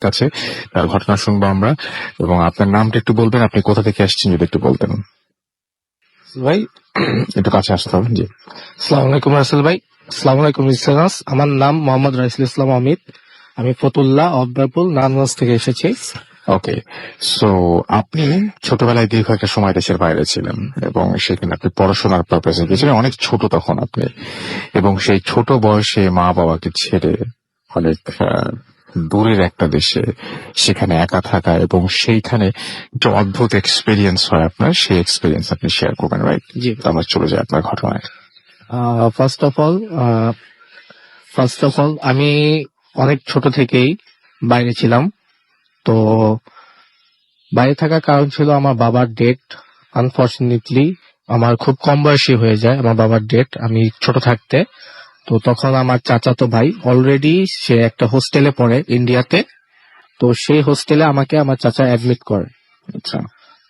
কাছে তার ঘটনা শুনবো আমরা। এবং আপনার নামটা একটু বলবেন, আপনি কোথা থেকে আসছেন যদি একটু বলতেন। ভাই, একটু কাছে আসতে হবে। জি, আসসালামু আলাইকুম রাসেল ভাই। আসসালামু আলাইকুম লিসেনার্স। আমার নাম মোহাম্মদ রাইসুল ইসলাম অমিত। আমি ফতুল্লাহ অবদারপুল নারায়ণগঞ্জ থেকে এসেছি। ওকে। সো আপনি ছোটবেলায় দীর্ঘ একটা সময় দেশের বাইরে ছিলেন এবং সেখানে আপনি পড়াশোনার পারপাসে গেছিলেন, অনেক ছোট তখন আপনি, এবং সেই ছোট বয়সে মা বাবাকে ছেড়ে অনেক দূরের একটা দেশে সেখানে একা থাকা এবং সেইখানে একটা অদ্ভুত এক্সপিরিয়েন্স হয় আপনার, সেই এক্সপিরিয়েন্স আপনি শেয়ার করবেন, রাইট? জি। আমরা চলে যাই আপনার ঘটনায়। ফার্স্ট অফ অল আমি অনেক ছোট থেকেই বাইরে ছিলাম। তো বাইরে থাকার কারণ ছিল আমার বাবার ডেট। আনফরচুনেটলি আমার খুব কম বয়সী হয়ে যায় আমার বাবার ডেট, আমি ছোট থাকতে। তো তখন আমার চাচাতো ভাই অলরেডি সে একটা হোস্টেলে পড়ে ইন্ডিয়াতে। তো সেই হোস্টেলে আমাকে আমার চাচা অ্যাডমিট করে। আচ্ছা।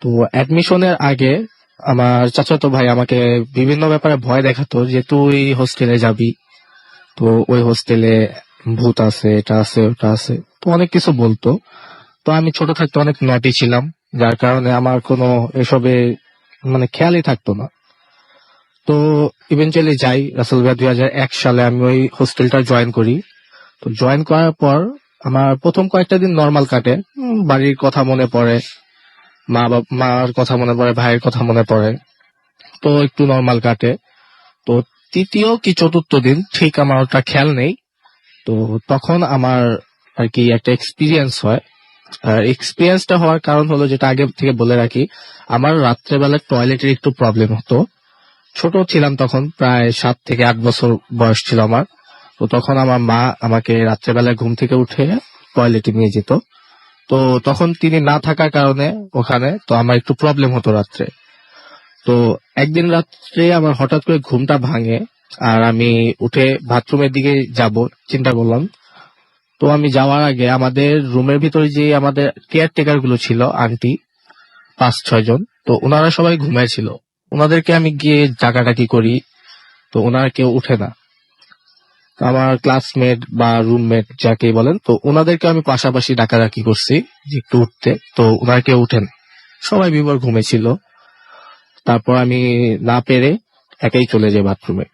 তো অ্যাডমিশনের আগে আমার চাচাতো ভাই আমাকে বিভিন্ন ব্যাপারে ভয় দেখাতো যে তুই হোস্টেলে যাবি, তো ওই হোস্টেলে ভূত আছে, এটা আছে, ওটা আছে, তো অনেক কিছু বলতো। তো আমি ছোট থাকতে অনেক নটি ছিলাম, যার কারণে আমার কোনো এসবে খেয়ালই থাকতো না। তো ইভেনচুয়ালি যাই রাসেল ভাই 2001 সালে আমি ওই হোস্টেলটা জয়েন করি। তো জয়েন করার পর আমার প্রথম কয়েকটা দিন নর্মাল কাটে। বাড়ির কথা মনে পড়ে, মার কথা মনে পড়ে, ভাইয়ের কথা মনে পড়ে, তো একটু নর্মাল কাটে। তো তৃতীয় কি চতুর্থ দিন ঠিক আমার ওটা খেয়াল নেই। তো তখন আমার আর কি একটা এক্সপিরিয়েন্স হয়। আর এক্সপিরিয়েন্সটা হওয়ার কারণ হলো, যেটা আগে থেকে বলে রাখি, আমার রাত্রেবেলা টয়লেটের একটু প্রবলেম হতো। ছোট ছিলাম তখন, প্রায় 7 থেকে 8 বছর বয়স ছিল আমার। তো তখন আমার মা আমাকে রাত্রেবেলায় ঘুম থেকে উঠে টয়লেটে নিয়ে যেত। তো তখন তিনি না থাকার কারণে ওখানে, তো আমার একটু প্রবলেম হতো রাত্রে। তো একদিন রাত্রে আমার হঠাৎ করে ঘুমটা ভাঙে, আর আমি উঠে বাথরুমের দিকে যাব চিন্তা করলাম। তো আমি যাওয়ার আগে আমাদের রুমের ভিতরে যে আমাদের কেয়ারটেকার গুলো ছিল, আন্টি 5-6 জন, তো ওনারা সবাই ঘুমাইছিল। ওনাদেরকে আমি গিয়ে ডাকাডাকি করি, তো ওনারা কেউ উঠে না। তো আমার ক্লাসমেট বা রুমমেট যাকে বলেন, তো ওনাদেরকে আমি পাশাপাশি ডাকাডাকি করছি যে একটু উঠতে, তো ওনারা কেউ উঠেন, সবাই বিভোর ঘুমেছিল। তারপর আমি না পেরে একাই চলে যাই বাথরুমে।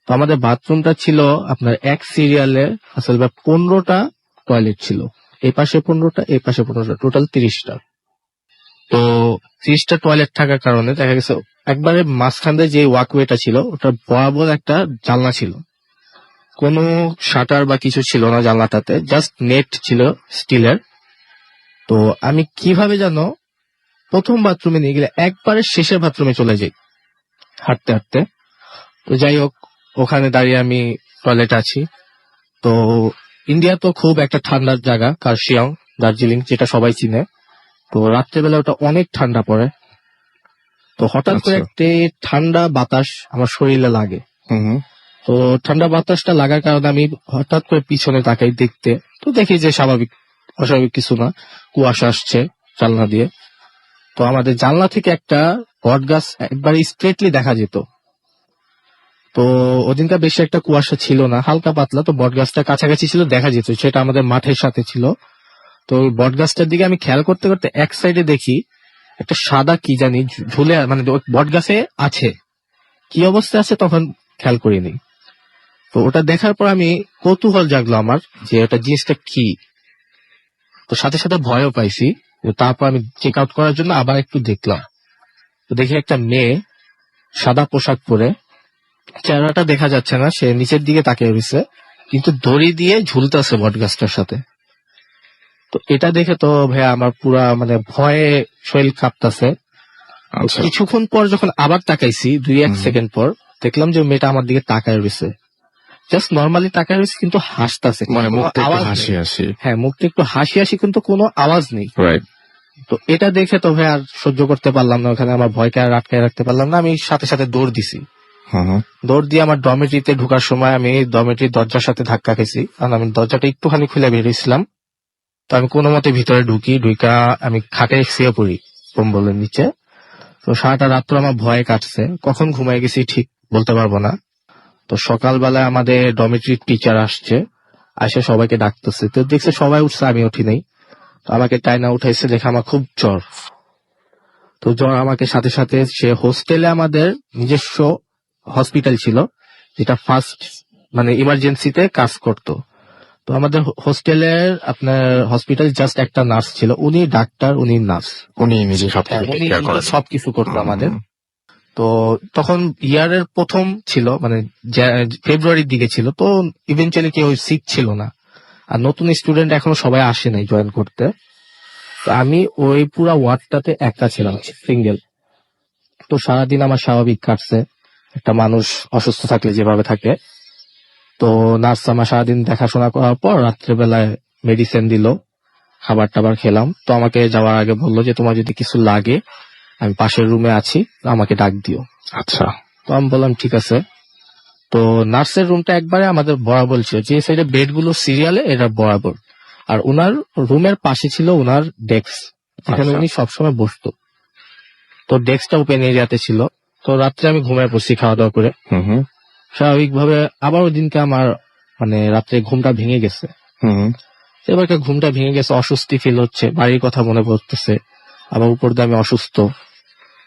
তো আমাদের বাথরুমটা ছিল আপনার এক সিরিয়ালে আসলে 15টা টয়লেট ছিল, এই পাশে 15টা, এই পাশে 15টা, টোটাল 30টা। তো 30টা টয়লেট থাকার কারণে দেখা গেছে একবারে মাঝখানে যে ওয়াকওয়েটা ছিল, ওটা বরাবর একটা জানলা ছিল। কোনো শাটার বা কিছু ছিল না জানলাটাতে, জাস্ট নেট ছিল স্টিলের। তো আমি কিভাবে জানো প্রথম বাথরুমে নিয়ে গেলে একবারে শেষের বাথরুমে চলে যাই হাঁটতে হাঁটতে। তো যাই হোক, ওখানে দাঁড়িয়ে আমি টয়লেটে আছি। তো ইন্ডিয়া তো খুব একটা ঠান্ডার জায়গা, কার্শিয়ং, দার্জিলিং, যেটা সবাই চিনে। তো রাত্রেবেলা ওটা অনেক ঠান্ডা পড়ে। তো হঠাৎ করে একটা ঠান্ডা বাতাস আমার শরীরে লাগে। তো ঠান্ডা বাতাসটা লাগার কারণে আমি হঠাৎ করে পিছনে তাকাই দেখতে, তো দেখি যে স্বাভাবিক, অস্বাভাবিক কিছু না, কুয়াশা আসছে জানলা দিয়ে। তো আমাদের জানলা থেকে একটা বট গাছ একবারে স্ট্রেটলি দেখা যেত। তো ওদিনকার বেশি একটা কুয়াশা ছিল না, হালকা পাতলা, তো বট গাছটা কাছাকাছি ছিল, দেখা যেত, সেটা আমাদের মাঠের সাথে ছিল। তো বট গাছটার দিকে আমি খেয়াল করতে করতে এক সাইডে দেখি একটা সাদা কি জানি ঝুলে, বট গাছে আছে, কি অবস্থায় আছে তখন খেয়াল করিনি। তো ওটা দেখার পর আমি কৌতূহল জাগলো আমার যে ওটা জিনিসটা কি। তো সাথে সাথে ভয়ও পাইছি। তারপর আমি চেক আউট করার জন্য আবার একটু দেখলাম। তো দেখি একটা মেয়ে সাদা পোশাক পরে, চেহারাটা দেখা যাচ্ছে না, সে নিচের দিকে তাকিয়ে রয়েছে, কিন্তু দড়ি দিয়ে ঝুলতেছে বট গাছটার সাথে। তো এটা দেখে তো ভাইয়া আমার পুরা ভয়ে শরীর কাঁপতাছে। কিছুক্ষণ পর যখন আবার তাকাইছি, 2-1 সেকেন্ড পর, দেখলাম যে মেয়েটা আমার দিকে তাকায় রয়েছে, জাস্ট নর্মালি তাকায় রয়েছে, কিন্তু হাসতাছে, মুখটা একটু হাসি হাসি। হ্যাঁ, মুখটা একটু হাসি হাসি, কিন্তু কোনো আওয়াজ নেই। তো এটা দেখে তো ভাই আর সহ্য করতে পারলাম না, ওখানে আমার ভয়কে আর আটকায় রাখতে পারলাম না, আমি সাথে সাথে দৌড় দিছি। দৌড় দিয়ে আমার ডরমেটরিতে ঢুকার সময় আমি ডরমেটরির দরজার সাথে ধাক্কা খেয়েছি, কারণ আমি দরজাটা একটুখানি খুলে বেরিয়েছিলাম। তো আমি কোনো মতে ভিতরে ঢুকা আমি খাটে শুয়ে পড়ি কম্বলের নিচে। তো সারাটা রাত্র আমার ভয়ে কাটছে, কখন ঘুমাই গেছি ঠিক বলতে পারবো না। তো সকালবেলায় আমাদের ডরমেটরির টিচার আসছে, আসে সবাইকে ডাকতেছে, তো দেখছে সবাই উঠছে, আমি উঠি নাই। তো আমাকে টাইনা উঠাইছে, দেখে আমার খুব জ্বর। তো জ্বর আমাকে সাথে সাথে সে হোস্টেলে, আমাদের নিজস্ব হসপিটাল ছিল যেটা ফার্স্ট মানে ইমার্জেন্সিতে কাজ করতো। তো আমাদের হোস্টেলের আপনার হসপিটাল জাস্ট একটা নার্স ছিল, উনি ডাক্তার, উনি নার্স, উনি নিজে সব উনি টেক কেয়ার করেন। সবকিছু করতো আমাদের। হুম, তো তখন ইয়ারের প্রথম ছিল, মানে ফেব্রুয়ারির দিকে ছিল, তো ইভেন্চুয়ালি কেউ সিক ছিল না, আর নতুন স্টুডেন্ট এখনো সবাই আসে নাই জয়েন করতে। তো আমি ওই পুরা ওয়ার্ডটাতে একা ছিলাম, সিঙ্গেল। তো সারাদিন আমার স্বাভাবিক কাটছে, একটা মানুষ অসুস্থ থাকলে যেভাবে থাকে। তো নার্স আমার সারাদিন দেখাশোনা করার পর রাত্রেবেলায় মেডিসিন দিল, খাবার টাবার খেলাম। তো আমাকে যাওয়ার আগে বললো যে তোমার যদি কিছু লাগে আমি পাশের রুমে আছি, আমাকে ডাক দিও। আচ্ছা। তো আমি বললাম ঠিক আছে। তো নার্সের রুমটা একবারে আমাদের বরাবর ছিল, যে সাইডে বেড গুলো সিরিয়ালে এটা বরাবর, আর উনার রুমের পাশে ছিল উনার ডেস্ক, যেখানে আচ্ছা। উনি সবসময় বসতো। তো ডেস্কটা ওপেন এরিয়াতে ছিল। তো রাত্রে আমি ঘুমিয়ে পড়ছি খাওয়া দাওয়া করে হুম হুম স্বাভাবিকভাবে। আবার ওই দিনকে আমার মানে রাত্রে ঘুমটা ভেঙে গেছে। হুম এবারকে ঘুমটা ভেঙে গেছে, অস্বস্তি ফিল হচ্ছে, বাড়ির কথা মনে পড়তেছে, আবার উপর দিয়ে আমি অসুস্থ।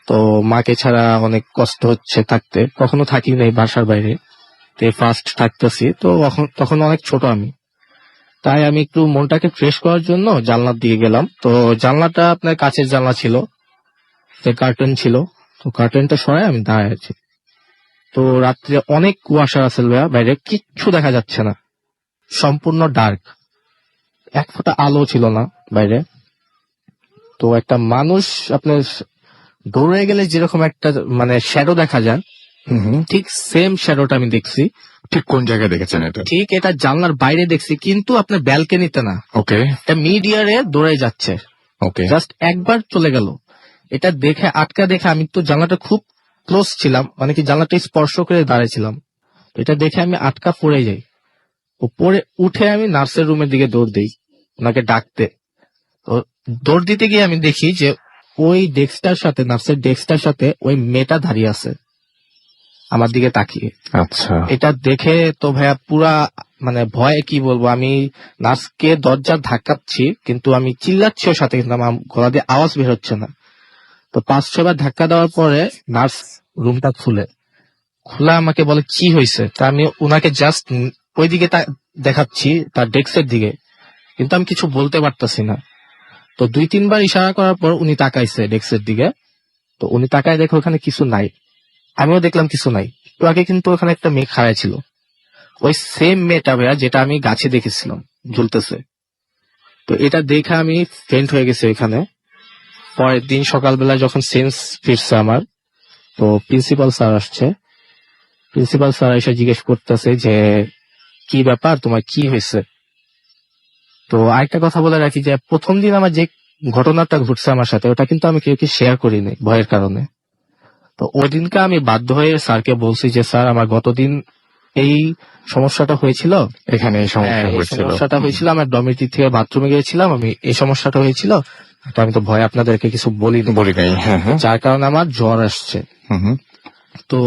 তো মাকে ছাড়া অনেক কষ্ট হচ্ছে থাকতে, কখনো থাকি নাই বাসার বাইরে, তো ফার্স্ট থাকতেছি। তো তখন অনেক ছোট আমি, তাই আমি একটু মনটাকে ফ্রেশ করার জন্য জানলার দিকে গেলাম। তো জানলাটা আপনার কাচের জানলা ছিল, যে কার্টেন ছিল, তো কার্টেনটা সরাই আমি দাঁড়ায় আছি। তো রাত্রে অনেক কুয়াশা আছে ভাইয়া, বাইরে কিচ্ছু দেখা যাচ্ছে না, সম্পূর্ণ ডার্ক, এক ফোঁটা আলো ছিল না বাইরে। তো একটা মানুষ আপনার দৌড়ে গেলে যেরকম একটা মানে শ্যাডো দেখা যায়, হুম। ঠিক সেম শ্যাডোটা আমি দেখছি। ঠিক কোন জায়গায় দেখেছেন এটা? ঠিক এটা জানলার বাইরে দেখছি, কিন্তু আপনার ব্যালকনিতে না, ওকে এটা মিডিয়ারে দৌড়ে যাচ্ছে, ওকে। জাস্ট একবার চলে গেল। এটা দেখে আটকা দেখে, আমি তো জানলাটা খুব ক্লোজ ছিলাম, মানে কি জানলাটা স্পর্শ করে দাঁড়িয়েছিলাম। এটা দেখে আমি আটকা পড়ে যাই। ও পরে উঠে আমি নার্সের রুমের দিকে দৌড় দিই ওনাকে ডাকতে। তো দৌড় দিতে গিয়ে আমি দেখি যে ওই ডেস্কটার সাথে, নার্সের ডেস্কটার সাথে ওই মেয়েটা দাঁড়িয়ে আছে আমার দিকে তাকিয়ে। আচ্ছা। এটা দেখে তো ভাইয়া পুরা মানে ভয়ে কি বলবো, আমি নার্সকে দরজা ধাক্কাচ্ছি, কিন্তু আমি চিল্লাচ্ছি ওর সাথে, কিন্তু আমার গলা দিয়ে আওয়াজ বের হচ্ছে না। তো 5-6 বার ধাক্কা দেওয়ার পরে নার্স রুমটা খুলে আমাকে বলে কি হয়েছে। তা আমি ওনাকে জাস্ট ওইদিকে দেখাচ্ছি, তার ডেস্কের দিকে, কিন্তু আমি কিছু বলতে পারতাছি না। তো 2-3 বার ইশারা করার পর উনি তাকাইছে ডেস্কের দিকে। তো উনি তাকায় দেখে ওখানে কিছু নাই, আমিও দেখলাম কিছু নাই। তো আগে কিন্তু ওখানে একটা মেয়ে খাড়ায় ছিল, ওই সেম মেয়েটা ভাইয়া যেটা আমি গাছে দেখেছিলাম ঝুলতেছে। তো এটা দেখে আমি ফেন্ট হয়ে গেছি ওইখানে। পরের দিন সকালবেলা যখন সেন্স ফিরছে আমার, তো প্রিন্সিপাল স্যার আসছে। প্রিন্সিপাল স্যার এসে জিজ্ঞেস করতেছে যে কি ব্যাপার, তোমার কি হয়েছে। তো আরেকটা কথা বলে রাখি যে প্রথম দিন আমার যে ঘটনাটা ঘটছে আমার সাথে, ওটা কিন্তু আমি কেউকে শেয়ার করিনি ভয়ের কারণে। তো ওই দিনকে আমি বাধ্য হয়ে স্যারকে বলছি যে স্যার আমার গতদিন এই সমস্যাটা হয়েছিল, এখানে এই হ্যাঁ সমস্যা এই হয়েছিল। সমস্যাটা হয়েছিল, আমার ডমিটরি থেকে বাথরুমে গিয়েছিলাম, আমি এই সমস্যাটা হয়েছিল। তো আমি তো ভয় আপনাদেরকে কিছু বলিনি, বলি নাই। হ্যাঁ হ্যাঁ। যার কারণে আমার জ্বর আসছে। হুম হুম। তো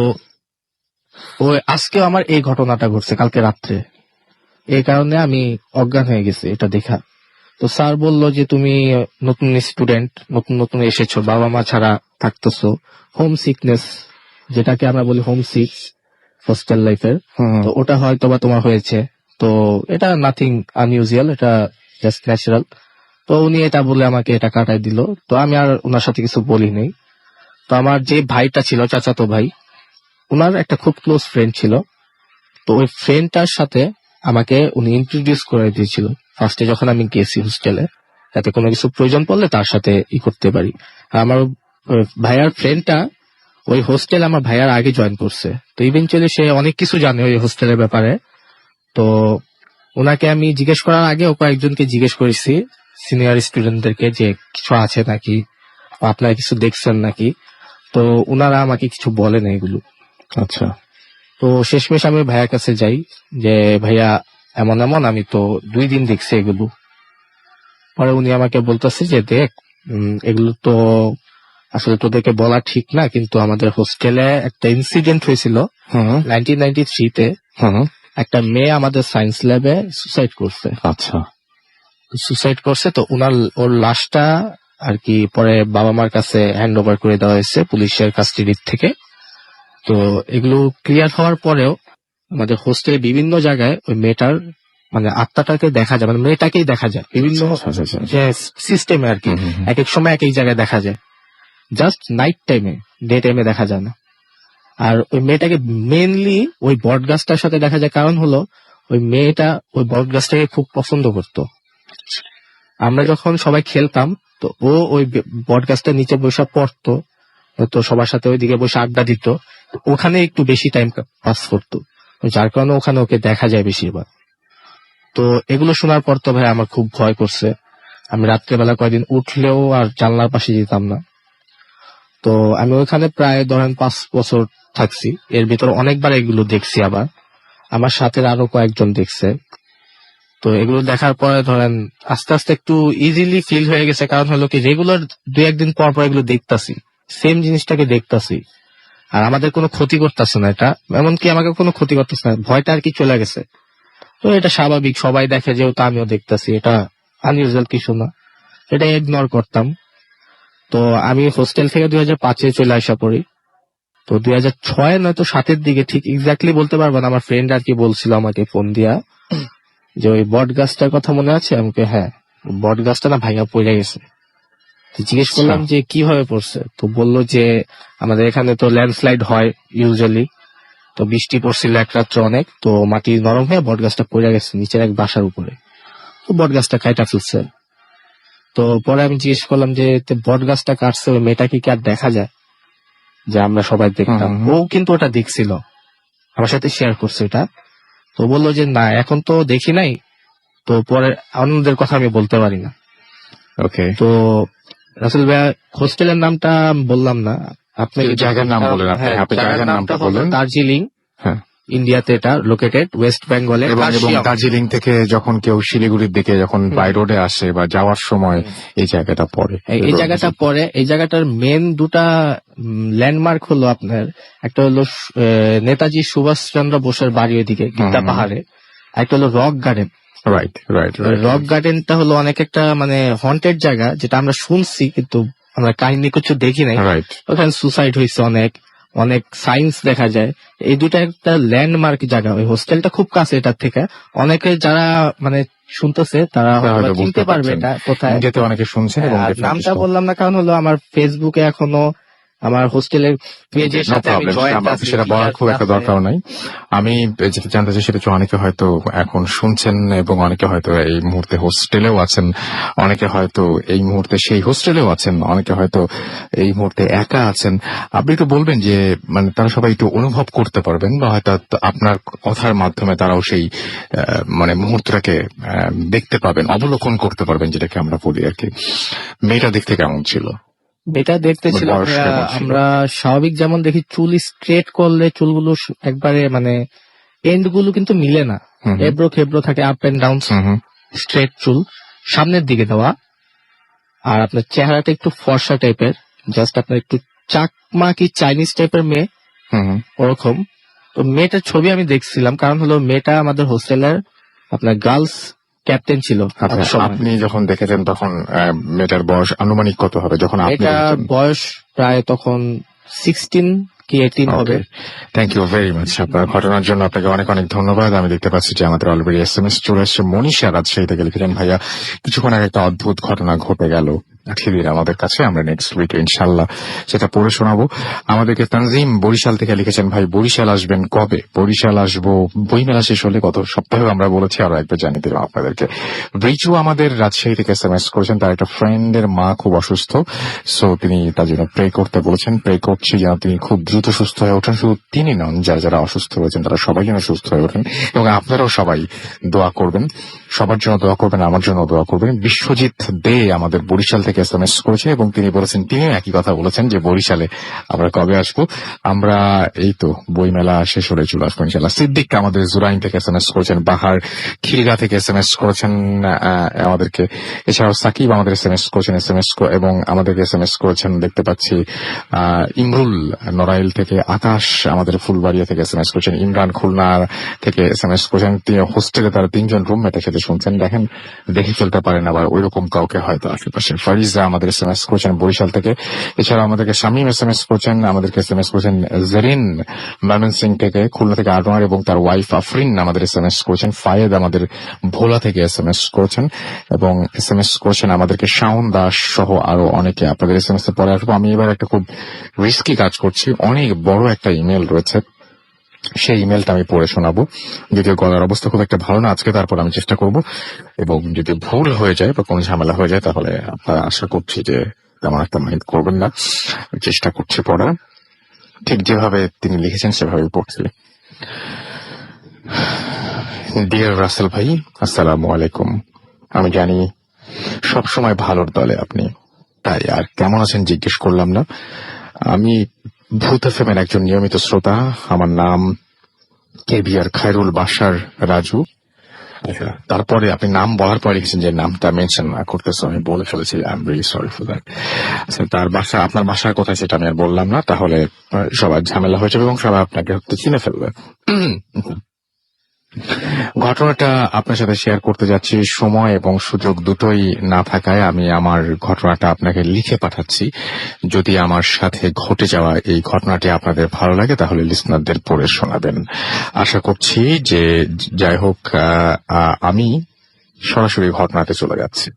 ওই আজকেও আমার এই ঘটনাটা ঘটছে কালকে রাত্রে, এই কারণে আমি অজ্ঞান হয়ে গেছি এটা দেখা। তো স্যার বলল যে তুমি নতুন স্টুডেন্ট, নতুন নতুন এসেছো, বাবা মা ছাড়া থাকতেছো, হোম সিকনেস যেটাকে আমরা বলি, হোম সিক হোস্টেল লাইফের, হুম। তো ওটা হয়তো বা তোমার হয়েছে। তো এটা নাথিং আনইউজুয়াল, এটা জাস্ট ন্যাচারাল। তো উনি এটা বলে আমাকে এটা কাটাই দিল। তো আমি আর ওনার সাথে কিছু বলি নাই। তো আমার যে ভাইটা ছিল, চাচাতো ভাই, ওনার একটা খুব ক্লোজ ফ্রেন্ড ছিল। তো ওই ফ্রেন্ডটার সাথে আমাকে উনি ইন্ট্রোডিউস করে দিয়েছিল ফার্স্টে যখন আমি গেছি হোস্টেলে, যাতে কোনো কিছু প্রয়োজন পড়লে তার সাথে করতে পারি। আর আমার ভাইয়ার ফ্রেন্ডটা ওই হোস্টেল আমার ভাইয়ার আগে জয়েন করছে, তো ইভেনচুয়ালি সে অনেক কিছু জানে ওই হোস্টেলের ব্যাপারে। তো ওনাকে আমি জিজ্ঞেস করার আগে ও কয়েকজনকে জিজ্ঞেস করেছি, সিনিয়র স্টুডেন্টদেরকে, যে কিছু আছে নাকি, বা আপনারা কিছু দেখছেন নাকি। তো ওনারা আমাকে কিছু বলে না এগুলো। আচ্ছা। তো শেষমেশ আমি ভাইয়ার কাছে যাই যে ভাইয়া এমন এমন, আমি তো 2 দিন দেখছি এগুলো। পরে উনি আমাকে বলতেছে যে দেখ, এগুলো তো আসলে তোদেরকে বলা ঠিক না, কিন্তু আমাদের হোস্টেলে একটা ইনসিডেন্ট হয়েছিল হুম 1993-তে। হুম একটা মেয়ে আমাদের সায়েন্স ল্যাবে সুসাইড করছে। আচ্ছা, তো ওর লাশটা আর কি পরে বাবা মার কাছে হ্যান্ড ওভার করে দেওয়া হয়েছে পুলিশের কাস্টডি থেকে। তো এগুলো ক্লিয়ার হওয়ার পরেও আমাদের হোস্টেলে বিভিন্ন জায়গায় ওই মেয়েটার মানে আত্মাটাকে দেখা যায়, মানে মেয়েটাকেই দেখা যায় বিভিন্ন যে সিস্টেমে আর কি। এক এক সময় এক এক জায়গায় দেখা যায়, জাস্ট নাইট টাইমে, ডে টাইমে দেখা যায় না। আর ওই মেয়েটাকে মেইনলি ওই বট গাছটার সাথে দেখা যায়, কারণ হলো ওই মেয়েটা ওই বট গাছটাকে খুব পছন্দ করতো। আমরা যখন সবাই খেলতাম তো ও ওই বট গাছটার নিচে বসে পড়তো, তো সবার সাথে ওইদিকে বসে আড্ডা দিত, ওখানে একটু বেশি টাইম পাস করতো, যার কারণে ওখানে ওকে দেখা যায় বেশিরভাগ। তো এগুলো শোনার পর তো ভাই আমার খুব ভয় করছে। আমি রাত্রেবেলা কয়েকদিন উঠলেও আর জানলার পাশে যেতাম না। তো আমি ওইখানে প্রায় ধরেন 5 বছর থাকছি। এর ভিতর অনেকবার এগুলো দেখছি, আবার আমার সাথে আরো কয়েকজন দেখছে। তো এগুলো দেখার পরে ধরেন আস্তে আস্তে একটু ইজিলি ফিল হয়ে গেছে, কারণ হলো কি রেগুলার 2-1 দিন পর পর এগুলো দেখতাছি, সেম জিনিসটাকে দেখতাছি, আর আমাদের কোনো ক্ষতি করতেছে না এটা, এমনকি আমাকে কোনো ক্ষতি করতেছে না, ভয়টা আর কি চলে গেছে। তো এটা স্বাভাবিক, সবাই দেখে, যেহেতু আমিও দেখতাছি, এটা আনইউজুয়াল কিছু না, এটা ইগনোর করতাম। তো আমি হোস্টেল থেকে 2005-এ চলে আসা পড়ি। তো 2006 নয়তো 7-এর দিকে, ঠিক এক্স্যাক্টলি বলতে পারবো না, আমার ফ্রেন্ড আর কি বলছিল আমাকে ফোন দিয়া যে ওই বট গাছটার কথা মনে আছে? আমাকে হ্যাঁ, বট গাছটা না ভাঙা পড়ে গেছে। তো জিজ্ঞেস করলাম যে কিভাবে পড়ছে, তো বললো যে আমাদের এখানে তো ল্যান্ডস্লাইড হয় ইউজুয়ালি, তো বৃষ্টি পড়ছিল এক রাত্রে অনেক, তো মাটি নরম হয়ে বট গাছটা পড়ে গেছে নিচের এক বাসার উপরে, তো বট গাছটা কাইটা ফেলছে। তো পরে আমি জিজ্ঞেস করলাম যে বট গাছটা কাটছে ওই মেয়েটাকে কি আর দেখা যায়, যে আমরা সবাই দেখতাম? ও কিন্তু ওটা দেখছিল, আমার সাথে শেয়ার করছে এটা। তো বললো যে না, এখন তো দেখি নাই, তো পরে অন্যদের কথা আমি বলতে পারি না। ওকে। তো রাসেল ভাইয়া, হোস্টেলের নামটা বললাম না, আপনি জায়গার নাম বলেন। আপনি জায়গার নামটা বলেন। দার্জিলিং, হ্যাঁ, ইন্ডিয়াতে এটা লোকেটেড, ওয়েস্ট বেঙ্গলে। এবং দার্জিলিং থেকে যখন কেউ শিলিগুড়ির দিকে যখন বাই রোডে আসে বা যাওয়ার সময় এই জায়গাটা পড়ে, এই জায়গাটার মেন দুটা ল্যান্ডমার্ক হলো আপনার, একটা হলো নেতাজি সুভাষচন্দ্র বোসের বাড়ি ওইদিকে গীতা পাহাড়ে, একটা হলো রক গার্ডেন। রাইট। রক গার্ডেনটা হলো অনেক একটা মানে হন্টেড জায়গা, যেটা আমরা শুনছি কিন্তু আমরা কাহিনী কিছু দেখি নাই। ওখানে সুসাইড হয়েছে অনেক, অনেক সাইন্স দেখা যায়। এই দুটা একটা ল্যান্ডমার্ক জায়গা, ওই হোস্টেলটা খুব কাছে এটার থেকে। অনেকে যারা মানে শুনতেছে তারা হয়তো চিনতে পারবে এটা কোথায়, যেতে অনেকে শুনছেন। এবং নামটা বললাম না, কারণ হলো আমার ফেসবুকে এখনো আমার হোস্টেলের পেজের সাথে আমি জয়েন্ট আছি, সেটা বলার খুব একটা দরকার নাই। আমি যেটা জানতে চাই সেটা হচ্ছে, অনেকে হয়তো এখন শুনছেন এবং অনেকে হয়তো এই মুহূর্তে হোস্টেলেও আছেন, অনেকে হয়তো এই মুহূর্তে সেই হোস্টেলেও আছেন, অনেকে হয়তো এই মুহূর্তে একা আছেন। আপনি একটু বলবেন যে মানে তারা সবাই একটু অনুভব করতে পারবেন, বা হয়তো আপনার কথার মাধ্যমে তারাও সেই মানে মুহূর্তটাকে দেখতে পাবেন, অবলোকন করতে পারবেন, যেটাকে আমরা বলি আর কি। মেয়েটা দেখতে কেমন ছিল? এটা দেখতে ছিল আমরা স্বাভাবিক যেমন দেখি, চুল স্ট্রেট করলে চুলগুলো একবারে মানে এন্ড গুলো কিন্তু মিলে না, এবড়ো খেবড়ো থাকে, আপ এন্ড ডাউন, স্ট্রেট চুল সামনের দিকে দেওয়া। আর আপনার চেহারাটা একটু ফর্সা টাইপের, জাস্ট আপনার একটু চাকমা কি চাইনিজ টাইপের মেয়ে ওরকম। তো মেয়েটার ছবি আমি দেখছিলাম, কারণ হলো মেয়েটা আমাদের হোস্টেলের আপনার গার্লস ক্যাপ্টেন ছিল। আপনি যখন দেখেছেন তখন মেয়েটার বয়স আনুমানিক কত হবে? যখন বয়স প্রায় তখন 16 কি 18 হবে। থ্যাংক ইউ ভেরি মাচ আপনার ঘটনার জন্য। আপনাকে অনেক অনেক ধন্যবাদ। আমি দেখতে পাচ্ছি যে আমাদের অলরেডি SMS চলে এসছে। মনীষা রাজশাহী থেকে লিখেছেন, ভাইয়া কিছুক্ষণ আগে একটা অদ্ভুত ঘটনা ঘটে গেল সেদিন আমাদের কাছে, আমরা নেক্সট উইকে ইনশাল্লাহ সেটা পড়ে শোনাবো। আমাদেরকে তানজিম বরিশাল থেকে লিখেছেন, ভাই বরিশাল আসবেন কবে? বরিশাল আসবো বইমেলা শেষ হলে, গত সপ্তাহে আমরা বলেছি, আরো একবার জানিয়ে দিলাম আপনাদেরকে। ব্রিজু আমাদের রাজশাহী থেকে SMS করেছেন, তার একটা ফ্রেন্ডের মা খুব অসুস্থ, সো তিনি তার জন্য প্রে করতে বলেছেন। প্রে করছি যেন তিনি খুব দ্রুত সুস্থ হয়ে ওঠেন। শুধু তিনি নন, যারা যারা অসুস্থ হয়েছেন তারা সবাই যেন সুস্থ হয়ে ওঠেন, এবং আপনারাও সবাই দোয়া করবেন। সবার জন্য দোয়া করবেন, আমার জন্য দোয়া করবেন। বিশ্বজিৎ দে আমাদের বরিশাল থেকে এসএমএস করেছেন এবং তিনি বলেছেন, তিনি একই কথা বলেছেন যে বরিশালে আমরা কবে আসবো। আমরা এই তো বইমেলা শেষ হলে চলে আসবো ইনশাল্লাহ। সিদ্দিক আমাদের জুরাইন থেকে এসএমএস করেছেন, বাহার খিলগা থেকে এসএমএস করেছেন আমাদেরকে। এছাড়াও সাকিব আমাদের এসএমএস করেছেন, এবং আমাদেরকে এসএমএস করেছেন দেখতে পাচ্ছি ইমরুল নড়াইল থেকে, আকাশ আমাদের ফুলবাড়িয়া থেকে এসএমএস করেছেন, ইমরান খুলনা থেকে এসএমএস করেছেন। হোস্টেলে তারা 3 জন রুমমেটের সাথে শুনছেন, দেখেন দেখে চলতে পারেন আবার ওইরকম কাউকে হয়তো আশেপাশে। ফারিজা আমাদের এসএমএস করেছেন বরিশাল থেকে। এছাড়া আমাদেরকে শামীম এসএমএস করেছেন, আমাদেরকে এসএমএস করেছেন জেরিন ময়মনসিং থেকে, খুলনা থেকে আনোয়ার এবং তার ওয়াইফ আফরিন আমাদের এসএমএস করেছেন। ফায়েদ আমাদের ভোলা থেকে এসএমএস করেছেন এবং এসএমএস করেছেন আমাদেরকে শাওন দাস সহ আরো অনেকে। আপনাদের এসএমএস এ পরে আসবো। আমি এবার একটা খুব রিস্কি কাজ করছি, অনেক বড় একটা ইমেল রয়েছে, সেই ইমেলটা আমি পড়ে শোনাবো। যদিও গলার অবস্থা খুব একটা ভালো না আজকে, তারপর আমি চেষ্টা করব, এবং যদি ভুল হয়ে যায় বা কোনো ঝামেলা হয়ে যায় তাহলে আপনারা আশা করছি যে তেমন একটা মাইন্ড করবেন না। চেষ্টা করছি পড়ার, ঠিক যেভাবে তিনি লিখেছেন সেভাবেই পড়ছি। ডিয়ার রাসেল ভাই, আসসালামু আলাইকুম। আমি জানি সবসময় ভালোর দলে আপনি, তাই আর কেমন আছেন জিজ্ঞেস করলাম না। আমি ভূত এফএম এর একজন নিয়মিত শ্রোতা। আমার নাম কেবিআর খায়রুল বাশার রাজু। আচ্ছা, তারপরে আপনি নাম বলার পরে লিখেছেন যে নামটা মেনশন না করতে, আমি বলে ফেলেছি, I am really sorry for that. আচ্ছা, তার বাসা, আপনার বাসা কোথায় সেটা আমি আর বললাম না, তাহলে সবার ঝামেলা হয়ে যাবে এবং সবাই আপনাকে হয়তো চিনে ফেলবে। ঘটনাটা আপনার সাথে শেয়ার করতে যাচ্ছি, সময় এবং সুযোগ দুটোই না থাকায় আমি আমার ঘটনাটা আপনাকে লিখে পাঠাচ্ছি। যদি আমার সাথে ঘটে যাওয়া এই ঘটনাটি আপনাদের ভালো লাগে তাহলে লিসনারদের পড়ে শোনাবেন। আশা করছি যে যাই হোক, আমি সরাসরি ঘটনাতে চলে যাচ্ছি।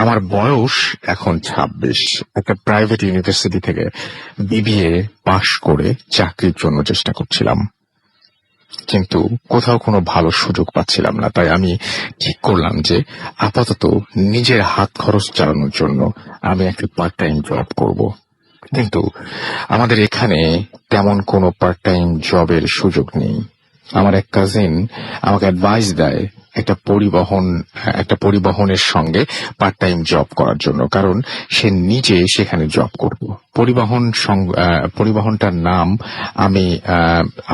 আমার বয়স এখন 26। একটা প্রাইভেট ইউনিভার্সিটি থেকে বিবিএ পাশ করে চাকরির জন্য চেষ্টা করছিলাম, কিন্তু কোথাও কোনো ভালো সুযোগ পাচ্ছিলাম না। তাই আমি ঠিক করলাম যে আপাতত নিজের হাত খরচ চালানোর জন্য আমি একটা পার্ট টাইম জব করব। কিন্তু আমাদের এখানে তেমন কোনো পার্ট টাইম জবের সুযোগ নেই। আমার এক কাজিন আমাকে অ্যাডভাইস দেয় একটা পরিবহনের সঙ্গে পার্ট টাইম জব করার জন্য, কারণ সে নিজে সেখানে জব করব। পরিবহনটার নাম আমি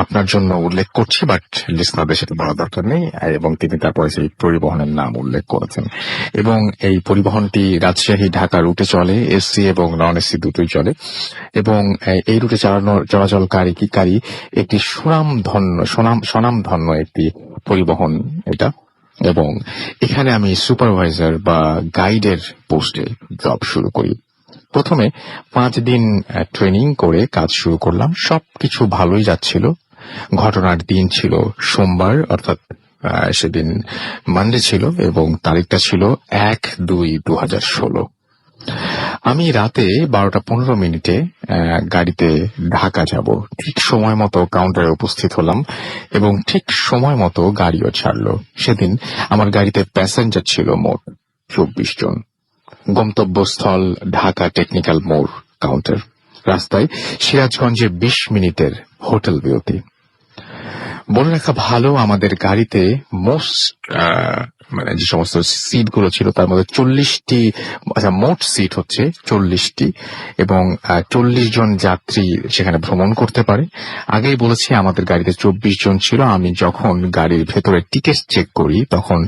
আপনার জন্য উল্লেখ করছি, বাট লিসনারদের সাথে বলা দরকার নেই, এবং তিনি তারপরে সেই পরিবহনের নাম উল্লেখ করেছেন। এবং এই পরিবহনটি রাজশাহী ঢাকা রুটে চলে, এসি এবং নন এসি দুটোই চলে, এবং এই রুটে চলাচলকারী একটি স্বনামধন্য একটি পরিবহন এটা। এবং এখানে আমি সুপারভাইজার বা গাইডের পোস্টে জব শুরু করি। প্রথমে 5 দিন ট্রেনিং করে কাজ শুরু করলাম। সবকিছু ভালোই যাচ্ছিল। ঘটনার দিন ছিল সোমবার, অর্থাৎ সেদিন মানডে ছিল এবং তারিখটা ছিল 1/2/2016। আমি রাতে 12:15 গাড়িতে ঢাকা যাব। ঠিক সময় মতো কাউন্টারে উপস্থিত হলাম এবং ঠিক সময় মতো গাড়িও ছাড়লো। সেদিন আমার গাড়িতে প্যাসেঞ্জার ছিল মোট 24 জন। গন্তব্যস্থল ঢাকা টেকনিক্যাল মোড় কাউন্টার। রাস্তায় সিরাজগঞ্জে 20 মিনিটের হোটেল বিরতি। বলে রাখা ভালো, আমাদের গাড়িতে যে সমস্ত সিট গুলো ছিল তার মধ্যে 40টি, মোট সিট হচ্ছে 40টি, এবং 40 জন যাত্রী সেখানে ভ্রমণ করতে পারে। আগেই বলেছি আমাদের গাড়িতে 24 জন ছিল। আমি যখন গাড়ির ভেতরে টিকিট চেক করি তখন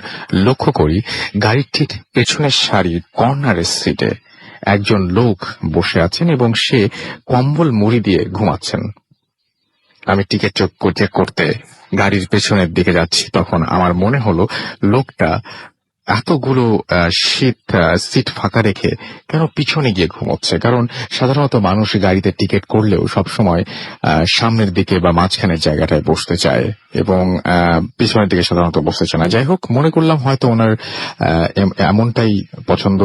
লক্ষ্য করি গাড়ির ঠিক পেছনের সারির কর্নারের সিটে একজন লোক বসে আছেন এবং সে কম্বল মুড়ি দিয়ে ঘুমাচ্ছেন। আমি টিকিট চেক করতে গাড়ির পেছনের দিকে যাচ্ছি, তখন আমার মনে হলো লোকটা এতগুলো সিট ফাঁকা রেখে কেন পিছনে গিয়ে ঘুমোচ্ছে। কারণ সাধারণত মানুষ গাড়িতে টিকিট করলেও সবসময় সামনের দিকে বা মাঝখানের জায়গাটায় বসতে চায় এবং পিছনের দিকে সাধারণত বসতে চায় না। যাই হোক, মনে করলাম হয়তো ওনার এমনটাই পছন্দ।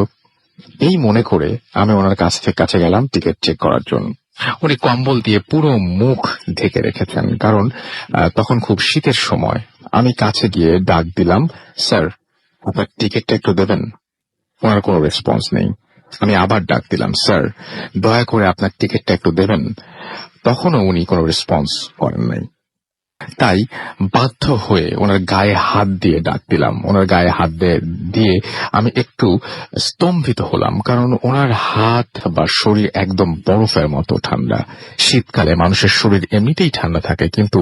এই মনে করে আমি ওনার কাছে গেলাম টিকিট চেক করার জন্য। উনি কম্বল দিয়ে পুরো মুখ ঢেকে রেখেছেন, কারণ তখন খুব শীতের সময়। আমি কাছে গিয়ে ডাক দিলাম, স্যার আপনার টিকিটটা একটু দেবেন। ওনার কোনো রেসপন্স নেই। আমি আবার ডাক দিলাম, স্যার দয়া করে আপনার টিকিটটা একটু দেবেন। তখনও উনি কোনো রেসপন্স করেন নাই। তাই বাধ্য হয়ে ওনার গায়ে হাত দিয়ে ডাক দিলাম। ওনার গায়ে হাত দিয়ে আমি একটু স্তম্ভিত হলাম, কারণ ওনার হাত বা শরীর একদম বরফের মতো ঠান্ডা। শীতকালে মানুষের শরীর এমনিতেই ঠান্ডা থাকে, কিন্তু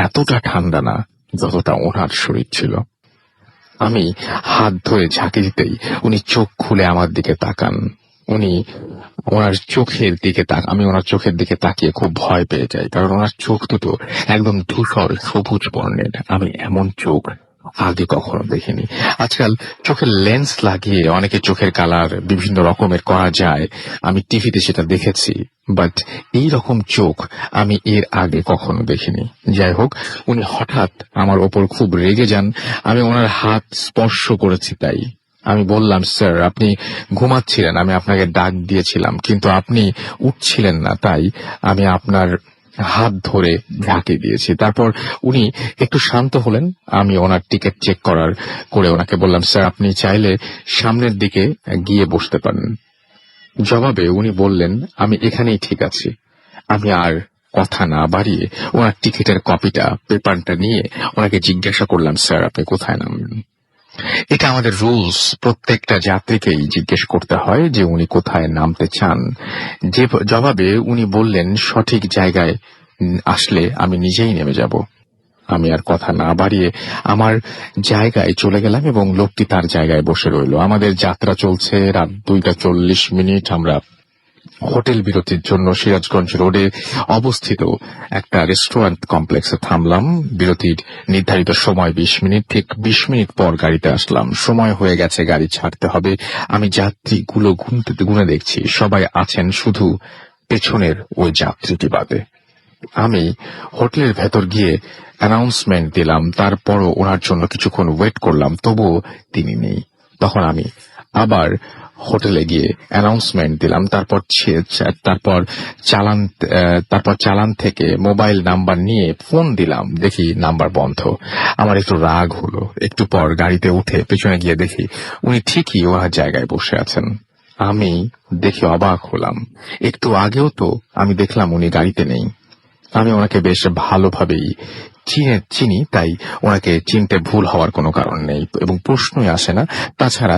এতটা ঠান্ডা না যতটা ওনার শরীর ছিল। আমি হাত ধরে ঝাঁকি দিতেই উনি চোখ খুলে আমার দিকে তাকান। উনি আমি ওনার চোখের দিকে তাকিয়ে খুব ভয় পেয়ে যাই, কারণ ওনার চোখ দুটো একদম ধূসর সবুজ বর্ণের। আমি এমন চোখ আগে কখনো দেখিনি। আজকাল চোখের লেন্স লাগিয়ে অনেকে চোখের কালার বিভিন্ন রকমের করা যায়, আমি টিভিতে সেটা দেখেছি, বাট এই রকম চোখ আমি এর আগে কখনো দেখিনি। যাই হোক, উনি হঠাৎ আমার ওপর খুব রেগে যান। আমি ওনার হাত স্পর্শ করেছি তাই। আমি বললাম, স্যার আপনি ঘুমাচ্ছিলেন, আমি আপনাকে ডাক দিয়েছিলাম, কিন্তু আপনি উঠছিলেন না, তাই আমি আপনার হাত ধরে ঝাঁকি দিয়েছি। তারপর উনি একটু শান্ত হলেন। আমি ওনার টিকিট চেক করে ওনাকে বললাম, স্যার আপনি চাইলে সামনের দিকে গিয়ে বসতে পারেন। জবাবে উনি বললেন, আমি এখানেই ঠিক আছি। আমি আর কথা না বাড়িয়ে ওনার টিকিটের পেপারটা নিয়ে ওনাকে জিজ্ঞাসা করলাম, স্যার আপনি কোথায় নামবেন? এটা আমাদের রুলস, প্রত্যেকটা যাত্রীকেই জিজ্ঞেস করতে হয় যে উনি কোথায় নামতে চান। জবাবে উনি বললেন, সঠিক জায়গায় আসলে আমি নিজেই নেমে যাব। আমি আর কথা না বাড়িয়ে আমার জায়গায় চলে গেলাম এবং লোকটি তার জায়গায় বসে রইল। আমাদের যাত্রা চলছে রাত 2:40। আমরা হোটেল বিরতির জন্য সিরাজগঞ্জ রোডে অবস্থিত একটা রেস্টুরেন্ট কমপ্লেক্সে থামলাম। বিরতির নির্ধারিত সময় 20 মিনিট। ঠিক 20 মিনিট পর গাড়িতে আসলাম। সময় হয়ে গেছে, গাড়ি ছাড়তে হবে। আমি যাত্রীগুলো গুনে দেখছি, সবাই আছেন, শুধু পেছনের ওই যাত্রীটি বাদে। আমি হোটেলের ভেতর গিয়ে অ্যানাউন্সমেন্ট দিলাম, তারপরও ওনার জন্য কিছুক্ষণ ওয়েট করলাম, তবুও তিনি নেই। তখন আমি আবার হোটেলে গিয়ে অ্যানাউন্সমেন্ট দিলাম, তারপর চালান থেকে মোবাইল নাম্বার নিয়ে ফোন দিলাম, দেখি নাম্বার বন্ধ। আমার একটু রাগ হলো। একটু পর গাড়িতে উঠে পেছনে গিয়ে দেখি উনি ঠিকই ওনার জায়গায় বসে আছেন। আমি দেখে অবাক হলাম। একটু আগেও তো আমি দেখলাম উনি গাড়িতে নেই। আমি ওনাকে বেশ ভালোভাবেই চিনি, তাই ওনাকে চিনতে ভুল হওয়ার কোনো কারণ নেই এবং প্রশ্নই আসে না। তাছাড়া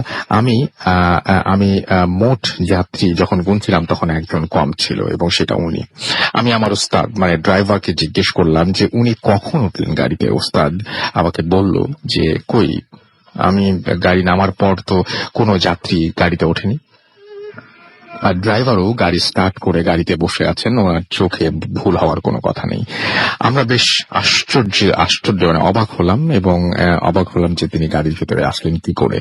আমি মোট যাত্রী যখন গুনছিলাম তখন একজন কম ছিল এবং সেটা উনি। আমি আমার ওস্তাদ মানে ড্রাইভারকে জিজ্ঞেস করলাম যে উনি কখন উঠলেন গাড়িতে। ওস্তাদ আমাকে বলল যে কই, আমি গাড়ি নামার পর তো কোনো যাত্রী গাড়িতে ওঠেনি। আর ড্রাইভারও গাড়ি স্টার্ট করে গাড়িতে বসে আছেন, ওনার চোখে ভুল হওয়ার কোনো কথা নেই। আমরা বেশ আশ্চর্য মানে অবাক হলাম যে তিনি গাড়ির ভিতরে আসলেন কি করে।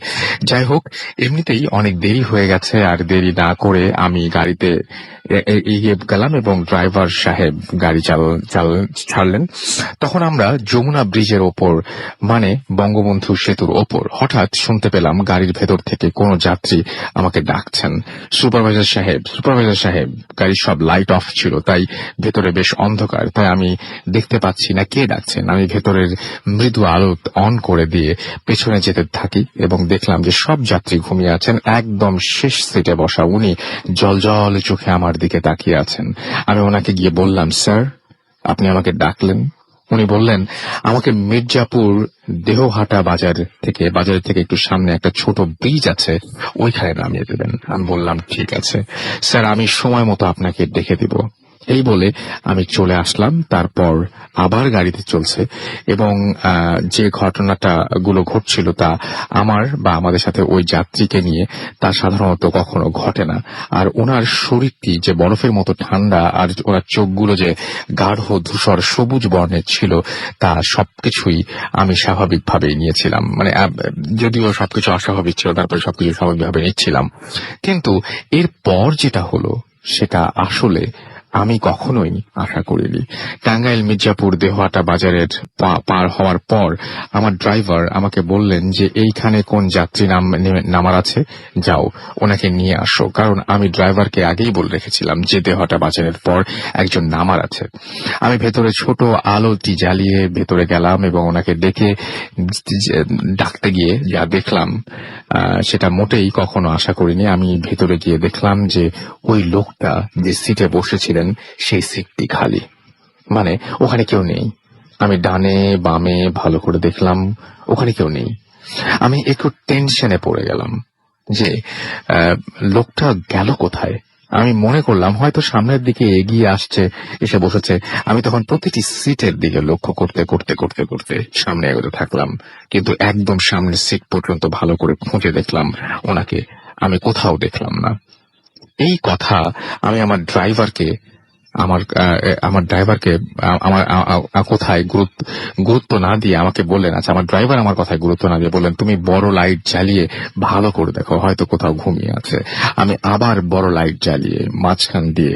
যাই হোক, এমনিতেই অনেক দেরি হয়ে গেছে, আর দেরি না করে আমি গাড়িতে এগিয়ে গেলাম এবং ড্রাইভার সাহেব গাড়ি ছাড়লেন। তখন আমরা যমুনা ব্রিজের ওপর মানে বঙ্গবন্ধু সেতুর ওপর হঠাৎ শুনতে পেলাম গাড়ির ভেতর থেকে কোনো যাত্রী আমাকে ডাকছেন, সুপারভাইজার সাহেব। গাড়ির সব লাইট অফ ছিল, তাই ভেতরে বেশ অন্ধকার, তাই আমি দেখতে পাচ্ছি না কে ডাকছেন। আমি ভেতরের মৃদু আলো অন করে দিয়ে পেছনে যেতে থাকি এবং দেখলাম যে সব যাত্রী ঘুমিয়ে আছেন। একদম শেষ সিটে বসা উনি জলজল চোখে আমার দিকে তাকিয়ে আছেন। আমি ওনাকে গিয়ে বললাম, স্যার আপনি আমাকে ডাকলেন? উনি বললেন, আমাকে মির্জাপুর দেহহাটা বাজারের থেকে একটু সামনে একটা ছোট ব্রিজ আছে, ওইখানে নামিয়ে দেবেন। আমি বললাম, ঠিক আছে স্যার, আমি সময় মতো আপনাকে ডেকে দিব। এই বলে আমি চলে আসলাম। তারপর আবার গাড়িতে চলছে এবং যে ঘটনাগুলো ঘটছিল তা আমাদের সাথে ওই যাত্রীকে নিয়ে তা সাধারণত কখনো ঘটে না। আর ওনার শরীরটি যে বরফের মতো ঠান্ডা আর ওনার চোখগুলো যে গাঢ় ধূসর সবুজ বর্ণের ছিল, তা সবকিছুই আমি স্বাভাবিকভাবেই নিয়েছিলাম। মানে যদিও সবকিছু অস্বাভাবিক ছিল, তারপরে সবকিছু স্বাভাবিকভাবে নিচ্ছিলাম। কিন্তু এরপর যেটা হলো সেটা আসলে আমি কখনোই আশা করিনি। টাঙ্গাইল মির্জাপুর দেহহাটা বাজারের পার হওয়ার পর আমার ড্রাইভার আমাকে বললেন যে এইখানে কোন যাত্রী নামার আছে, যাও ওনাকে নিয়ে আসো। কারণ আমি ড্রাইভারকে আগেই বলে রেখেছিলাম যে দেহহাটা বাজারের পর একজন নামার আছে। আমি ভেতরে ছোট আলোটি জ্বালিয়ে ভেতরে গেলাম এবং ওনাকে ডাকতে গিয়ে যা দেখলাম সেটা মোটেই কখনো আশা করিনি। আমি ভেতরে গিয়ে দেখলাম যে ওই লোকটা যে সিটে বসেছিলেন সেই সিটটি খালি, মানে ওখানে কেউ নেই। আমি ডানে বামে ভালো করে দেখলাম, ওখানে কেউ নেই। আমি একটু টেনশনে পড়ে গেলাম যে লোকটা গেল কোথায়। আমি মনে করলাম হয়তো সামনের দিকে এগিয়ে আসছে, এসে বসেছে। আমি তখন প্রতিটি সিটের দিকে লক্ষ্য করতে করতে করতে করতে সামনে এগোতে থাকলাম, কিন্তু একদম সামনের সিট পর্যন্ত ভালো করে খুঁজে দেখলাম ওনাকে আমি কোথাও দেখলাম না। এই কথা আমি আমার ড্রাইভারকে আমার ড্রাইভারকে আমার কোথায় গুরুত্ব না দিয়ে আমাকে বললেন, আচ্ছা আমার ড্রাইভার আমার কথায় গুরুত্ব না দিয়ে বললেন, তুমি বড় লাইট জ্বালিয়ে ভালো করে দেখো, হয়তো কোথাও ঘুমিয়ে আছে। আমি আবার বড় লাইট জ্বালিয়ে মাঝখান দিয়ে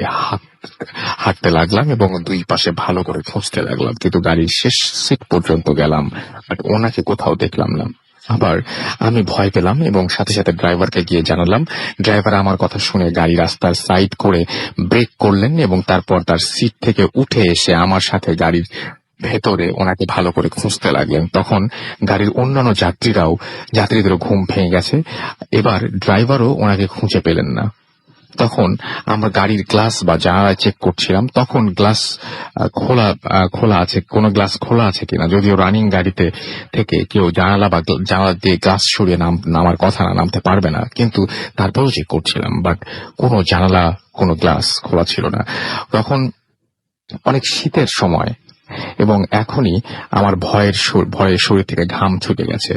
হাঁটতে লাগলাম এবং দুই পাশে ভালো করে খুঁজতে লাগলাম, কিন্তু গাড়ির শেষ সিট পর্যন্ত গেলাম, বাট ওনাকে কোথাও দেখলাম না। আবার আমি ভয় পেলাম এবং সাথে সাথে ড্রাইভারকে গিয়ে জানালাম। ড্রাইভার আমার কথা শুনে গাড়ি রাস্তার সাইড করে ব্রেক করলেন এবং তারপর তার সিট থেকে উঠে এসে আমার সাথে গাড়ির ভেতরে ওনাকে ভালো করে খুঁজতে লাগলেন। তখন গাড়ির অন্যান্য যাত্রীদেরও ঘুম ভেঙে গেছে। এবার ড্রাইভারও ওনাকে খুঁজে পেলেন না। তখন আমরা গাড়ির গ্লাস বা জানালা চেক করছিলাম, তখন গ্লাস খোলা আছে, কোনো গ্লাস খোলা আছে কিনা। যদিও রানিং গাড়িতে থেকে কেউ জানালা দিয়ে গ্লাস সরিয়ে নামার কথা না, নামতে পারবে না, কিন্তু তারপরেও চেক করছিলাম, বাট কোনো জানালা কোনো গ্লাস খোলা ছিল না। তখন অনেক শীতের সময় এবং এখনই আমার ভয়ে শরীর থেকে ঘাম ছুটে গেছে।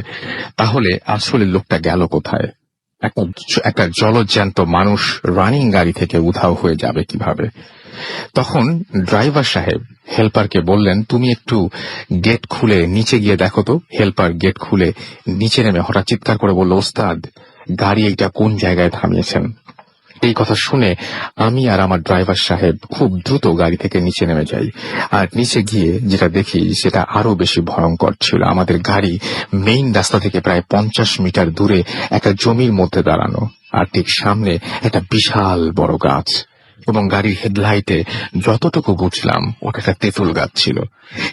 তাহলে আসলে লোকটা গেল কোথায়? একটা জলজ্যান্ত মানুষ রানিং গাড়ি থেকে উধাও হয়ে যাবে কিভাবে? তখন ড্রাইভার সাহেব হেল্পারকে বললেন, তুমি একটু গেট খুলে নিচে গিয়ে দেখো তো। হেল্পার গেট খুলে নিচে নেমে হঠাৎ চিৎকার করে বলল, ওস্তাদ, গাড়ি এইটা কোন জায়গায় থামিয়েছেন? এই কথা শুনে আমি আর আমার ড্রাইভার সাহেব খুব দ্রুত গাড়ি থেকে নিচে নেমে যাই। আর নিচে গিয়ে যেটা দেখি সেটা আরো বেশি ভয়ঙ্কর ছিল। আমাদের গাড়ি মেইন রাস্তা থেকে প্রায় 50 মিটার দূরে একটা জমির মধ্যে দাঁড়ানো, আর ঠিক সামনে একটা বিশাল বড় গাছ, এবং গাড়ির হেডলাইটে যতটুকু বুঝলাম ওটা একটা তেঁতুল গাছ ছিল।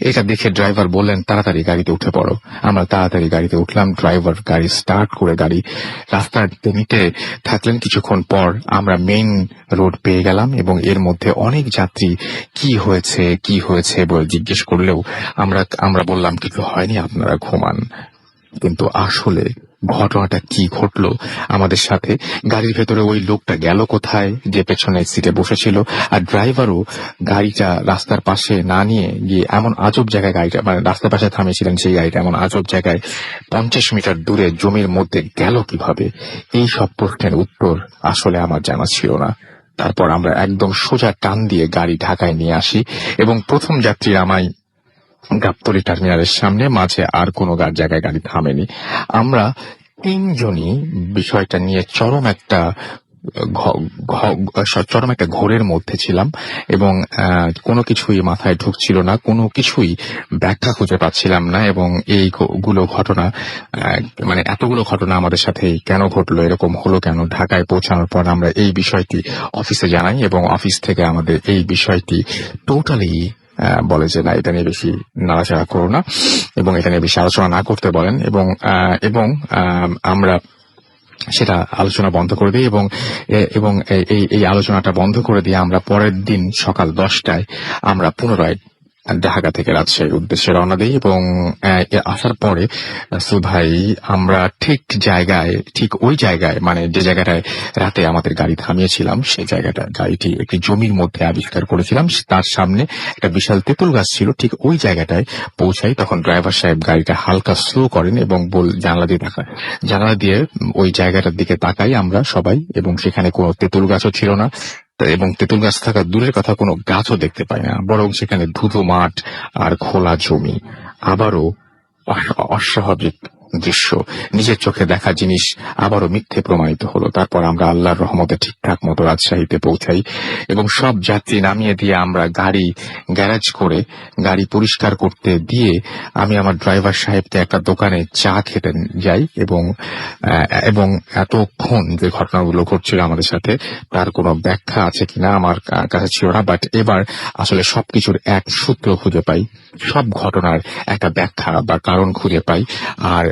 এটা দেখে ড্রাইভার বললেন, তাড়াতাড়ি গাড়িতে উঠে পড়ো। আমরা তাড়াতাড়ি গাড়িতে উঠলাম। ড্রাইভার গাড়ি স্টার্ট করে গাড়ি রাস্তাতে নিতে থাকলেন। কিছুক্ষণ পর আমরা মেইন রোড পেয়ে গেলাম এবং এর মধ্যে অনেক যাত্রী কি হয়েছে বলে জিজ্ঞেস করলেও আমরা বললাম কিছু হয়নি, আপনারা ঘুমান। কিন্তু আসলে ঘটনাটা কি ঘটলো আমাদের সাথে, গাড়ির ভেতরে ওই লোকটা গেল কোথায় যে পেছনের সিটে বসেছিল, আর ড্রাইভারও গাড়িটা রাস্তার পাশে না নিয়ে গিয়ে এমন আজব জায়গায় গাড়িটা, মানে রাস্তার পাশে থামিয়েছিলেন সেই গাড়িটা এমন আজব জায়গায় 50 মিটার দূরে জমির মধ্যে গেল কিভাবে, এই সব প্রশ্নের উত্তর আসলে আমার জানা ছিল না। তারপর আমরা একদম সোজা টান দিয়ে গাড়ি ঢাকায় নিয়ে আসি এবং প্রথম যাত্রী আমায় গাবতলী টার্মিনালের সামনে, মাঝে আর কোনো জায়গায় গাড়ি থামেনি। আমরা তিনজনই বিষয়টা নিয়ে চরম একটা ঘোরের মধ্যে ছিলাম এবং কোনো কিছুই মাথায় ঢুকছিল না, কোনো কিছুই ব্যাখ্যা খুঁজে পাচ্ছিলাম না। এবং এইগুলো ঘটনা, মানে এতগুলো ঘটনা আমাদের সাথে কেন ঘটলো, এরকম হলো কেন? ঢাকায় পৌঁছানোর পর আমরা এই বিষয়টি অফিসে জানাই এবং অফিস থেকে আমাদের এই বিষয়টি টোটালি বলে যে না, এটা নিয়ে বেশি নাড়াচাড়া করো না এবং এটা নিয়ে বেশি আলোচনা না করতে বলেন। এবং আমরা সেটা আলোচনা বন্ধ করে দিই এবং এই আলোচনাটা বন্ধ করে দিয়ে আমরা পরের দিন সকাল 10টায় আমরা পুনরায় ঢাকা থেকে রাজশাহীর উদ্দেশ্যে রওনা দিই। এবং আসার পরে ভাই আমরা ঠিক ওই জায়গায়, মানে যে জায়গাটায় রাতে আমাদের গাড়ি থামিয়েছিলাম, সেই গাড়িটি একটি জমির মধ্যে আবিষ্কার করেছিলাম। তার সামনে একটা বিশাল তেঁতুল গাছ ছিল। ঠিক ওই জায়গাটায় পৌঁছাই, তখন ড্রাইভার সাহেব গাড়িটা হালকা স্লো করেন এবং জানালা দিয়ে ওই জায়গাটার দিকে তাকাই আমরা সবাই, এবং সেখানে কোনো তেঁতুল গাছও ছিল না এবং তেঁতুল গাছ থাকা দূরের কথা কোনো গাছও দেখতে পাই না, বরং সেখানে ধুধু মাঠ আর খোলা জমি। আবারও অস্বাভাবিক দৃশ্য, নিজের চোখে দেখা জিনিস আবারও মিথ্যে প্রমাণিত হলো। তারপর আমরা আল্লাহর রহমতে ঠিকঠাক মতো রাজশাহীতে পৌঁছাই এবং সব যাত্রী নামিয়ে দিয়ে আমরা গাড়ি গ্যারেজ করে গাড়ি পরিষ্কার করতে দিয়ে আমি আমার ড্রাইভার সাহেবকে একটা দোকানে চা খেতে যাই এবং এতক্ষণ যে ঘটনাগুলো ঘটছিল আমাদের সাথে তার কোনো ব্যাখ্যা আছে কিনা আমার কাছে ছিল না, বাট এবার আসলে সবকিছুর এক সূত্র খুঁজে পাই, সব ঘটনার একটা ব্যাখ্যা বা কারণ খুঁজে পাই। আর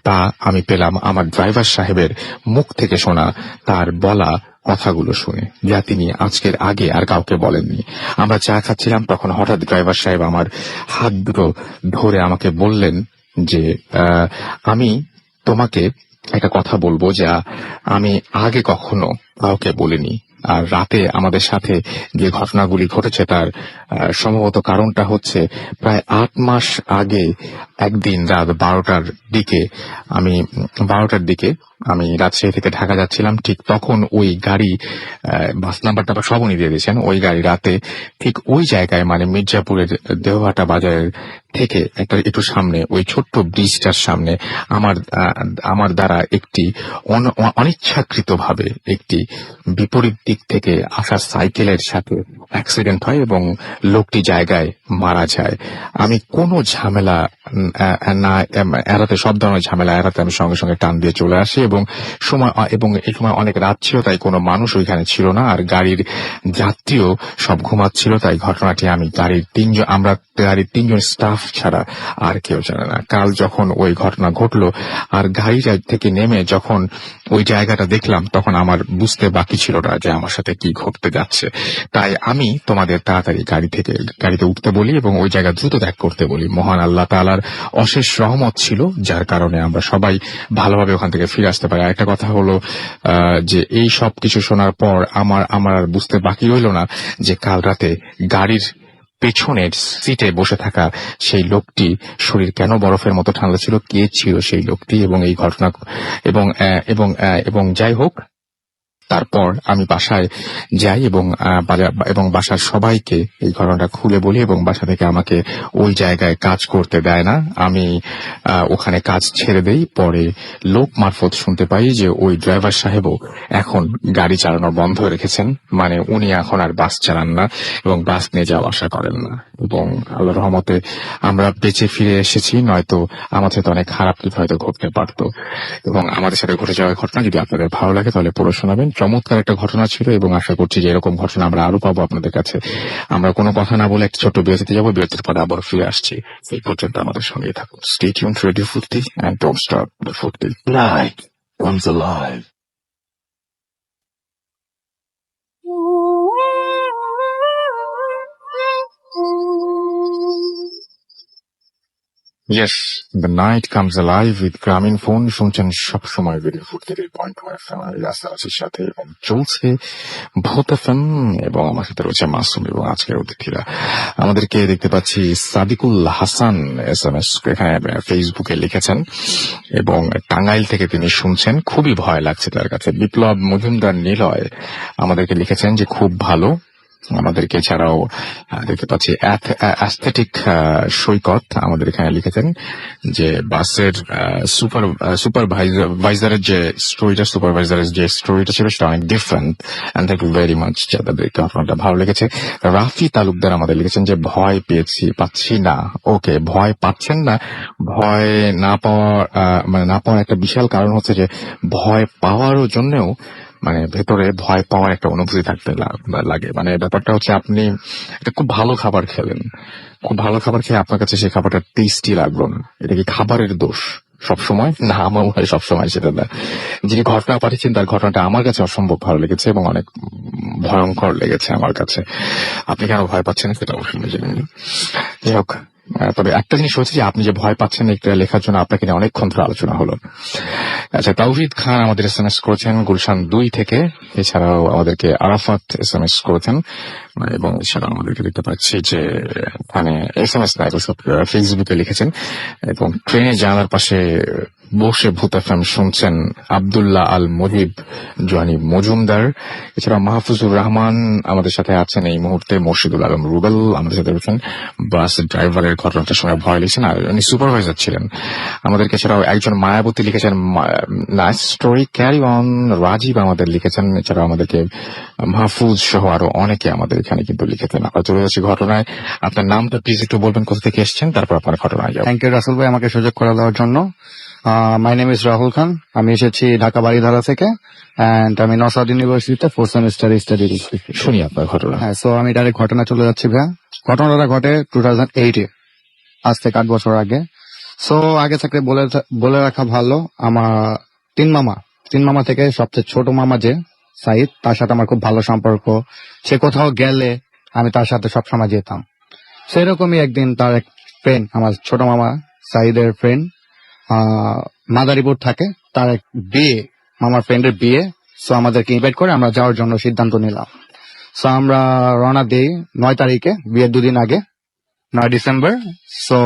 তা আমি পেলাম আমার ড্রাইভার সাহেবের মুখ থেকে শোনা, তার বলা কথাগুলো শুনে, যা তিনি আজকের আগে আর কাউকে বলেননি। আমরা চা খাচ্ছিলাম, তখন হঠাৎ ড্রাইভার সাহেব আমার হাত দুটো ধরে আমাকে বললেন যে আমি তোমাকে একটা কথা বলবো যা আমি আগে কখনো কাউকে বলিনি। আর রাতে আমাদের সাথে যে ঘটনাগুলি ঘটেছে তার সম্ভবত কারণটা হচ্ছে প্রায় 8 মাস আগে একদিন রাত 12টার দিকে আমি রাজশাহী থেকে ঢাকা যাচ্ছিলাম। ঠিক তখন ওই গাড়ি, বাস নাম্বারটা সব উনি দিয়ে দিয়েছেন, ওই গাড়ি রাতে ঠিক ওই জায়গায় মানে মির্জাপুরের দেওহাটা বাজারের থেকে একটু সামনে ওই ছোট্ট ব্রিজটার সামনে আমার দ্বারা একটি অনিচ্ছাকৃতভাবে একটি বিপরীত দিক থেকে আসা সাইকেলের সাথে অ্যাক্সিডেন্ট হয় এবং লোকটি জায়গায় মারা যায়। আমি কোনো ঝামেলা না এড়াতে, সব ধরনের ঝামেলা এড়াতে আমি সঙ্গে সঙ্গে টান দিয়ে চলে আসি এবং এই সময় অনেক রাত ছিল, তাই কোনো মানুষ ওইখানে ছিল না, আর গাড়ির যাত্রীও সব ঘুমাচ্ছিল। তাই ঘটনাটি আমরা গাড়ির 3 জন স্টাফ ছাড়া আর কেউ জানে না। কাল যখন ওই ঘটনা ঘটলো আর গাড়ি থেকে নেমে যখন ওই জায়গাটা দেখলাম, তখন আমার বুঝতে বাকি ছিল না যে আমার সাথে কি ঘটতে যাচ্ছে। তাই আমি তোমাদের তাড়াতাড়ি গাড়িতে উঠতে বলি এবং ওই জায়গা দ্রুত ত্যাগ করতে বলি। মহান আল্লাহ তাআলার অশেষ রহমত ছিল, যার কারণে আমরা সবাই ভালোভাবে ওখান থেকে ফিরে আসতে পারি। একটা কথা হলো যে এই সব কিছু শোনার পর আমার আর বুঝতে বাকি রইল না যে কাল রাতে গাড়ির পেছনের সিটে বসে থাকা সেই লোকটি শরীর কেন বরফের মতো ঠান্ডা ছিল, কে ছিল সেই লোকটি, এবং এই ঘটনা এবং যাই হোক, তারপর আমি বাসায় যাই এবং বাসার সবাইকে এই ঘটনাটা খুলে বলি এবং বাসা থেকে আমাকে ওই জায়গায় কাজ করতে দেয় না। আমি ওখানে কাজ ছেড়ে দেই। পরে লোক মারফত শুনতে পাই যে ওই ড্রাইভার সাহেবও এখন গাড়ি চালানো বন্ধ রেখেছেন, মানে উনি এখন আর বাস চালান না এবং বাস নিয়ে যাওয়া আসা করেন না। এবং আল্লাহর রহমতে আমরা বেঁচে ফিরে এসেছি, নয়তো আমার সাথে অনেক খারাপ কিছু হয়তো ঘটতে পারত। এবং আমাদের সাথে ঘটে যাওয়া ঘটনা যদি আপনাদের ভালো লাগে তাহলে পড়ে শোনাবেন। চমৎকার একটা ঘটনা ছিল এবং আশা করছি যে এরকম ঘটনা আমরা আরো পাবো আপনাদের কাছে। আমরা কোনো কথা না বলে একটা ছোট্ট বিরতিতে যাবো, বিরতির পরে আবার ফিরে আসছি। এই পর্যন্ত আমাদের সঙ্গেই থাকুন। Stay tuned to Radio Furti and don't stop the Furti. Night comes alive. Yes, the night comes alive with গ্রামীণ ফোন। শুনছেন সবসময় রেডিও ফুর্তি 3.1 FM রাস্তার সাথে, এবং চলছে ভূত FM, এবং আমার সাথে রয়েছে মাসুম এবং আজকের অতিথিরা। আমাদেরকে দেখতে পাচ্ছি সাদিকুল হাসান SMS এখানে ফেসবুকে লিখেছেন এবং টাঙ্গাইল থেকে তিনি শুনছেন, খুবই ভয় লাগছে তার কাছে। বিপ্লব মজুমদার নিলয় আমাদেরকে লিখেছেন যে খুব ভালো। আমাদেরকে এছাড়াও দেখতে পাচ্ছি অ্যাস্থেটিক সৈকত আমাদের এখানে লিখেছেন যে বাসের সুপারভাইজারের যে স্টোরিটা ছিল সেটা অনেক different, and thank you very much. যাদেরকে ঘটনাটা ভালো লেগেছে। রাফি তালুকদার আমাদের লিখেছেন যে ভয় পাচ্ছি না। ওকে, ভয় পাচ্ছেন না। ভয় না পাওয়ার একটা বিশাল কারণ হচ্ছে যে ভয় পাওয়ারও জন্যও মানে ভেতরে ভয় পাওয়ার একটা অনুভূতি থাকতে লাগে। মানে ব্যাপারটা হচ্ছে আপনি একটা খুব ভালো খাবার খেলেন, খুব ভালো খাবার খেয়ে আপনার কাছে সেই খাবারটা টেস্টি লাগলো না, এটা কি খাবারের দোষ সবসময়? না, আমার মনে হয় সবসময় সেটা না। যিনি ঘটনা পাঠিয়েছেন তার ঘটনাটা আমার কাছে অসম্ভব ভালো লেগেছে এবং অনেক ভয়ঙ্কর লেগেছে আমার কাছে। আপনি কেন ভয় পাচ্ছেন সেটা অবশ্যই জানেন। যাই হোক, তবে একটা জিনিস হচ্ছে যে আপনি যে ভয় পাচ্ছেন এটা লেখার জন্য আপনাকে নিয়ে অনেকক্ষণ ধরে আলোচনা হলো। আচ্ছা, তাওহিদ খান আমাদের SMS করেছেন গুলশান 2 থেকে। এছাড়াও আমাদেরকে আরাফাত SMS করেছেন এবং এছাড়াও আমাদেরকে দেখতে পাচ্ছি যে মানে SMS না, সব ফেসবুকে লিখেছেন। এবং ট্রেনে জানালার পাশে বসে ভূত FM শুনছেন আব্দুল্লাহ আল মুজিব জোয়ানি মজুমদার। এছাড়া মাহফুজুর রহমান আমাদের সাথে আছেন এই মুহূর্তে। মুর্শিদুল আলম রুবেল আমাদের সাথে রয়েছেন। বাস ড্রাইভারের ঘটনাটার সময় ভয় লিখছেন, আর উনি সুপারভাইজার ছিলেন আমাদেরকে। এছাড়াও একজন মায়াবতী লিখেছেন nice story carry on. Rajiv আমাদের লিখেছেন। এছাড়াও আমাদেরকে মাহফুজ সহ আরো অনেকে আমাদের এখানে কিন্তু লিখেছেন। আমরা চলে যাচ্ছি ঘটনায়। আপনার নামটা প্লিজ একটু বলবেন, কোথা থেকে এসেছেন, তারপর আপনার ঘটনায় যাবো। থ্যাংক ইউ রাসেল ভাই আমাকে সুযোগ করে দেওয়ার জন্য। মাই নেম ইজ রাহুল খান। আমি এসেছি ঢাকা বাড়িধারা থেকে, অ্যান্ড আমি নসাদ ইউনিভার্সিটিতে 4th সেমিস্টার স্টাডি করছি। শুনি আপনার ঘটনা। হ্যাঁ, সো আমি ডাইরেক্ট ঘটনা চলে যাচ্ছি ভাইয়া। ঘটনাটা ঘটে 2008-এ, আজ থেকে 8 বছর আগে। সো আগে থাকতে বলে রাখা ভালো, আমার তিন মামা থেকে সবচেয়ে ছোট মামা যে সাইদ, তার সাথে আমার খুব ভালো সম্পর্ক। সে কোথাও গেলে আমি তার সাথে সবসময় যেতাম। সেরকমই একদিন তার এক ফ্রেন্ড, আমার ছোট মামা সাইদের ফ্রেন্ড, মাদারীপুর থাকে, তার এক বিয়ে, মামার ফ্রেন্ডের বিয়ে। সো আমাদেরকে ইনভাইট করে আমরা যাওয়ার জন্য সিদ্ধান্ত নিলাম। সো আমরা রওনা দিই 9 তারিখে, বিয়ের 2 দিন আগে, 9 ডিসেম্বর। সো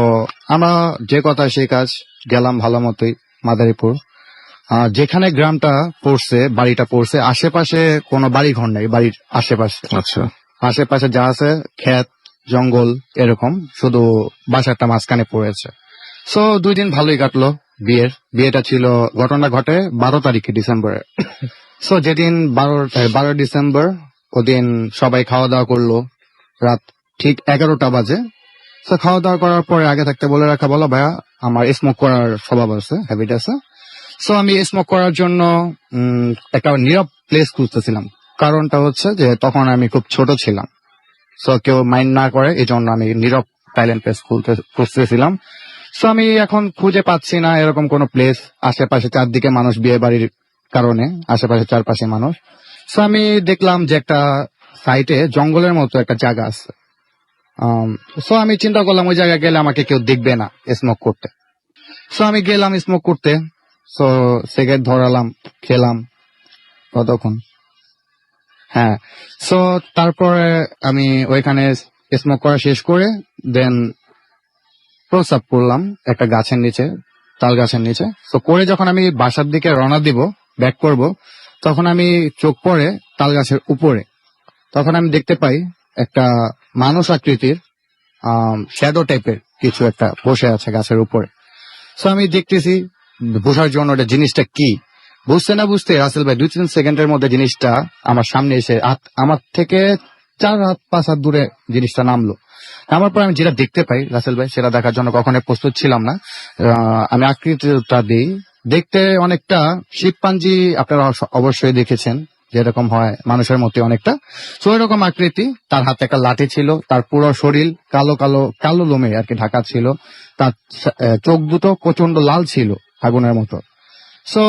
আমরা যে কথা সেই কাজ, গেলাম ভালো মতোই মাদারীপুর। যেখানে গ্রামটা পড়ছে, বাড়িটা পড়ছে, আশেপাশে কোনো বাড়ি ঘর নেই, বাড়ির আশেপাশে আচ্ছা, আশেপাশে যা আছে ক্ষেত জঙ্গল, এরকম শুধু বাসাটা মাঝখানে পড়েছে। সো 2 দিন ভালোই কাটলো। বিয়েটা ছিল, ঘটনা ঘটে 12 তারিখে ডিসেম্বরে। সো যেদিন 12 ডিসেম্বর, ওদিন সবাই খাওয়া দাওয়া করলো, রাত ঠিক 11টা বাজে। তো খাওয়া দাওয়া করার পরে আগে থাকতে বলে রাখা, বলো ভাইয়া আমার স্মোক করার স্বভাব আছে, হ্যাবিট আছে। সো আমি স্মোক করার জন্য একটা নীরব প্লেস খুঁজতেছিলাম। কারণটা হচ্ছে যে তখন আমি খুব ছোট ছিলাম। সো কেউ মাইন্ড না করে, এই জন্য আমি নীরব সাইলেন্ট প্লেস খুঁজতেছিলাম। সো আমি এখন খুঁজে পাচ্ছি না এরকম কোন প্লেস। আশেপাশে চারদিকে মানুষ, বিয়ে বাড়ির কারণে আশেপাশে চারপাশে মানুষ। সো আমি দেখলাম যে একটা সাইটে জঙ্গলের মতো একটা জায়গা আছে। সো আমি চিন্তা করলাম ওই জায়গায় গেলে আমাকে কেউ দেখবে না স্মোক করতে। সো আমি গেলাম স্মোক করতে। সো সিগারেট ধরালাম, খেলাম কতক্ষণ, হ্যাঁ। সো তারপরে আমি ওইখানে স্মোক করা শেষ করে দেন প্রস্রাব করলাম একটা গাছের নিচে, তাল গাছের নিচে। তো করে যখন আমি বাসার দিকে রওনা দিব, ব্যাক করব, তখন আমি চোখ পড়ে তাল গাছের উপরে। তখন আমি দেখতে পাই একটা মানুষ আকৃতির শ্যাডো টাইপের কিছু একটা বসে আছে গাছের উপরে। সো আমি দেখতেছি বসার জন্য ওটা জিনিসটা কি, বুঝতে না বুঝতে রাসেল ভাই 2-3 সেকেন্ডের মধ্যে জিনিসটা আমার সামনে এসে আমার থেকে 4 হাত 5 হাত দূরে জিনিসটা নামলো। নামার পর আমি যেটা দেখতে পাই রাসেল ভাই, সেটা দেখার জন্য কখনোই প্রস্তুত ছিলাম না। আমি আকৃতিটা দিই, দেখতে অনেকটা শিবপাঞ্জি, আপনারা অবশ্যই দেখেছেন যেরকম হয় মানুষের মতো অনেকটা। তো এরকম আকৃতি, তার হাতে একটা লাঠি ছিল, তার পুরো শরীর কালো কালো কালো লোমে আর কি ঢাকা ছিল, তার চোখ দুটো প্রচন্ড লাল ছিল আগুনের মতো। সো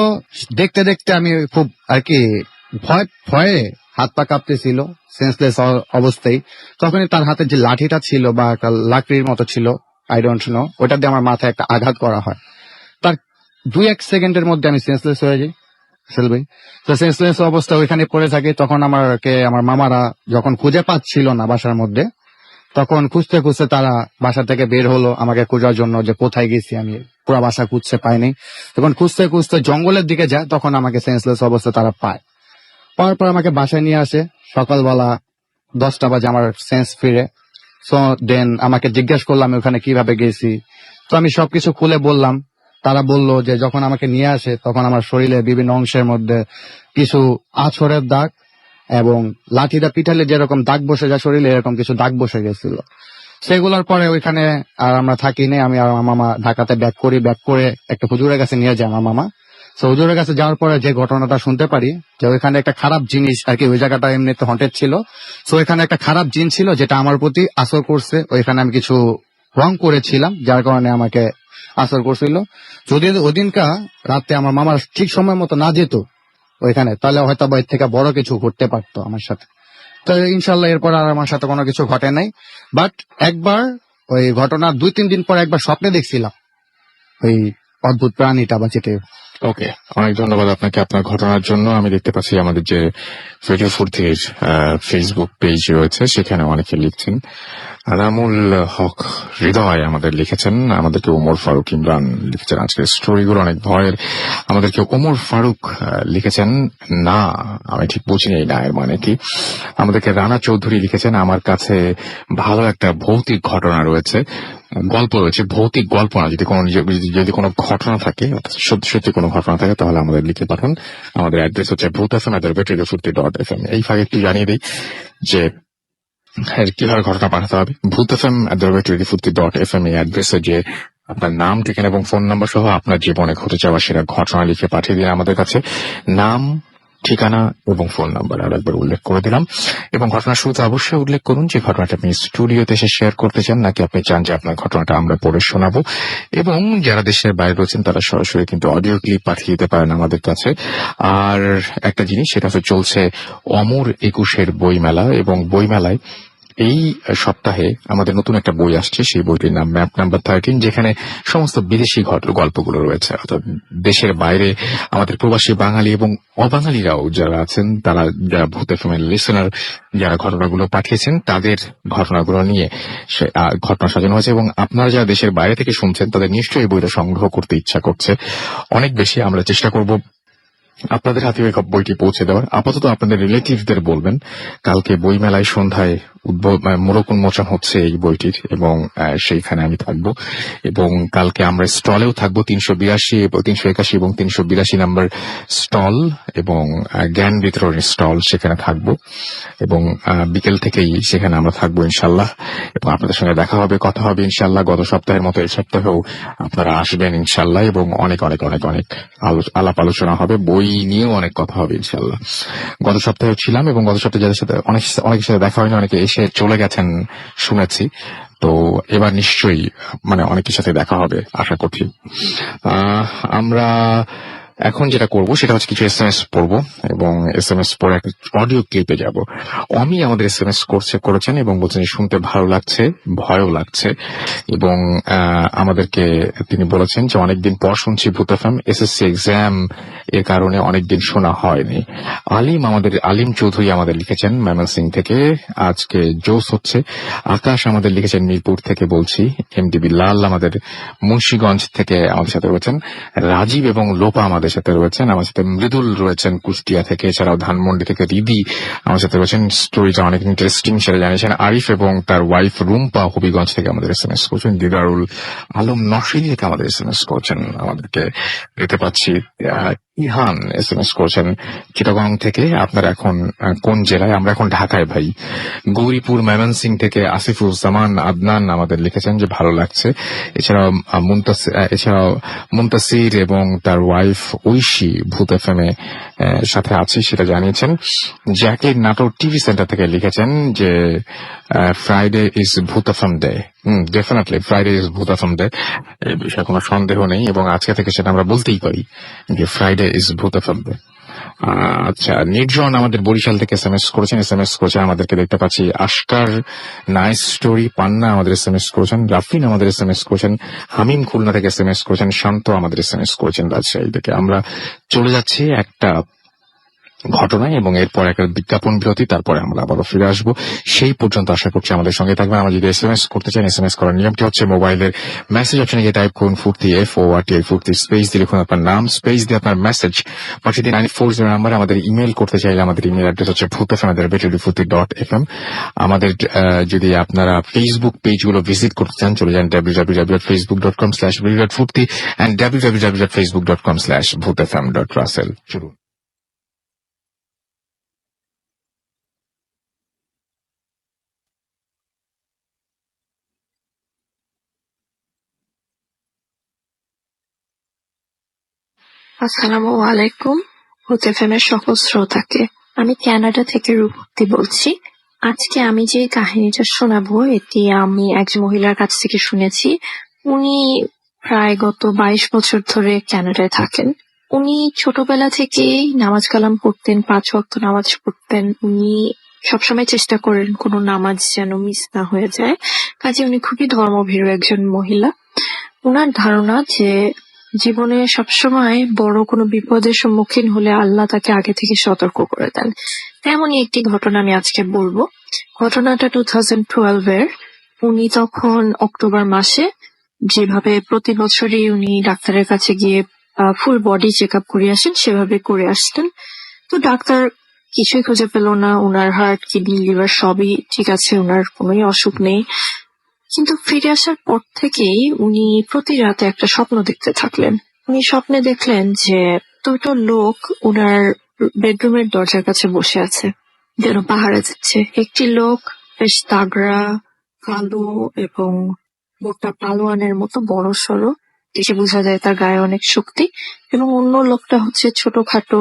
দেখতে দেখতে আমি খুব আর কি ভয়ে হাত পা কাঁপতেছিল, সেন্সলেস অবস্থায়। তখনই তার হাতে যে লাঠিটা ছিল বা একটা লাকড়ির মতো ছিল, আই ডোন্ট নো, ওটা দিয়ে আমার মাথায় একটা আঘাত করা হয়। তার 2-1 সেকেন্ডের মধ্যে আমি সেন্সলেস হয়ে যাই ভাই। তো সেন্সলেস অবস্থা ওইখানে পড়ে থাকে। তখন আমার মামারা যখন খুঁজে পাচ্ছিল না বাসার মধ্যে, তখন খুঁজতে খুঁজতে তারা বাসা থেকে বের হলো আমাকে খোঁজার জন্য, যে কোথায় গেছি আমি, পুরো বাসা খুঁজছে, পাইনি। তখন খুঁজতে খুঁজতে জঙ্গলের দিকে যায়, তখন আমাকে সেন্সলেস অবস্থা তারা পায়। পাওয়ার পর আমাকে বাসায় নিয়ে আসে। সকালবেলা 10টা বাজে আমার সেন্স ফিরে। সো দেন আমাকে জিজ্ঞেস করলাম ওখানে কিভাবে গেছি। তো আমি সবকিছু খুলে বললাম। তারা বলল যে যখন আমাকে নিয়ে আসে তখন আমার শরীরে বিভিন্ন অংশের মধ্যে কিছু আছড়ের দাগ এবং লাঠিটা পিঠালে যেরকম দাগ বসে যায় শরীরে, এরকম কিছু দাগ বসে গেছিল। সেগুলোর পরে ওইখানে আর আমরা থাকিনি। আমি আর আমার মামা ঢাকাতে ব্যাক করে একটা হুজুরের কাছে নিয়ে যায় আমার মামা। তো হুজুরের কাছে যাওয়ার পরে যে ঘটনাটা শুনতে পারি, যে ওইখানে একটা খারাপ জিনিস আর কি, ওই জায়গাটা এমনিতে হন্টেড ছিল। তো ওইখানে একটা খারাপ জিন ছিল যেটা আমার প্রতি আসর করছে। ওইখানে আমি কিছু রং করেছিলাম, যার কারণে আমাকে আসর করছিল। যদি ওদিনকা রাতে আমার মামার ঠিক সময় মতো না যেত ওইখানে, তাহলে হয়তো এর থেকে বড় কিছু ঘটতে পারতো আমার সাথে। তো ইনশাল্লাহ এরপর আর আমার সাথে কোনো কিছু ঘটে নাই। বাট একবার ওই ঘটনার 2-3 দিন পর একবার স্বপ্নে দেখছিলাম ওই অদ্ভুত প্রাণীটা বা যেটা। ওকে, অনেক ধন্যবাদ আপনাকে আপনার ঘটনার জন্য। আমি দেখতে পাচ্ছি আমাদের যে রেডিও ফুর্তির ফেসবুক পেজ রয়েছে, সেখানে অনেকে লিখছেন। রামুল হক হৃদয় আমাদের লিখেছেন, আমাদেরকে ওমর ফারুক ইমরান লিখেছেন আজকের স্টোরিগুলো অনেক ভয়ের। আমাদেরকে ওমর ফারুক লিখেছেন না, আমি ঠিক বুঝিনি এই না এর মানে কি। আমাদেরকে রানা চৌধুরী লিখেছেন, আমার কাছে ভালো একটা ভৌতিক ঘটনা রয়েছে, গল্প রয়েছে, ভৌতিক গল্প না, যদি কোনো ঘটনা থাকে, সত্যি সত্যি কোনো ঘটনা থাকে, তাহলে আমাদের লিখে পাঠান। আমাদের অ্যাড্রেস হচ্ছে bhuthfm@radiofurti.fm। এই ফাঁকে একটু জানিয়ে দিই যে কিভাবে ঘটনা পাঠাতে হবে। bhuthfm@radiofurti.fm এই অ্যাড্রেসে যে আপনার নাম, ঠিকানা এবং ফোন নাম্বার সহ আপনার জীবনে ঘটে যাওয়া সেরা ঘটনা লিখে পাঠিয়ে দিন আমাদের কাছে। নাম, ঠিকানা এবং ফোন নাম্বার আরেকবার উল্লেখ করে দিলাম। এবং ঘটনার শুরুতে অবশ্যই উল্লেখ করুন যে ঘটনাটা আপনি স্টুডিওতে এসে শেয়ার করতে চান, নাকি আপনি চান যে আপনার ঘটনাটা আমরা পড়ে শোনাবো। এবং যারা দেশের বাইরে রয়েছেন তারা সরাসরি কিন্তু অডিও ক্লিপ পাঠিয়ে দিতে পারেন আমাদের কাছে। আর একটা জিনিস, সেটা হচ্ছে চলছে অমর 21-এর বইমেলা, এবং বইমেলায় এই সপ্তাহে আমাদের নতুন একটা বই আসছে। সেই বইটির নাম ম্যাপ নাম্বার 13, যেখানে সমস্ত বিদেশি গল্পগুলো রয়েছে, অর্থাৎ দেশের বাইরে আমাদের প্রবাসী বাঙালি এবং অবাঙালিরাও যারা আছেন, তারা যারা ভূত এফএমের লিসেনার, যারা ঘটনাগুলো পাঠিয়েছেন, তাদের ঘটনাগুলো নিয়ে ঘটনা সাজানো হয়েছে। এবং আপনারা যারা দেশের বাইরে থেকে শুনছেন তাদের নিশ্চয়ই এই বইটা সংগ্রহ করতে ইচ্ছা করছে অনেক বেশি। আমরা চেষ্টা করব আপনাদের হাতে ওই বইটি পৌঁছে দেওয়ার। আপাতত আপনাদের রিলেটিভদের বলবেন, কালকে বইমেলায় সন্ধ্যায় মোড়ক উন্মোচন হচ্ছে এই বইটির, এবং সেইখানে আমি থাকবো। এবং কালকে আমরা স্টলেও থাকবো, 381 এবং 382 নাম্বার স্টল, এবং জ্ঞান বিতরণের স্টল, সেখানে থাকবো। এবং বিকেল থেকেই সেখানে আমরা থাকবো ইনশাল্লাহ, এবং আপনাদের সঙ্গে দেখা হবে, কথা হবে ইনশাল্লাহ। গত সপ্তাহের মতো এই সপ্তাহেও আপনারা আসবেন ইনশাল্লাহ, এবং অনেক অনেক অনেক অনেক আলাপ আলোচনা হবে, বই নিয়েও অনেক কথা হবে ইনশাল্লাহ। গত সপ্তাহে ছিলাম, এবং গত সপ্তাহে যাদের সাথে অনেকের সাথে দেখা হয়নি, অনেকে এসে চলে গেছেন শুনেছি। তো এবার নিশ্চয়ই অনেকের সাথে দেখা হবে আশা করছি। আমরা এখন যেটা করব সেটা হচ্ছে কিছু এসএমএস পড়বো, এবং এসএমএস পড়ে একটা অডিও ক্লিপে যাব। অমি আমাদের এসএমএস করেছেন এবং বলছেন শুনতে ভালো লাগছে, ভয়ও লাগছে, এবং আমাদেরকে তিনি বলেছেন যে অনেকদিন পর শুনছি ভূত এফএম, এসএসসি এক্সাম এর কারণে অনেকদিন শোনা হয়নি। আলিম চৌধুরী আমাদের লিখেছেন ময়মনসিংহ থেকে, আজকে জোস হচ্ছে। আকাশ আমাদের লিখেছেন মিরপুর থেকে, বলছি। এমডিবি লাল আমাদের মুন্সিগঞ্জ থেকে আমাদের সাথে রয়েছেন। রাজীব এবং লোপা আমাদের সাথে রয়েছেন, আমার সাথে মৃদুল রয়েছেন কুষ্টিয়া থেকে, এছাড়াও ধানমন্ডি থেকে রিদি আমার সাথে রয়েছেন। স্টোরিটা অনেক ইন্টারেস্টিং সেটা জানিয়েছেন। আরিফ এবং তার ওয়াইফ রুম্পা হবিগঞ্জ থেকে আমাদের এসএমএস করছেন। দিদারুল আলম নরসিংদী থেকে আমাদের এসএমএস করছেন, আমাদেরকে দেখতে পাচ্ছি। ইহান এসএমএস করছেন চিটাগং থেকে। আপনারা এখন কোন জেলায়? আমরা এখন ঢাকায় ভাই। গৌরীপুর ময়মনসিংহ থেকে আসিফুজ্জামান আদনান আমাদের লিখেছেন যে ভালো লাগছে। এছাড়াও মুন্তাসির এবং তার ওয়াইফ ঐশী ভূত এফএম এ সাথে আছে সেটা জানিয়েছেন। জ্যাকের নাটোর টিভি সেন্টার থেকে লিখেছেন যে ফ্রাইডে ইজ ভূত FM day. Definitely Friday is ভূত এফএম ডে, এই বিষয়ে কোনো সন্দেহ নেই, এবং আজকে থেকে সেটা আমরা বলতেই পারি যে ফ্রাইডে ইজ ভূত এফএম ডে। আচ্ছা, নির্জন আমাদের বরিশাল থেকে এসএমএস করেছেন আমাদেরকে দেখতে পাচ্ছি। আশকার নাইস স্টোরি পান্না আমাদের এসএমএস করেছেন। রাফিন আমাদের এসএমএস করেছেন। হামিম খুলনা থেকে এসএমএস করেছেন। শান্ত আমাদের এসএমএস করেছেন রাজশাহী থেকে। আমরা চলে যাচ্ছি একটা ঘটনায়, এবং এরপর একটা বিজ্ঞাপন বিরতি, তারপরে আমরা আবারও ফিরে আসবো। সেই পর্যন্ত আশা করছি আমাদের সঙ্গে থাকবেন। আমরা যদি এসএমএস করতে চান, এসএমএস করার নিয়মটি হচ্ছে মোবাইলের মেসেজ অপশনে গিয়ে টাইপ করুন ফুর্তি, FORTI ফুর্তি, স্পেস দিয়ে লিখুন আপনার নাম, স্পেস দিয়ে আপনার মেসেজ পাঠিয়ে দিন 940 নাম্বারে। আমাদের ইমেল করতে চাইলে আমাদের ইমেল অ্যাড্রেস হচ্ছে bhutfm@futi.fm। আমাদের যদি আপনারা ফেসবুক পেজগুলো ভিজিট করতে চান, চলে যান www.facebook.com/bhutfurti and www.facebook.com/bhutfm.russell। চলুন। আসসালামু আলাইকুম ভূত এফএমের সকল শ্রোতাকে। আমি কানাডা থেকে রূপতি বলছি। আজকে আমি যে কাহিনীটা শোনাবো এটি আমি একজন মহিলার কাছ থেকে শুনেছি। উনি প্রায় গত 22 বছর ধরে কানাডায় থাকেন। উনি ছোটবেলা থেকেই নামাজ কালাম পড়তেন, 5 ওয়াক্ত নামাজ পড়তেন। উনি সবসময় চেষ্টা করেন কোনো নামাজ যেন মিস না হয়ে যায়, কাজে উনি খুবই ধর্মভীরু একজন মহিলা। ওনার ধারণা যে জীবনে সবসময় বড় কোনো বিপদের সম্মুখীন হলে আল্লাহ তাকে আগে থেকে সতর্ক করে দেন। তেমনই একটি ঘটনা আমি আজকে বলবো। ঘটনাটা 2012-এর। উনি তখন অক্টোবর মাসে, যেভাবে প্রতি বছরই উনি ডাক্তারের কাছে গিয়ে ফুল বডি চেক আপ করে আসেন, সেভাবে করে আসতেন। তো ডাক্তার কিছুই খুঁজে পেল না। ওনার হার্ট, কিডনি, লিভার সবই ঠিক আছে, ওনার কোনোই অসুখ নেই। কিন্তু ফিরে আসার পর থেকেই উনি প্রতি রাতে একটা স্বপ্ন দেখতে থাকলেন। উনি স্বপ্নে দেখলেন যে দুটো লোক ওনার বেডরুমের দরজার কাছে বসে আছে, যেন পাহারা দিচ্ছে। একটি লোক বেশ তাগড়া, কালো এবং মোটা পালোয়ানের মতো বড় সড়ো, দেখে বোঝা যায় তার গায়ে অনেক শক্তি। এবং অন্য লোকটা হচ্ছে ছোটখাটো,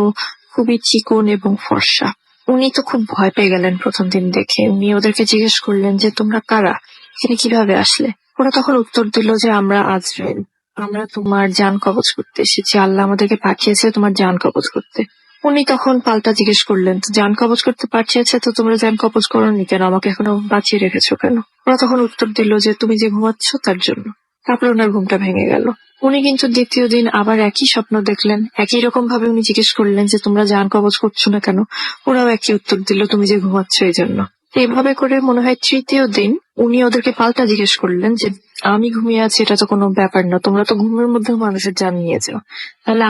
খুবই চিকন এবং ফর্সা। উনি তো খুব ভয় পেয়ে গেলেন প্রথম দিন দেখে। উনি ওদেরকে জিজ্ঞেস করলেন যে তোমরা কারা, এখানে কিভাবে আসলে? ওরা তখন উত্তর দিল যে আমরা আজরাইল, আমরা তোমার জান কবজ করতে এসেছি, আল্লাহ আমাদেরকে পাঠিয়েছে তোমার জান কবজ করতে। উনি তখন পাল্টা জিজ্ঞেস করলেন, তো জান কবজ করতে পাঠিয়েছে তো তোমরা জান কবজ করোনি কেন, আমাকে এখনো বাঁচিয়ে রেখেছো কেন? ওরা তখন উত্তর দিল যে তুমি যে ঘুমাচ্ছ তার জন্য। তারপর ওনার ঘুমটা ভেঙে গেল। উনি কিন্তু দ্বিতীয় দিন আবার একই স্বপ্ন দেখলেন। একই রকম ভাবে উনি জিজ্ঞেস করলেন যে তোমরা জান কবজ করছো না কেন? ওরাও একই উত্তর দিল, তুমি যে ঘুমাচ্ছ এই জন্য। তো এইভাবে করে মনে হয় তৃতীয় দিন উনি ওদেরকে পাল্টা জিজ্ঞেস করলেন যে আমি ঘুমিয়ে আছি এটা তো কোনো ব্যাপার না, তোমরা তো ঘুমের মধ্যেও মানুষের জান নিয়ে যাও, তাহলে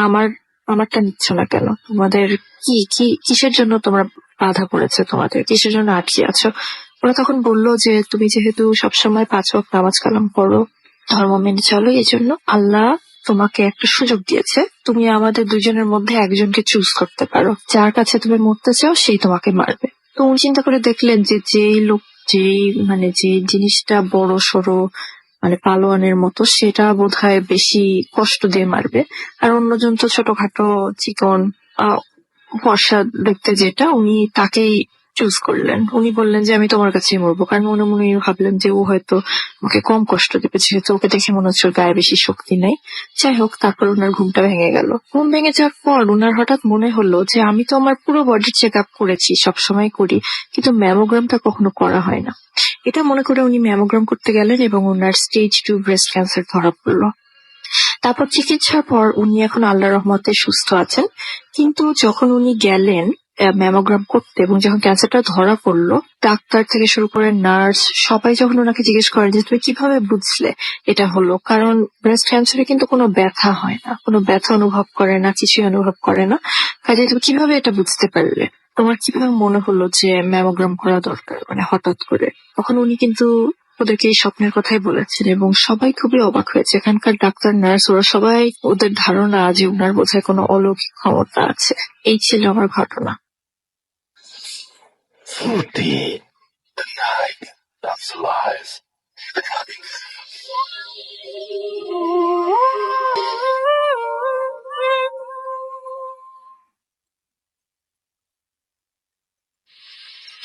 আমারটা নিচ্ছ না কেন? তোমাদের কিসের জন্য তোমরা বাধা পড়েছে, তোমাদের কিসের জন্য আটকে আছো? ওরা তখন বললো যে তুমি যেহেতু সবসময় 5 ওয়াক্ত নামাজ কালাম পড়ো, ধর্ম মেনে চলো, এই জন্য আল্লাহ তোমাকে একটা সুযোগ দিয়েছে, তুমি আমাদের দুজনের মধ্যে একজনকে চুজ করতে পারো, যার কাছে তুমি মরতে চাও সেই তোমাকে মারবে। তো উনি চিন্তা করে দেখলেন যে যে জিনিসটা বড় সড়ো মানে পালোয়ানের মতো সেটা বোধহয় বেশি কষ্ট দিয়ে মারবে, আর অন্যজন তো ছোটখাটো চিকন ফর্সা দেখতে যেটা, উনি তাকেই চুজ করলেন। উনি বললেন যে আমি তোমার কাছেই মরবো, কারণ মনে মনে ভাবলেন যে ও হয়তো ওকে কম কষ্ট দেবে, যেহেতু ওকে দেখে মনে হচ্ছে ওর গায়ে বেশি শক্তি নেই। যাই হোক, তারপর ওনার ঘুমটা ভেঙে গেল। ঘুম ভেঙে যাওয়ার পর ওনার হঠাৎ মনে হলো যে আমি তো আমার পুরো বডি চেক আপ করেছি, সবসময় করি, কিন্তু ম্যামোগ্রামটা কখনো করা হয় না। এটা মনে করে উনি ম্যামোগ্রাম করতে গেলেন এবং ওনার স্টেজ 2 ব্রেস্ট ক্যান্সার ধরা পড়লো। তারপর চিকিৎসার পর উনি এখন আল্লাহর রহমতে সুস্থ আছেন। কিন্তু যখন উনি গেলেন ম্যামোগ্রাম করতে এবং যখন ক্যান্সারটা ধরা পড়লো, ডাক্তার থেকে শুরু করে নার্স সবাই যখন ওনাকে জিজ্ঞেস করেন যে তুমি কিভাবে বুঝলে এটা হলো, কারণ ব্রেস্ট ক্যান্সারে কিন্তু কোনো ব্যথা হয় না, কোনো ব্যথা অনুভব করে না, কিছুই অনুভব করে না, কাজে তুমি কিভাবে এটা বুঝতে পারলে, তোমার কিভাবে মনে হলো যে ম্যামোগ্রাম করা দরকার মানে হঠাৎ করে? তখন উনি কিন্তু ওদেরকে এই স্বপ্নের কথাই বলেছেন এবং সবাই খুবই অবাক হয়েছে। এখানকার ডাক্তার নার্স ওরা সবাই, ওদের ধারণা যে ওনার বোধহয় কোনো অলৌকিক ক্ষমতা আছে। এই ছিল আমার ঘটনা। Fruity. The night comes alive.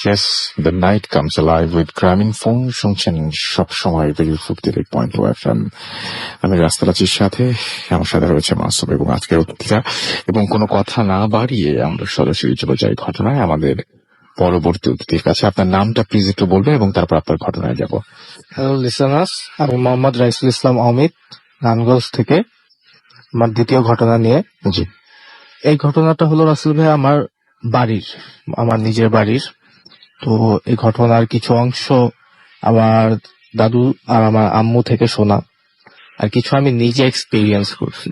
Yes, the night comes alive with গ্রামীণ ফোন শুনছেন সব সময় রেডিও 58.2 FM। আমি রাস্তারাচির সাথে, আমার সাথে রয়েছে মাসুম এবং আজকের অতিথিরা। এবং কোনো কথা না বাড়িয়ে আমরা সরাসরি চলে যাই ঘটনায় আমাদের পরবর্তী অতিথির কাছে। আপনার নামটা প্লিজ একটু বলবেন এবং তারপর আপনার ঘটনায় যাব। হ্যালো লিসেনার্স, আমি মোহাম্মদ রাইসুল ইসলাম অমিত, নানগঞ্জ থেকে। আমার দ্বিতীয় ঘটনা নিয়ে। জি। এই ঘটনাটা হলো রাসেল ভাই আমার নিজের বাড়ির। তো এই ঘটনার কিছু অংশ আমার দাদু আর আমার আম্মু থেকে শোনা, আর কিছু আমি নিজে এক্সপিরিয়েন্স করছি।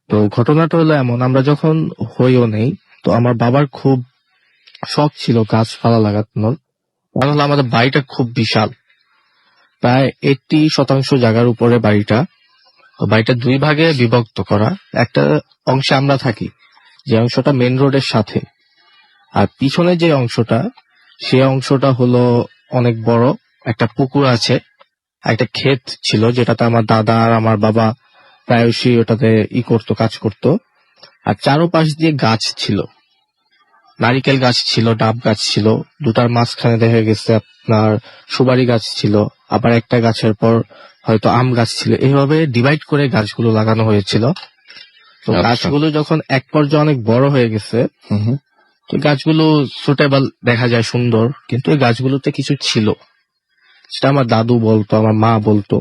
তো ঘটনাটা হলো এমন, আমরা যখন হইও নেই, তো আমার বাবার খুব শখ ছিল গাছপালা লাগানোর। কারণ হলো আমাদের বাড়িটা খুব বিশাল, প্রায় 80% জায়গার উপরে বাড়িটা। তো বাড়িটা 2 ভাগে বিভক্ত করা। একটা অংশে আমরা থাকি, যে অংশটা মেন রোডের সাথে, আর পিছনে যে অংশটা, সে অংশটা হলো অনেক বড়। একটা পুকুর আছে, একটা ক্ষেত ছিল যেটাতে আমার দাদা আর আমার বাবা প্রায়শই ওটাতে কাজ করতো। আর চারোপাশ দিয়ে গাছ ছিল, নারিকেল গাছ ছিল, ডাব গাছ ছিল, দুটার মাঝখানে দেখা গেছে আপনার সুপারি গাছ ছিল, আবার একটা গাছের পর হয়তো আম গাছ ছিল। এইভাবে ডিভাইড করে গাছগুলো লাগানো হয়েছিল। তো আচ্ছা। গাছগুলো যখন এক পর্যায়ে অনেক বড় হয়ে গেছে, তো গাছগুলো সুটেবল দেখা যায়, সুন্দর, কিন্তু এই গাছগুলোতে কিছু ছিল, সেটা আমার দাদু বলতো, আমার মা বলতো।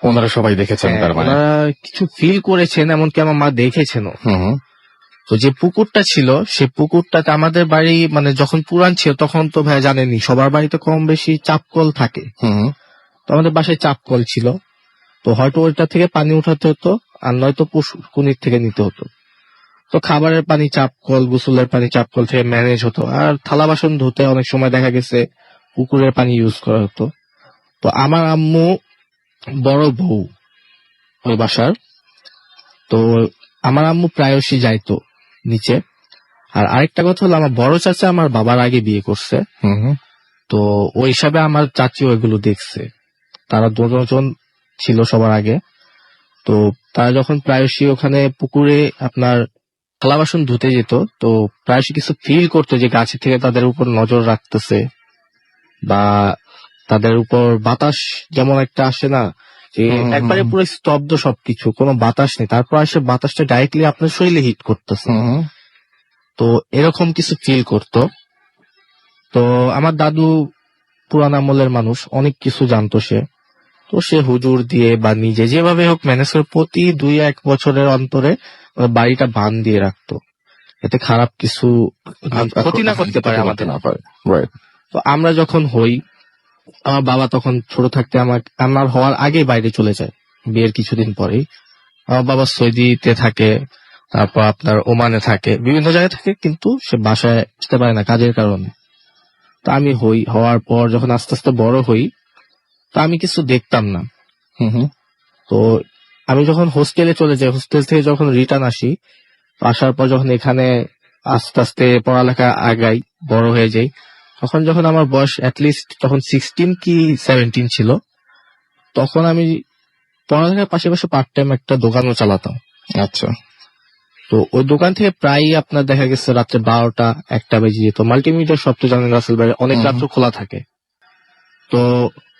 ওনারা সবাই দেখেছেন তার মানে? ওনারা কিছু ফিল করেছেন, এমনকি আমার মা দেখেছেন। তো যে পুকুরটা ছিল, সে পুকুরটাতে আমাদের বাড়ি মানে যখন পুরান ছিল তখন তো ভাই জানেনি সবার বাড়িতে কম বেশি চাপকল থাকে। তো আমাদের বাসায় চাপকল ছিল, তো হয়তো ওইটা থেকে পানি উঠাতে হতো, আর নয়তো কুনির থেকে নিতে হতো। তো খাবারের পানি চাপকল, গোসলের পানি চাপকল থেকে ম্যানেজ হতো, আর থালা বাসন ধুতে অনেক সময় দেখা গেছে পুকুরের পানি ইউজ করা হতো। তো আমার আম্মু বড় বউ ওই বাসার, তো আমার আম্মু প্রায়শই যাইতো নিচে। আর আরেকটা কথা হলো, আমার বড় চাচা আমার বাবার আগে বিয়ে করছে, তো ওই হিসাবে আমার চাচি ওইগুলো দেখছে। তারা দুজন ছিল সবার আগে। তো তারা যখন প্রায়শই ওখানে পুকুরে আপনার থালা বাসন ধুতে যেত, তো প্রায়শই কিছু ফিল করতো যে গাছের থেকে তাদের উপর নজর রাখতেছে, বা তাদের উপর বাতাস যেমন একটা আসে না, যে একবারে পুরো স্তব্ধ সবকিছু, কোনো বাতাস নেই, তারপর আসে বাতাসটা ডাইরেক্টলি আপনার শরীরে হিট করতেছে। তো এরকম কিছু ফিল করতো। তো আমার দাদু পুরান আমলের মানুষ, অনেক কিছু জানতো সে। তো সে হুজুর দিয়ে বা নিজে যেভাবে হোক ম্যানেজ করে প্রতি 2-1 বছরের অন্তরে বাড়িটা বান দিয়ে রাখতো, এতে খারাপ কিছু ক্ষতি না করতে পারে আমাদের। না পারে, রাইট। তো আমরা যখন হই, আমার বাবা তখন ছোট থাকতে আমার হওয়ার আগে বাইরে চলে যায়, বিয়ের কিছুদিন পরেই। আমার বাবা সৌদিতে থাকে, তারপর আপনার ওমানে থাকে, বিভিন্ন জায়গায় থাকে, কিন্তু সে বাসায় আসতে পারে না কাজের কারণে। তো আমি হওয়ার পর যখন আস্তে আস্তে বড় হই, তো আমি কিছু দেখতাম না। তো আমি যখন হোস্টেলে চলে যাই, হোস্টেল থেকে যখন রিটার্ন আসি, আসার পর যখন এখানে আস্তে আস্তে পড়ালেখা আগাই, বড় হয়ে যাই, যখন আমার বয়স অ্যাটলিস্ট তখন 16 কি 17 ছিল, তখন আমি পড়ালেখার পাশাপাশি পার্ট টাইম একটা দোকানও চালাতাম। আচ্ছা। তো ওই দোকান থেকে প্রায় আপনার দেখা গেছে রাত্রে 12টা-1টা বেজে যেত। মাল্টিমিডিয়া শপ তো জানেন রাসেল ভাই, অনেক রাত্র খোলা থাকে। তো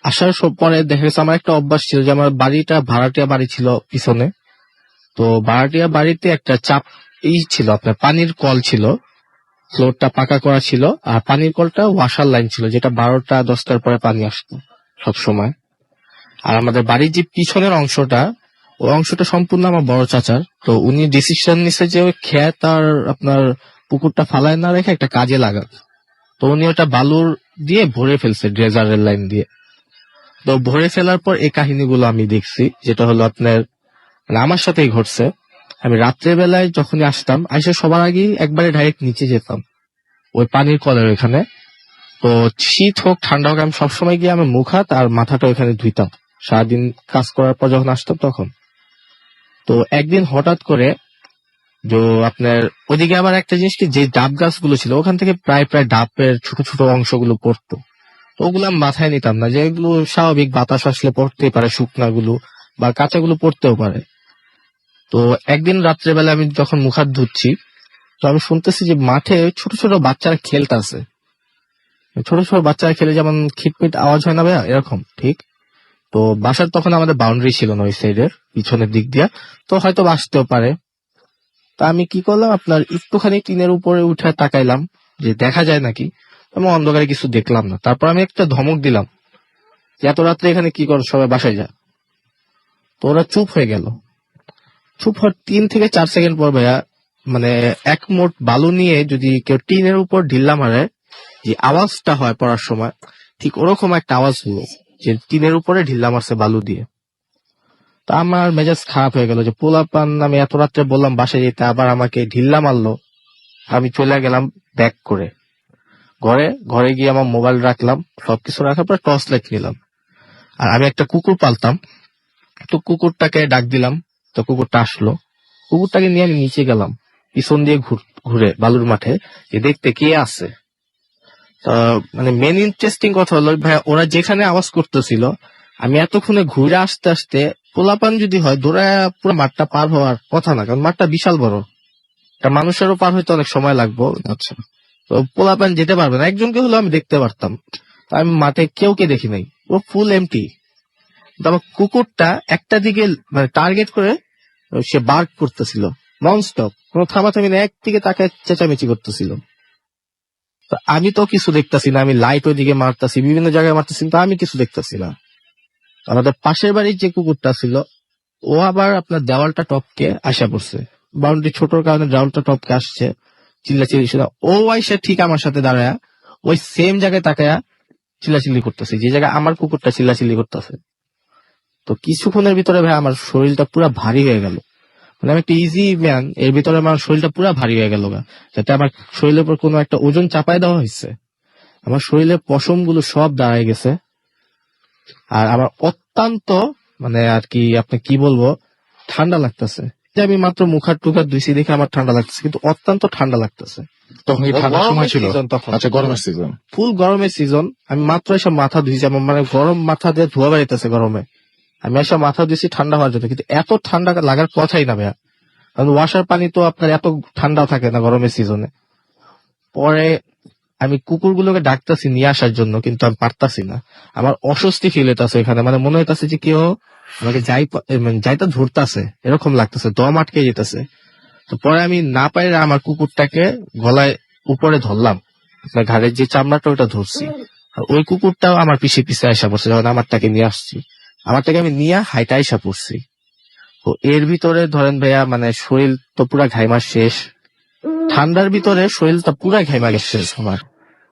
আসার পরে দেখা গেছে আমার একটা অভ্যাস ছিল যে আমার বাড়িটা ভাড়াটিয়া বাড়ি ছিল পিছনে। তো ভাড়াটিয়া বাড়িতে একটা ছিল, আপনার পানির কল ছিল, ফ্লোরটা পাকা করা ছিল, আর পানির কলটা ওয়াশার লাইন ছিল, যেটা 12টা-10টার পরে পানি আসতো সব সময়। আর আমাদের বাড়ির যে পিছনের অংশটা, ওই অংশটা সম্পূর্ণ আমার বড় চাচার। তো উনি ডিসিশন নিছে যে ওই ক্ষেত আর আপনার পুকুরটা ফালায় না রেখে একটা কাজে লাগাক। তো উনি ওটা বালুর দিয়ে ভরে ফেলছে, ড্রেজারের লাইন দিয়ে। তো ভরে ফেলার পর এই কাহিনীগুলো আমি দেখছি, যেটা হলো আপনার মানে আমার সাথেই ঘটছে। আমি রাত্রের বেলায় যখনই আসতাম, আইসে সবার আগেই একবারে ডাইরেক্ট নিচে যেতাম ওই পানির কলের ওইখানে। তো শীত হোক ঠান্ডা হোক, আমি সবসময় গিয়ে আমি মুখ হাত আর মাথাটা ওইখানে ধুইতাম সারাদিন কাজ করার পর যখন আসতাম তখন। তো একদিন হঠাৎ করে যে আপনার ওইদিকে আবার একটা জিনিস কি, যে ডাব গাছগুলো ছিল ওখান থেকে প্রায় ডাবের ছোট ছোট অংশগুলো পড়তো। তো ওগুলো আমি মাথায় নিতাম না, যে এগুলো স্বাভাবিক, বাতাস আসলে পড়তেই পারে, শুকনাগুলো বা কাঁচাগুলো পড়তেও পারে। তো একদিন রাত্রেবেলা আমি যখন মুখ হাত ধুচ্ছি, তো আমি শুনতেছি যে মাঠে ছোট ছোট বাচ্চারা খেলতেছে। ছোট ছোট বাচ্চারা খেলে যেমন খিটমিট আওয়াজ হয় না ভাইয়া, এরকম ঠিক। তো বাসার তখন আমাদের বাউন্ডারি ছিল না ওই সাইডের পিছনের দিক দিয়া, তো হয়তো আসতেও পারে। তা আমি কি করলাম, আপনার একটুখানি টিনের উপরে উঠে তাকাইলাম যে দেখা যায় নাকি। আমি অন্ধকারে কিছু দেখলাম না। তারপর আমি একটা ধমক দিলাম যে এত রাত্রে এখানে কি করো, সবাই বাসায় যা। তো ওরা চুপ হয়ে গেল। চুপ হওয়ার 3 থেকে 4 সেকেন্ড পর ভাইয়া, মানে এক মোট বালু নিয়ে যদি কেউ টিনের উপর ঢিল্লা মারে, যে আওয়াজটা হয় পড়ার সময়, ঠিক ওরকম একটা আওয়াজ হলো, যে টিনের উপরে ঢিল্লা মারছে বালু দিয়ে। তো আমার মেজাজ খারাপ হয়ে গেল, যে পোলাপান আমি এত রাত্রে বললাম বাসায় যেতে, আবার আমাকে ঢিল্লা মারলো। আমি চলে গেলাম ব্যাক করে ঘরে গিয়ে আমার মোবাইল রাখলাম, সবকিছু রাখার পর টর্চ লাইট নিলাম। আর আমি একটা কুকুর পালতাম, তো কুকুরটাকে ডাক দিলাম। তো কুকুরটা আসলো, কুকুরটাকে নিয়ে আমি নিচে গেলাম পিছন দিয়ে ঘুরে বালুর মাঠে, যে দেখতে কে আছে। মানে মেন ইন্টারেস্টিং কথা হলো ভাই, ওরা যেখানে আওয়াজ করতেছিল, আমি এতক্ষণে ঘুরে আসতে আসতে, পোলাপান যদি হয় দৌড়ায় পুরো মাঠটা পার হওয়ার কথা না, কারণ মাঠটা বিশাল বড়, একটা মানুষেরও পার হইতে অনেক সময় লাগবে। আচ্ছা। তো পোলাপান যেতে পারবে না, একজনকে হলো আমি দেখতে পারতাম। আমি মাঠে কেউকে দেখি নাই, ও ফুল এমটি। আমার কুকুরটা একটা দিকে মানে টার্গেট করে সে বার্ক করতেছিল নন স্টপ, কোনো থামাথামি না, একদিকে তাকে চেঁচামেচি করতেছিল। তো আমি তো কিছু দেখতেছি না, আমি লাইট ওইদিকে মারতেছি, বিভিন্ন জায়গায় মারতেছি, তো আমি কিছু দেখতেছি না। আমাদের পাশের বাড়ির যে কুকুরটা ছিল, ও আবার আপনার দেওয়ালটা টপকে আসা পড়ছে, বাউন্ডারি ছোটর কারণে দেওয়ালটা টপকে আসছে, চিল্লাচিল্লি শোনা। ও আইসা ঠিক আমার সাথে দাঁড়ায় ওই সেম জায়গায় তাকায়া চিল্লাচিল্লি করতেছে, যে জায়গায় আমার কুকুরটা চিল্লাচিল্লি করতেছে। তো কিছুক্ষণের ভিতরে ভাই আমার শরীরটা পুরো ভারী হয়ে গেল, মানে আমি একটা ইজি ম্যান, এর ভিতরে আমার শরীরটা পুরো ভারী হয়ে গেল, যাতে আমার শরীরের উপর কোনো একটা ওজন চাপাই দেওয়া হয়েছে। আমার শরীরের পশম গুলো সব দাঁড়ায় গেছে। আর আমার অত্যন্ত মানে আর কি আপনি কি বলবো, ঠান্ডা লাগতেছে। যে আমি মাত্র মুখ হাত টুকার ধুইছি দেখে আমার ঠান্ডা লাগতেছে, কিন্তু অত্যন্ত ঠান্ডা লাগতেছে। তখন কি ঠান্ডার সময় ছিল? তখন আচ্ছা, গরমের সিজন, ফুল গরমের সিজন। আমি মাত্র এসব মাথা ধুইছি, আমার মানে গরম মাথা দিয়ে ধোয়া বেড়াইতেছে গরমে। আমি এসব মাথা ধুইছি ঠান্ডা হওয়ার জন্য, কিন্তু এত ঠান্ডা লাগার কথাই না ভাইয়া। কারণ ওয়াসার পানি তো আপনার এত ঠান্ডা থাকে না গরমের সিজনে। পরে আমি কুকুরগুলোকে ডাকতেছি নিয়ে আসার জন্য, কিন্তু আমি পারতাছি না। আমার অস্বস্তি ফিল হইতাছে এখানে, মানে মনে হইতাছে যে কেউ আমাকে যাইতা ধরতাছে, এরকম লাগতেছে, দম আটকে যেতেছে। তো পরে আমি না পাইলে আমার কুকুরটাকে গলায় উপরে ধরলাম, আপনার ঘাড়ের যে চামড়াটা ওটা ধরছি। আর ওই কুকুরটাও আমার পিছে পিছে আইসা পড়ছে যখন আমারটাকে নিয়ে আসছি। আমারটাকে আমি নিয়ে হাইটা আইসা পড়ছি। তো এর ভিতরে ধরেন ভাইয়া মানে শরীর তো পুরা ঘাইমা শেষ, ঠান্ডার ভিতরে শরীরটা পুরা ঘাইমা গেছে আমার,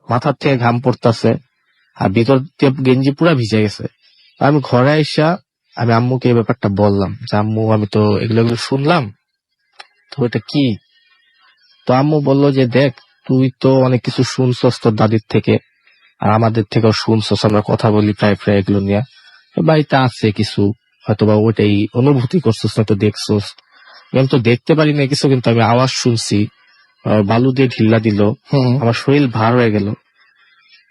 মাথার থেকে ঘাম পড়তাছে, আর ভিতর দিয়ে গেঞ্জি পুরা ভিজে গেছে। আমি ঘরে আইসা আমি আম্মুকে এই ব্যাপারটা বললাম যে আম্মু আমি তো এগুলো এগুলো শুনলাম, তো এটা কি? তো আম্মু বললো যে দেখ, তুই তো অনেক কিছু শুনছস তোর দাদির থেকে, আর আমাদের থেকেও শুনছস, আমরা কথা বলি প্রায় প্রায় এগুলো নিয়ে, বাড়িতে আছে কিছু, হয়তোবা ওইটাই অনুভূতি করছস না তো দেখছস। আমি তো দেখতে পারি না কিছু, কিন্তু আমি আওয়াজ শুনছি, বালু দিয়ে ঢিল্লা দিল, আমার শরীর ভার হয়ে গেল।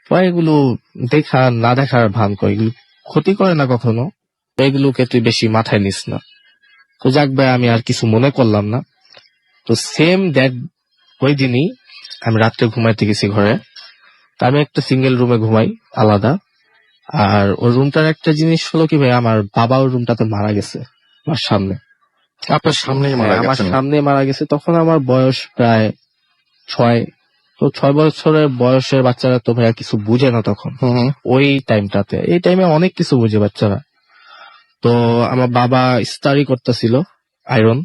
তো এগুলো দেখা না দেখার ভান করে, এগুলো ক্ষতি করে না কখনো, তো এগুলোকে তুই বেশি মাথায় নিস না। তো যাক ভাই, আমি আর কিছু মনে করলাম না। তো সেম দ্যাট ওই দিনই আমি রাত্রে ঘুমাইতে গেছি ঘরে। তা আমি একটা সিঙ্গেল রুমে ঘুমাই আলাদা। আর ওই রুমটার একটা জিনিস হলো কি ভাই, আমার বাবা ওই রুমটাতে মারা গেছে আমার সামনে। আপনার সামনেই মারা আমার গেছেন? সামনে মারা গেছে। তখন আমার বয়স প্রায় 6। তো 6 বছরের বয়সের বাচ্চারা তো ভাইয়া কিছু বুঝে না তখন, ওই টাইমটাতে। এই টাইমে অনেক কিছু বুঝে বাচ্চারা। তো আমার বাবা ইস্তারি করতেছিল আয়রন,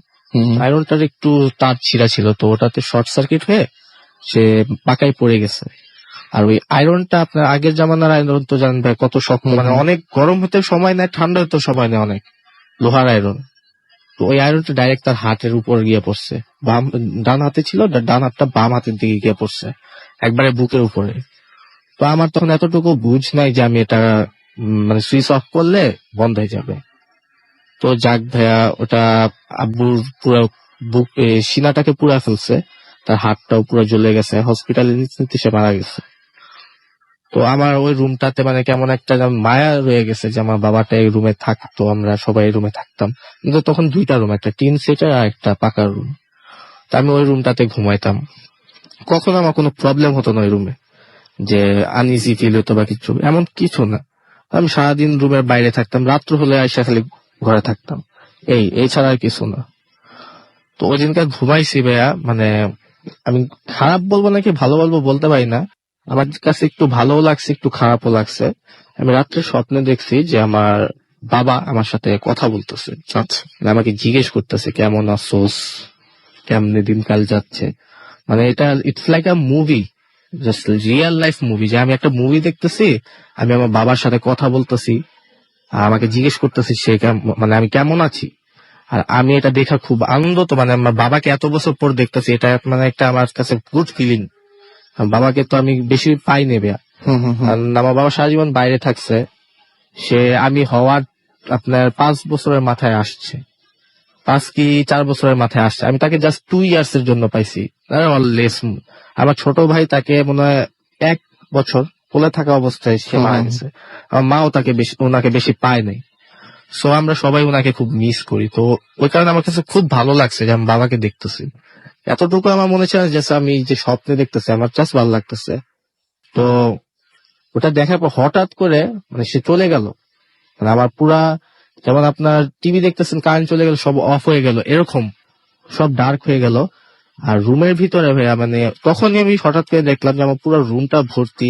আয়রনটার একটু তার ছিঁড়া ছিল, তো ওটাতে শর্ট সার্কিট হয়ে সে পাকায় পড়ে গেছে। আর ওই আয়রনটা আপনার আগের জামানার আয়রন তো জানেন ভাই কত শক্ত, মানে অনেক গরম হতে সময় নেয়, ঠান্ডা হতে সময় নেয় অনেক, লোহার আয়রন। তো ওই আয়রনটা ডাইরেক্ট তার হাতের উপর গিয়ে পড়ছে, ডান হাতে ছিল, ডান হাতটা বাম হাতের দিকে গিয়ে পড়ছে, একবারে বুকের উপরে। তো আমার তখন এতটুকু বুঝ নাই যে আমি এটা মানে সুইচ অফ করলে বন্ধ হয়ে যাবে। তো যাক ভাইয়া, ওটা আব্বুর পুরো বুক সিনাটাকে পুরা ফেলছে, তার হাতটাও পুরো জ্বলে গেছে, হসপিটালে নিতে সে মারা গেছে। তো আমার ওই রুমটাতে মানে কেমন একটা মায়া রয়ে গেছে যে আমার বাবাটা এই রুমে থাকতো, আমরা সবাই এই রুমে থাকতাম। কিন্তু তখন 2টা রুম, একটা টিন সেটার আর একটা পাকার রুম। তো আমি ওই রুমটাতে ঘুমাইতাম, কখনো আমার কোনো প্রবলেম হতো না ওই রুমে, যে আনইজি ফিল হতো বা কিছু, এমন কিছু না। আমি সারাদিন রুমের বাইরে থাকতাম, রাত্র হলে আইসা খালি ঘরে থাকতাম, এই ছাড়া আর কিছু না। তো ওই দিনকার ঘুমাইছি ভাইয়া, মানে আমি খারাপ বলবো নাকি ভালো বলবো বলতে পারি না, আমার কাছে একটু ভালোও লাগছে একটু খারাপও লাগছে। আমি রাত্রে স্বপ্নে দেখছি যে আমার বাবা আমার সাথে কথা বলতেছে, আচ্ছা। মানে আমাকে জিজ্ঞেস করতেছে কেমন আছোস, কেমনে দিনকাল যাচ্ছে। মানে এটা it's like a movie, just real life movie, যে আমি একটা মুভি দেখতেছি, আমি আমার বাবার সাথে কথা বলতেছি, আর আমাকে জিজ্ঞেস করতেছি সে মানে আমি কেমন আছি। আর আমি এটা দেখা খুব আনন্দিত, মানে আমার বাবাকে এত বছর পর দেখতেছি, এটা মানে একটা আমার কাছে গুড ফিলিং। বাবাকে তো আমি বেশি পাই নেবে, আমার বাবা সারা জীবন বাইরে থাকছে, সে আমি হওয়ার আপনার 5 বছরের মাথায় আসছে, 5 কি 4 বছরের মাথায় আসছে। আমি তাকে জাস্ট 2 ইয়ার্স এর জন্য পাইছি, অললেস। আমার ছোট ভাই তাকে মনে হয় 1 বছর কোলে থাকা অবস্থায় সে মারা গেছে। আমার মাও তাকে ওনাকে বেশি পায় নাই। সো আমরা সবাই ওনাকে খুব মিস করি। তো ওই কারণে আমার কাছে খুব ভালো লাগছে যে আমি বাবাকে দেখতেছি, এতটুকু আমার মনে হচ্ছে যে আমি যে স্বপ্নে দেখতেছি, আমার জাস্ট ভালো লাগতেছে। তো ওটা দেখার পর হঠাৎ করে মানে সে চলে গেল, মানে আমার পুরা, যেমন আপনার টিভি দেখতেছেন কারেন্ট চলে গেল, সব অফ হয়ে গেল, এরকম সব ডার্ক হয়ে গেল। আর রুমের ভিতরে ভাইয়া মানে তখনই আমি হঠাৎ করে দেখলাম যে আমার পুরো রুমটা ভর্তি।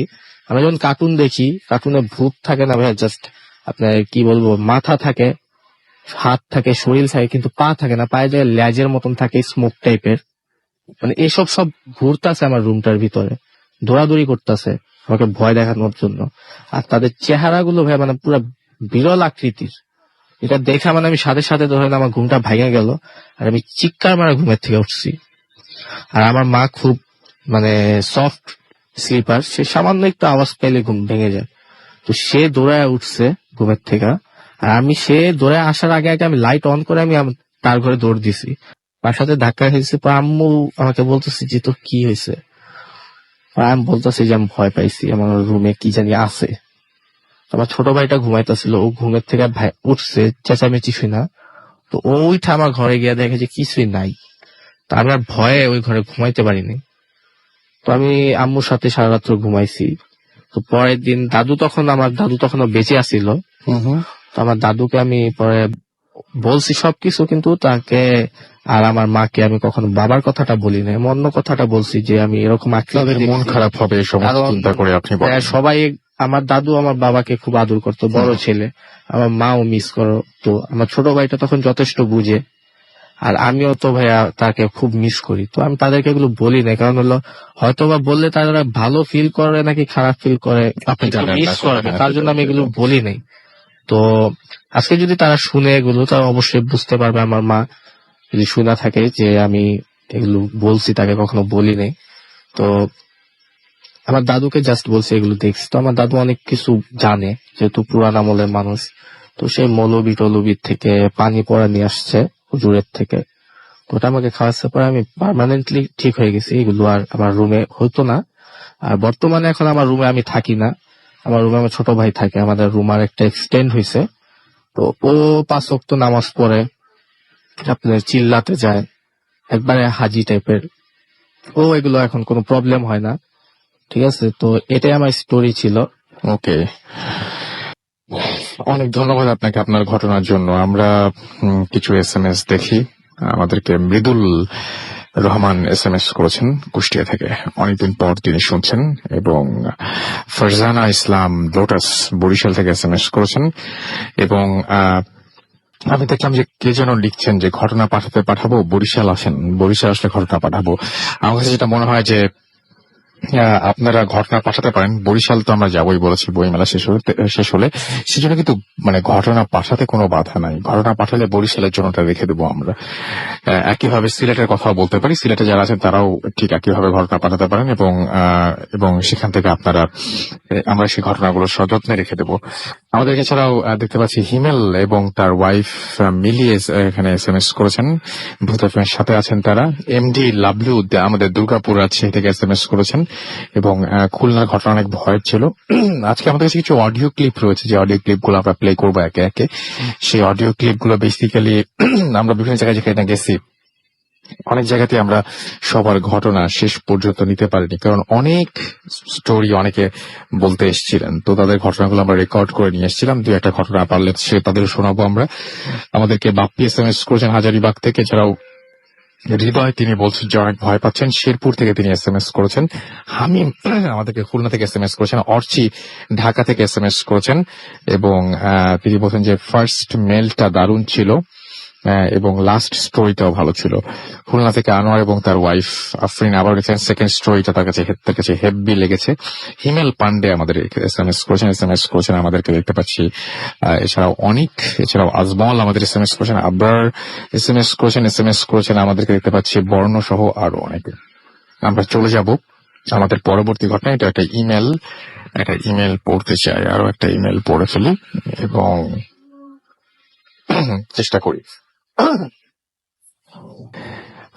আমি যখন কার্টুন দেখি, কার্টুনে ভূত থাকে না ভাইয়া, জাস্ট আপনার কি বলবো, মাথা থাকে, হাত থাকে, শরীর থাকে, কিন্তু পা থাকে না, পায়ে যায় ল্যাজের মতন থাকে, স্মোক টাইপের, মানে এসব সব ঘুরতেছে আমার রুমটার ভিতরে, দৌড়াদৌড়ি করতেছে আমাকে ভয় দেখানোর জন্য। আর তাদের চেহারা গুলো ভাই মানে পুরো বিরল আকৃতির, এটা দেখা মানে আমি সাথে সাথে ধরেন আমার ঘুমটা ভেঙে গেল, আর আমি চিৎকার মারা ঘুমের থেকে উঠছি। আর আমার মা খুব মানে সফট স্লিপার, সে সামান্য একটু আওয়াজ পেলে ঘুম ভেঙে যায়। তো সে দৌড়ায় উঠছে ঘুমের থেকে, আর আমি সে দৌড়ে আসার আগে আগে আমি লাইট অন করে আমি তার ঘরে দৌড় দিছি, তার সাথে ধাক্কা খেয়েছে। পর আম্মু আমাকে বলতেছে যে তোর কি হয়েছে, আমি বলতেছি যে আমি ভয় পাইছি, আমার রুমে কি জানি আছে। আমার ছোট ভাইটা ঘুমাইতেছিল, ও ঘুমের থেকে উঠছে চেঁচামেচি শুনা, তো ও উঠে আমার ঘরে গিয়ে দেখে যে কিছুই নাই। তো আমি আর ভয়ে ওই ঘরে ঘুমাইতে পারিনি। তো আমি আম্মুর সাথে সারা রাত্র ঘুমাইছি। তো পরের দিন আমার দাদু তখনও বেঁচে আছিল। তো আমার দাদুকে আমি পরে বলছি সবকিছু, কিন্তু তাকে আর আমার মাকে আমি কখনো বাবার কথাটা বলি না, অন্য কথাটা বলছি যে আমি এরকম তাদের মন খারাপ হবে এই সমস্ত কারণ চিন্তা করে আপনি বলেন। সবাই, আমার দাদু আমার বাবাকে খুব আদর করতো, বড় ছেলে, আমার মাও মিস করতো, আমার ছোট ভাইটা তখন যথেষ্ট বুঝে, আর আমিও তো ভাইয়া তাকে খুব মিস করি। তো আমি তাদেরকে এগুলো বলি না, কারণ হলো হয়তো বা বললে তারা ভালো ফিল করে নাকি খারাপ ফিল করে আপনি জানেন না, মিস করবে, হ্যাঁ, তার জন্য আমি এগুলো বলি নাই। তো আজকে যদি তারা শুনে এগুলো, তারা অবশ্যই বুঝতে পারবে, আমার মা যদি শুনে থাকে যে আমি এগুলো বলছি, তাকে কখনো বলি নাই। তো আমার দাদুকে জাস্ট বলছি এগুলো দেখছি। তো আমার দাদু অনেক কিছু জানে, যেহেতু পুরান আমলের মানুষ। তো সেই মৌলবি টলবির থেকে পানি পড়া নিয়ে আসছে হুজুরের থেকে। তো ওটা আমাকে খাওয়াচ্ছে, পরে আমি পার্মানেন্টলি ঠিক হয়ে গেছি। এগুলো আর আমার রুমে হতো না। আর বর্তমানে এখন আমার রুমে আমি থাকি না, আমার রুমে আমার ছোট ভাই থাকে। আমাদের রুম আর একটা এক্সটেন্ড হয়েছে। তো ও 5 ওয়াক্ত নামাজ পড়ে, আপনার চিল্লাতে যায়, একবারে হাজি টাইপের। ও এগুলো এখন কোনো প্রবলেম হয় না। ঠিক আছে, তো এটাই আমার স্টোরি ছিল। ওকে, অনেক ধন্যবাদ আপনাকে আপনার ঘটনার জন্য। আমরা কিছু SMS দেখি। আমাদেরকে মৃদুল রহমান SMS করেছেন কুষ্টিয়া থেকে, অনেকদিন পর তিনি শুনছেন। এবং ফারজানা ইসলাম লোটাস বরিশাল থেকে SMS করেছেন। এবং আমি দেখলাম যে কে যেন লিখছেন যে ঘটনা পাঠাবো, বরিশাল আসেন, বরিশাল আসলে ঘটনা পাঠাবো। আমার কাছে যেটা মনে হয় যে আপনারা ঘটনা পাঠাতে পারেন। বরিশাল তো আমরা যাবোই বলেছি বইমেলা শেষ হলে, সেজন্য কিন্তু মানে ঘটনা পাঠাতে কোনো বাধা নাই। ঘটনা পাঠালে বরিশালের জন্যটা রেখে দেবো আমরা। একইভাবে সিলেটের কথাও বলতে পারি, সিলেটে যারা আছেন তারাও ঠিক একইভাবে ঘটনা পাঠাতে পারেন, এবং সেখান থেকে আপনারা আমরা সেই ঘটনাগুলো সযত্নে রেখে দেবো। আমাদের এছাড়াও দেখতে পাচ্ছি হিমেল এবং তার ওয়াইফ মিলিয়ে এখানে SMS করেছেন, ভূত এফএমের সাথে আছেন তারা। MD লাভলু আমাদের দুর্গাপুর রাজশাহী থেকে SMS করেছেন। এবং খুলনার ঘটনা অনেক ভয়ের ছিল। আজকে আমাদের কাছে কিছু অডিও ক্লিপ রয়েছে, যে অডিও ক্লিপ গুলো আমরা প্লে করবো একে একে। সেই অডিও ক্লিপ গুলো বেসিক্যালি আমরা বিভিন্ন জায়গায় যেখানে গেছি, অনেক জায়গাতে আমরা সবার ঘটনা শেষ পর্যন্ত নিতে পারিনি, কারণ অনেক স্টোরি অনেকে বলতে এসেছিলেন। তো তাদের ঘটনাগুলো আমরা রেকর্ড করে নিয়ে এসেছিলাম। 2-1টা ঘটনা পারলে সে তাদের শোনাবো আমরা। আমাদেরকে বাপ্পি SMS করেছেন হাজারিবাগ থেকে। এছাড়াও হৃদয়, তিনি বলছেন যে অনেক ভয় পাচ্ছেন। শেরপুর থেকে তিনি SMS করেছেন। হামিম আমাদেরকে খুলনা থেকে SMS করেছেন। অর্চি ঢাকা থেকে SMS করেছেন। এবং তিনি বলছেন যে ফার্স্ট মেলটা দারুণ ছিল এবং লাস্ট স্টোরিটাও ভালো ছিল। খুলনা থেকে আনোয়ার এবং তার ওয়াইফ আফরিন আবার গেছেন, সেকেন্ড স্টোরিটা তার কাছে হেভি লেগেছে। হিমেল পান্ডে আমাদের SMS করেছেন আমাদেরকে দেখতে পাচ্ছি। এছাড়াও অনিক, এছাড়াও আজমল আমাদের SMS করেছেন, আবরার SMS করেছেন আমাদেরকে দেখতে পাচ্ছি, বর্ণ সহ আরো অনেকে। আমরা চলে যাব আমাদের পরবর্তী ঘটনা। এটা একটা ইমেল পড়তে চাই, আরো একটা ইমেল পড়ে ফেলি এবং চেষ্টা করি।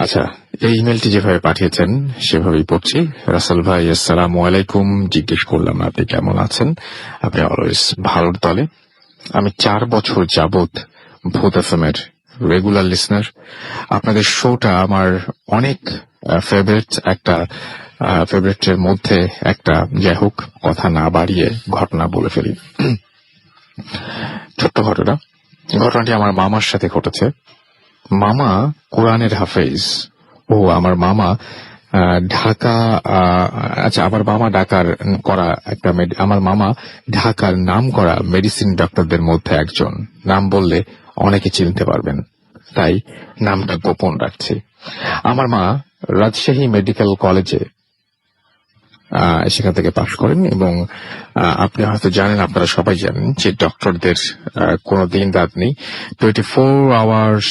আচ্ছা, এই ইমেলটি যেভাবে পাঠিয়েছেন সেভাবেই পড়ছি। রাসেল ভাই, আসসালামু আলাইকুম। জিজ্ঞেস করলাম আপনি কেমন আছেন। আপনি অলওয়েজ ভালোর তলে। আমি 4 বছর যাবত ভূত এফএমের রেগুলার লিসনার। আপনাদের শোটা আমার অনেক ফেভারিটের মধ্যে একটা। যাই হোক, কথা না বাড়িয়ে ঘটনা বলে ফেলি। ছোট্ট ঘটনাটি আমার মামার সাথে ঘটেছে। মামা কোরআনের হাফেজ। আমার মামা আমার মামা ঢাকার নাম করা মেডিসিন ডক্টরদের মধ্যে একজন। নাম বললে অনেকে চিনতে পারবেন, তাই নামটা গোপন রাখছি। আমার মা রাজশাহী মেডিকেল কলেজে সেখান থেকে পাশ করেন। এবং আপনি হয়তো জানেন, আপনারা সবাই জানেন যে ডক্টরদের কোনো দিন রাত নেই। 24 আওয়ার্স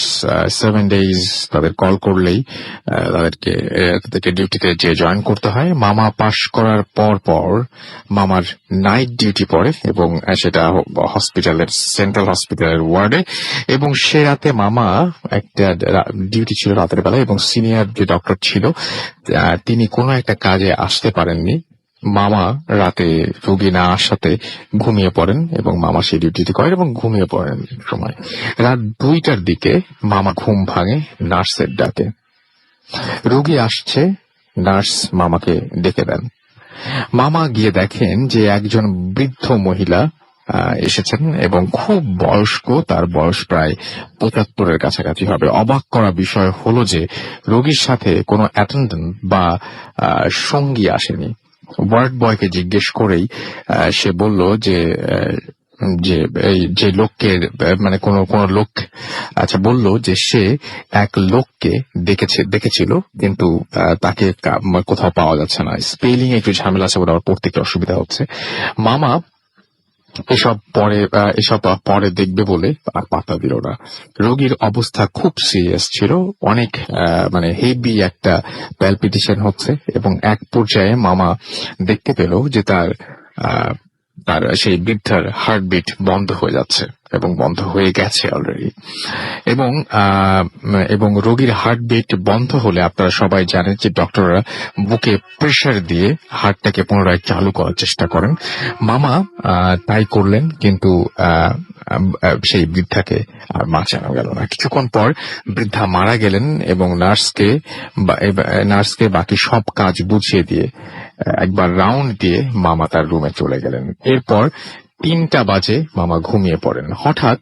7 ডেজ তাদের কল করলেই তাদেরকে ডিউটিতে যে জয়েন করতে হয়। মামা পাশ করার পর মামার নাইট ডিউটি পড়ে, এবং সেটা হসপিটালের সেন্ট্রাল হসপিটালের ওয়ার্ডে। এবং সে রাতে মামা একটা ডিউটি ছিল রাতের বেলায়, এবং সিনিয়র যে ডক্টর ছিল তিনি কোনো একটা কাজে আসতে পারেননি। মামা রাতে রোগী না আসাতে ঘুমিয়ে পড়েন এবং মামা সেই ডিউটিটি করেন এবং ঘুমিয়ে পড়েন। সময় রাত 2টার দিকে মামা ঘুম ভাঙে নার্সের ডাকে। রোগী আসছে, নার্স মামাকে ডেকে দেন। মামা গিয়ে দেখেন যে একজন বৃদ্ধ মহিলা এসেছেন এবং খুব বয়স্ক, তার বয়স প্রায় 75-এর কাছাকাছি হবে। অবাক করা বিষয় হলো যে রোগীর সাথে কোনো অ্যাটেন্ডেন্ট বা সঙ্গী আসেনি। ওয়ার্ড বয়কে জিজ্ঞেস করেই সে বলল যে যে এই যে লোককে মানে কোন লোক বলল যে সে এক লোককে দেখেছিল, কিন্তু তাকে কোথাও পাওয়া যাচ্ছে না। স্পেলিং একটু ঝামেলা আছে বলে আমার পড়তে একটু অসুবিধা হচ্ছে। মামা এসব পরে দেখবে বলে আর পাত্তা দিল না। রোগীর অবস্থা খুব সিরিয়াস ছিল, অনেক হেভি একটা প্যালপিটেশন হচ্ছে এবং এক পর্যায়ে মামা দেখতে পেল যে তার সেই বৃদ্ধার হার্টবিট বন্ধ হয়ে যাচ্ছে এবং বন্ধ হয়ে গেছে অলরেডি। এবং রোগীর হার্টবিট বন্ধ হলে আপনারা সবাই জানেন যে ডক্টররা বুকে প্রেসার দিয়ে হার্টটাকে পুনরায় চালু করার চেষ্টা করেন। মামা তাই করলেন, কিন্তু সেই বৃদ্ধাকে আর বাঁচানো গেল না। কিছুক্ষণ পর বৃদ্ধা মারা গেলেন এবং নার্সকে বাকি সব কাজ বুঝিয়ে দিয়ে একবার রাউন্ড দিয়ে মামা তার রুমে চলে গেলেন। এরপর 3টা বাজে মামা ঘুমিয়ে পড়েন। হঠাৎ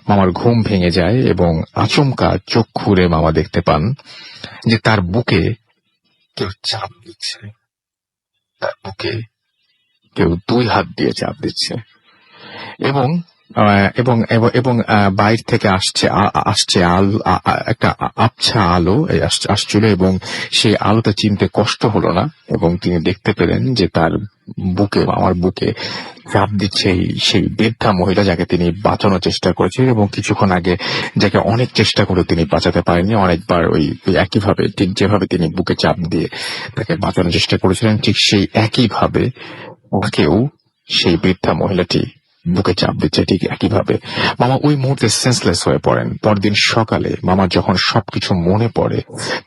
মামার ঘুম ভেঙে যায় এবং আচমকা চোখ খুলে মামা দেখতে পান যে তার বুকে কেউ চাপ দিচ্ছে, তার বুকে কেউ 2 হাত দিয়ে চাপ দিচ্ছে এবং এবং এবং বাইরে থেকে আসছে একটা আবছা আলো আসছিল এবং সেই আলোটা চিনতে কষ্ট হলো না এবং তিনি দেখতে পেলেন যে তার বুকে, আমার বুকে চাপ দিচ্ছে সেই বৃদ্ধা মহিলা যাকে তিনি বাঁচানোর চেষ্টা করেছিলেন এবং কিছুক্ষণ আগে যাকে অনেক চেষ্টা করে তিনি বাঁচাতে পারেননি। অনেকবার ওই একইভাবে, ঠিক যেভাবে তিনি বুকে চাপ দিয়ে তাকে বাঁচানোর চেষ্টা করেছিলেন, ঠিক সেই একইভাবে ওকেও সেই বৃদ্ধা মহিলাটি বুকে চাপ দিচ্ছে ঠিক একইভাবে। মামা ওই মুহূর্তে সেন্সলেস হয়ে পড়েন। পরদিন সকালে মামা যখন সবকিছু মনে পড়ে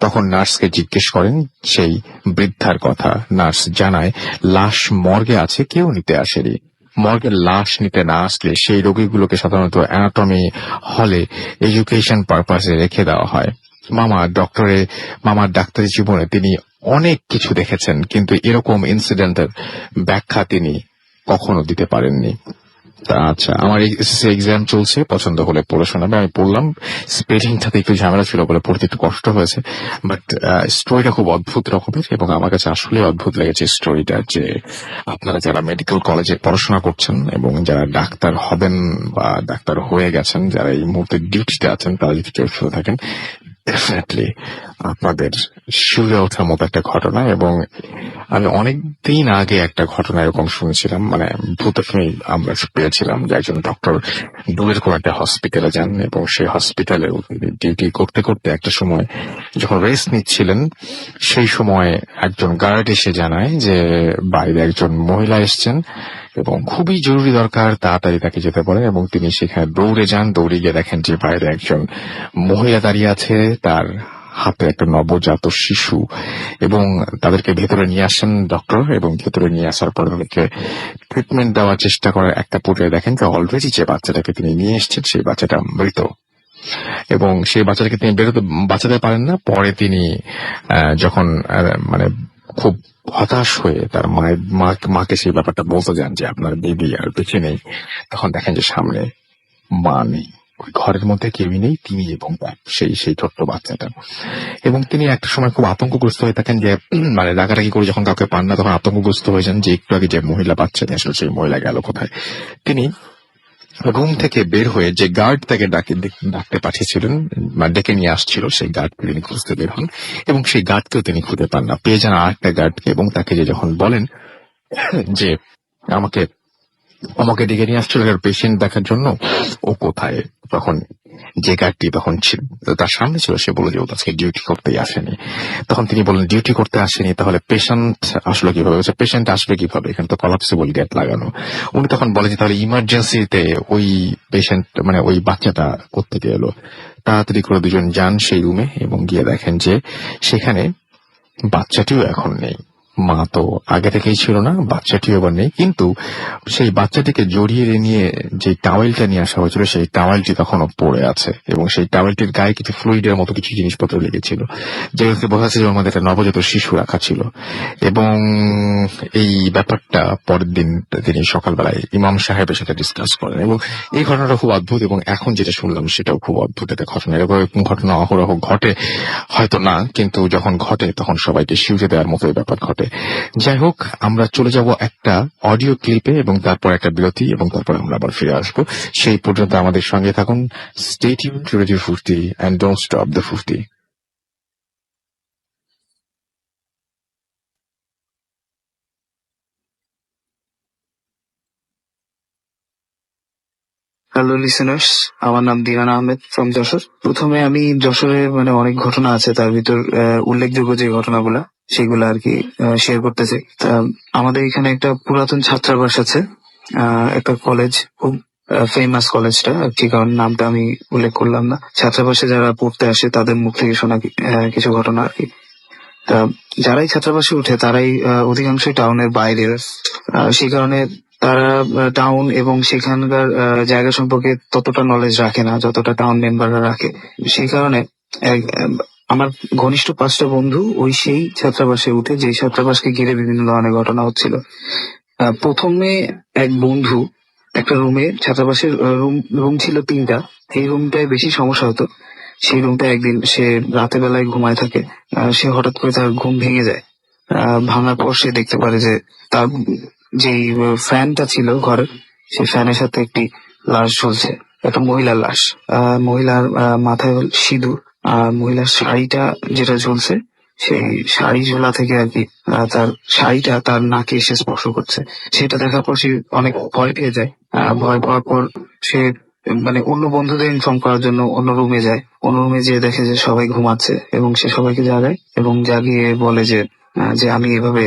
তখন নার্সকে জিজ্ঞেস করেন সেই বৃদ্ধার কথা। নার্স জানায় লাশ মর্গে আছে, কেউ নিতে আসেনি। মর্গের লাশ নিতে না আসলে সেই রোগীগুলোকে সাধারণত অ্যানাটমি হলে এডুকেশন পারপাসে রেখে দেওয়া হয়। মামার ডাক্তারি জীবনে তিনি অনেক কিছু দেখেছেন, কিন্তু এরকম ইনসিডেন্টের ব্যাখ্যা তিনি কখনো দিতে পারেননি। আচ্ছা, আমার এসএসসি এক্সাম চলছে, পছন্দ হলে পড়ে শোনাবে। আমি পড়লাম, স্পেলিংটাতে একটু ঝামেলা ছিল বলে পড়তে একটু কষ্ট হয়েছে, বাট স্টোরিটা খুব অদ্ভুত রকমের এবং আমার কাছে আসলে অদ্ভুত লেগেছে স্টোরিটা। যে আপনারা যারা মেডিকেল কলেজে পড়াশোনা করছেন এবং যারা ডাক্তার হবেন বা ডাক্তার হয়ে গেছেন, যারা এই মুহূর্তে ডিউটিতে আছেন, তারা যদি কেউ শুনে থাকেন, ডেফিনেটলি আপনাদের শিউরে ওঠার মতো একটা ঘটনা। এবং আমি অনেকদিন আগে একটা ঘটনা এরকম শুনেছিলাম, ভূতের আমরা পেয়েছিলাম যে একজন ডক্টর দূরের কোন একটা হসপিটালে যান এবং সেই হসপিটালে ডিউটি করতে করতে একটা সময় যখন রেস্ট নিচ্ছিলেন, সেই সময় একজন গার্ড এসে জানায় যে বাইরে একজন মহিলা এসছেন এবং খুবই জরুরি দরকার, তাড়াতাড়ি তাকে যেতে বলেন এবং তিনি সেখানে দৌড়ে যান। দৌড়ে গিয়ে দেখেন যে বাইরে একজন মহিলা দাঁড়িয়ে আছে, তার হাতে একটা নবজাত শিশু, এবং তাদেরকে ভেতরে নিয়ে আসেন ডক্টর। এবং ভেতরে নিয়ে আসার পর তাদেরকে ট্রিটমেন্ট দেওয়ার চেষ্টা করে একটা পর্যায়ে দেখেন যে অলরেডি যে বাচ্চাটাকে তিনি নিয়ে এসেছেন সেই বাচ্চাটা মৃত এবং সেই বাচ্চাটাকে তিনি বাঁচাতে পারেন না। পরে তিনি যখন খুব হতাশ হয়ে তার মাকে সেই ব্যাপারটা বলতে যান যে আপনার বেবি আর বেঁচে নেই, তখন দেখেন যে সামনে মা নেই, ওই ঘরের মধ্যে কেউই নেই, তিনি এবং সেই ছোট্ট বাচ্চাটা। এবং তিনি একটা সময় খুব আতঙ্কগ্রস্ত হয়ে থাকেন যে ডাকাডাকি করে যখন কাউকে পান না তখন আতঙ্কগ্রস্ত হয়ে যান যে একটু আগে যে মহিলা বাচ্চাটা আসলে সেই মহিলা গেল কোথায়। তিনি রুম থেকে বের হয়ে যে গার্ড তাকে ডাকতে পাঠিয়েছিলেন বা ডেকে নিয়ে আসছিল, সেই গার্ডকে তিনি খুঁজতে বের হন এবং সেই গার্ডকেও তিনি খুঁজে পান না। পেয়ে যান আর একটা গার্ডকে এবং তাকে যে যখন বলেন যে আমাকে ডেকে নিয়ে আসছিল পেশেন্ট দেখার জন্য, ও কোথায়, তখন যে গার্ডটি তখন তার সামনে ছিল সে বলল যে ও আজকে ডিউটি করতেই আসেনি। তখন তিনি বললেন ডিউটি করতে আসেনি, তাহলে পেশেন্ট আসলো কিভাবে? পেশেন্ট আসবে কিভাবে, এখানে তো কলাপসিবল গেট লাগানো। উনি তখন বলে যে তাহলে ইমার্জেন্সিতে ওই পেশেন্ট ওই বাচ্চাটা কোত্থেকে এলো। তাড়াতাড়ি করে দুজন যান সেই রুমে এবং গিয়ে দেখেন যে সেখানে বাচ্চাটিও এখন নেই, মা তো আগে থেকেই ছিল না, বাচ্চাটিও এবার নেই, কিন্তু সেই বাচ্চাটিকে জড়িয়ে নিয়ে যে টাওয়েলটা নিয়ে আসা হয়েছিল সেই টাওয়েলটি তখনও পড়ে আছে এবং সেই টাওয়েলটির গায়ে কিছু ফ্লুইডের মতো কিছু জিনিসপত্র লেগেছিল, যেগুলোকে বোঝা যাচ্ছে যে ওর মধ্যে একটা নবজাত শিশু রাখা ছিল। এবং এই ব্যাপারটা পরের দিন তিনি সকালবেলায় ইমাম সাহেবের সাথে ডিসকাস করেন এবং এই ঘটনাটা খুব অদ্ভুত। এবং এখন যেটা শুনলাম সেটাও খুব অদ্ভুত একটা ঘটনা। এরকম ঘটনা অহরহ ঘটে হয়তো না, কিন্তু যখন ঘটে তখন সবাইকে শিউরে দেওয়ার মতো এই ব্যাপার ঘটে। যাই হোক, আমরা চলে যাব একটা অডিও ক্লিপে এবং তারপর একটা বিরতি এবং তারপর আমরা আবার ফিরে আসবো। সেই পর্যন্ত আমাদের সঙ্গে থাকুন। Stay tuned two radio 50 and don't stop the 50. Hello listeners, আমার নাম দিরান আহমেদ ফ্রম যশোর। প্রথমে আমি যশোরে অনেক ঘটনা আছে, তার ভিতর উল্লেখযোগ্য যে ঘটনাগুলা সেগুলো আর কি শেয়ার করতে চাই। তা আমাদের এখানে একটা পুরাতন ছাত্রাবাস আছে, একটা কলেজ, খুব ফেমাস কলেজটা আর কি, কারণ নামটা আমি উল্লেখ করলাম না। ছাত্রাবাসে যারা পড়তে আসে তাদের মুখ থেকে শোনা কিছু ঘটনা আর কি। তা যারাই ছাত্রাবাসে উঠে তারাই অধিকাংশই টাউনের বাইরের, সেই কারণে তারা টাউন এবং সেখানকার জায়গা সম্পর্কে ততটা নলেজ রাখে না যতটা টাউন মেম্বাররা রাখে। সেই কারণে আমার ঘনিষ্ঠ 5টা বন্ধু ওই সেই ছাত্রাবাসে উঠে, যে ছাত্রাবাসকে ঘিরে বিভিন্ন ধরনের ঘটনা হচ্ছিল। প্রথমে এক বন্ধু একটা রুমে, ছাত্রাবাসের রুম ছিল 3টা, এই রুমটায় বেশি সমস্যা হতো। সেই রুমটা একদিন সে রাতের বেলায় ঘুমায় থাকে, সে হঠাৎ করে তার ঘুম ভেঙে যায়। ভাঙার পর সে দেখতে পারে যে তার যে ফ্যানটা ছিল ঘরের, সেই ফ্যানের সাথে একটি লাশ ঝুলছে, একটা মহিলার লাশ। মহিলার মাথায় সিঁদুর, আর মহিলার শাড়িটা যেটা ঝুলছে, সেই শাড়ি ঝোলা থেকে আর কি তার শাড়িটা তার নাকে এসে স্পর্শ করছে। সেটা দেখার পর সে অনেক ভয় পেয়ে যায়। ভয় পাওয়ার পর সে অন্য বন্ধুদের ইনফর্ম করার জন্য অন্য রুমে যায়। অন্য রুমে যেয়ে দেখে যে সবাই ঘুমাচ্ছে এবং সে সবাইকে জাগায় এবং জাগিয়ে বলে যে যে আমি এভাবে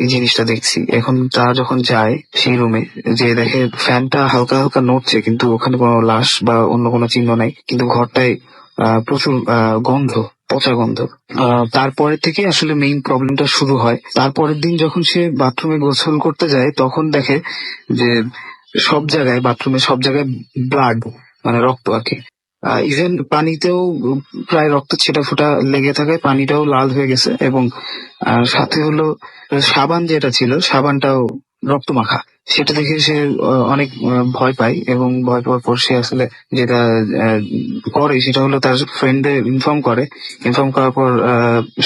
এই জিনিসটা দেখছি। এখন তারা যখন যায় সেই রুমে, যে দেখে ফ্যানটা হালকা হালকা নড়ছে, কিন্তু ওখানে কোনো লাশ বা অন্য কোনো চিহ্ন নাই, কিন্তু ঘরটায় প্রচুর গন্ধ, পচা গন্ধ। তারপরে থেকে আসলে মেইন প্রবলেমটা শুরু হয়। তারপরের দিন যখন সে বাথরুমে গোসল করতে যায় তখন দেখে যে সব জায়গায়, বাথরুমে সব জায়গায় ব্লাড, রক্ত আর কি। ইভেন পানিতেও প্রায় রক্ত ছেটা ফোটা লেগে থাকে, পানিটাও লাল হয়ে গেছে এবং সাথে হলো সাবান যেটা ছিল, সাবানটাও রক্ত মাখা। সেটা দেখে সে অনেক ভয় পায় এবং ভয় পাওয়ার পর সে আসলে যেটা করে সেটা হলো তার ফ্রেন্ডদের ইনফর্ম করার পর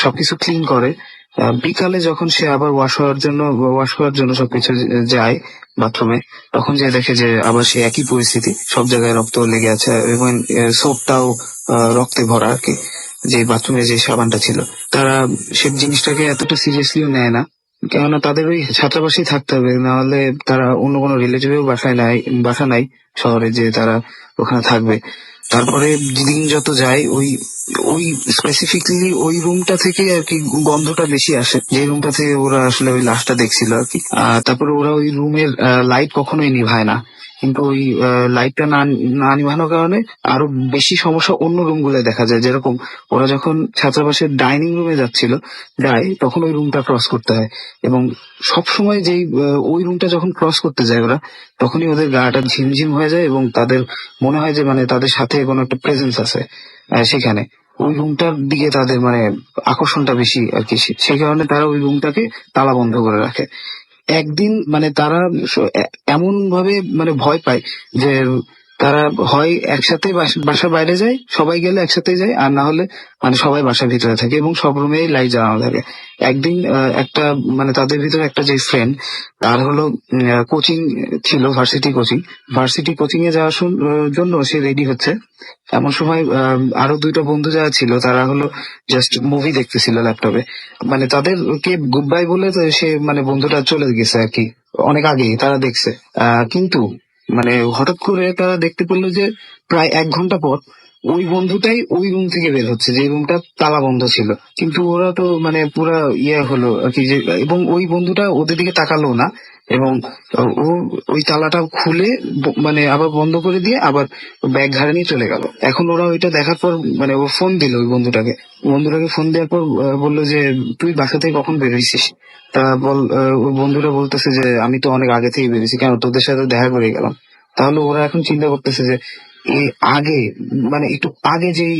সবকিছু ক্লিন করে। বিকালে যখন সে আবার ওয়াশ করার জন্য সবকিছু যায় বাথরুমে, তখন যে দেখে যে আবার সে একই পরিস্থিতি, সব জায়গায় রক্ত লেগে আছে এবং সোপটাও রক্তে ভরা আর কি, যে বাথরুমে যে সাবানটা ছিল। তারা সে জিনিসটাকে এতটা সিরিয়াসলিও নেয় না, কেননা তাদের ওই ছাত্রাবাসেই থাকতে হবে, নাহলে তারা অন্য কোনো রিলেটিভেও বাসা নাই শহরে যে তারা ওখানে থাকবে। তারপরে দিন যত যায় ওই ওই স্পেসিফিকলি ওই রুমটা থেকে আর কি গন্ধটা বেশি আসে, যে রুমটা থেকে ওরা আসলে ওই লাশটা দেখছিল আর কি। তারপরে ওরা ওই রুমের লাইট কখনোই নিভায় না, কিন্তু ওই লাইটটা না নিভানোর কারণে আরো বেশি সমস্যা অন্য রুমগুলো দেখা যায়। যেরকম ওরা যখন ছাত্রাবাসের ডাইনিং রুমে যায় তখন ওই রুমটা ক্রস করতে হয় এবং সব সময় যেই ওই রুমটা যখন ক্রস করতে যায় ওরা, তখনই ওদের গাটা ঝিমঝিম হয়ে যায় এবং তাদের মনে হয় যে তাদের সাথে কোনো একটা প্রেজেন্স আছে সেখানে। ওই রুমটার দিকে তাদের আকর্ষণটা বেশি আর কি, সেই কারণে তারা ওই রুমটাকে তালা বন্ধ করে রাখে। একদিন তারা এমন ভাবে ভয় পায় যে তারা হয় একসাথে বাসার বাইরে যায়, সবাই গেলে একসাথে যায়, আর না হলে সবাই বাসার ভিতরে থাকে এবং সব রুমেই লাইট জ্বালানো থাকে। একদিন একটা তাদের ভিতরে একটা যে ফ্রেন্ড, তার হলো কোচিং ছিল, ভার্সিটি কোচিং এ যাওয়ার জন্য সে রেডি হচ্ছে। এমন সময় আরো 2টা বন্ধু যারা ছিল তারা হলো জাস্ট মুভি দেখতেছিল ল্যাপটপে। তাদেরকে গুড বাই বলে তো সে বন্ধুটা চলে গেছে আর কি, অনেক আগেই তারা দেখছে। কিন্তু হঠাৎ করে তারা দেখতে পেলো যে প্রায় 1 ঘন্টা পর ওই বন্ধুটাই ওই রুম থেকে বের হচ্ছে, যে রুমটা তালা বন্ধ ছিল। কিন্তু ওরা তো পুরা হলো আর কি, যে এবং ওই বন্ধুটা ওদের দিকে তাকালো না এবং ও ওই তালাটা খুলে মানে আবার বন্ধ করে দিয়ে আবার ব্যাগ ঘাড়ে নিয়ে চলে গেল। এখন ওরা ওইটা দেখার পর মানে ও ফোন দিল ওই বন্ধুটাকে ফোন দেওয়ার পর বললো যে তুই বাসা থেকে কখন বেরিয়েছিস? তা ওই বন্ধুরা বলতেছে যে আমি তো অনেক আগে থেকে বেরিয়েছি, কেন তোদের সাথে দেখা করে গেলাম। তাহলে ওরা এখন চিন্তা করতেছে যে এই আগে মানে একটু আগে যেই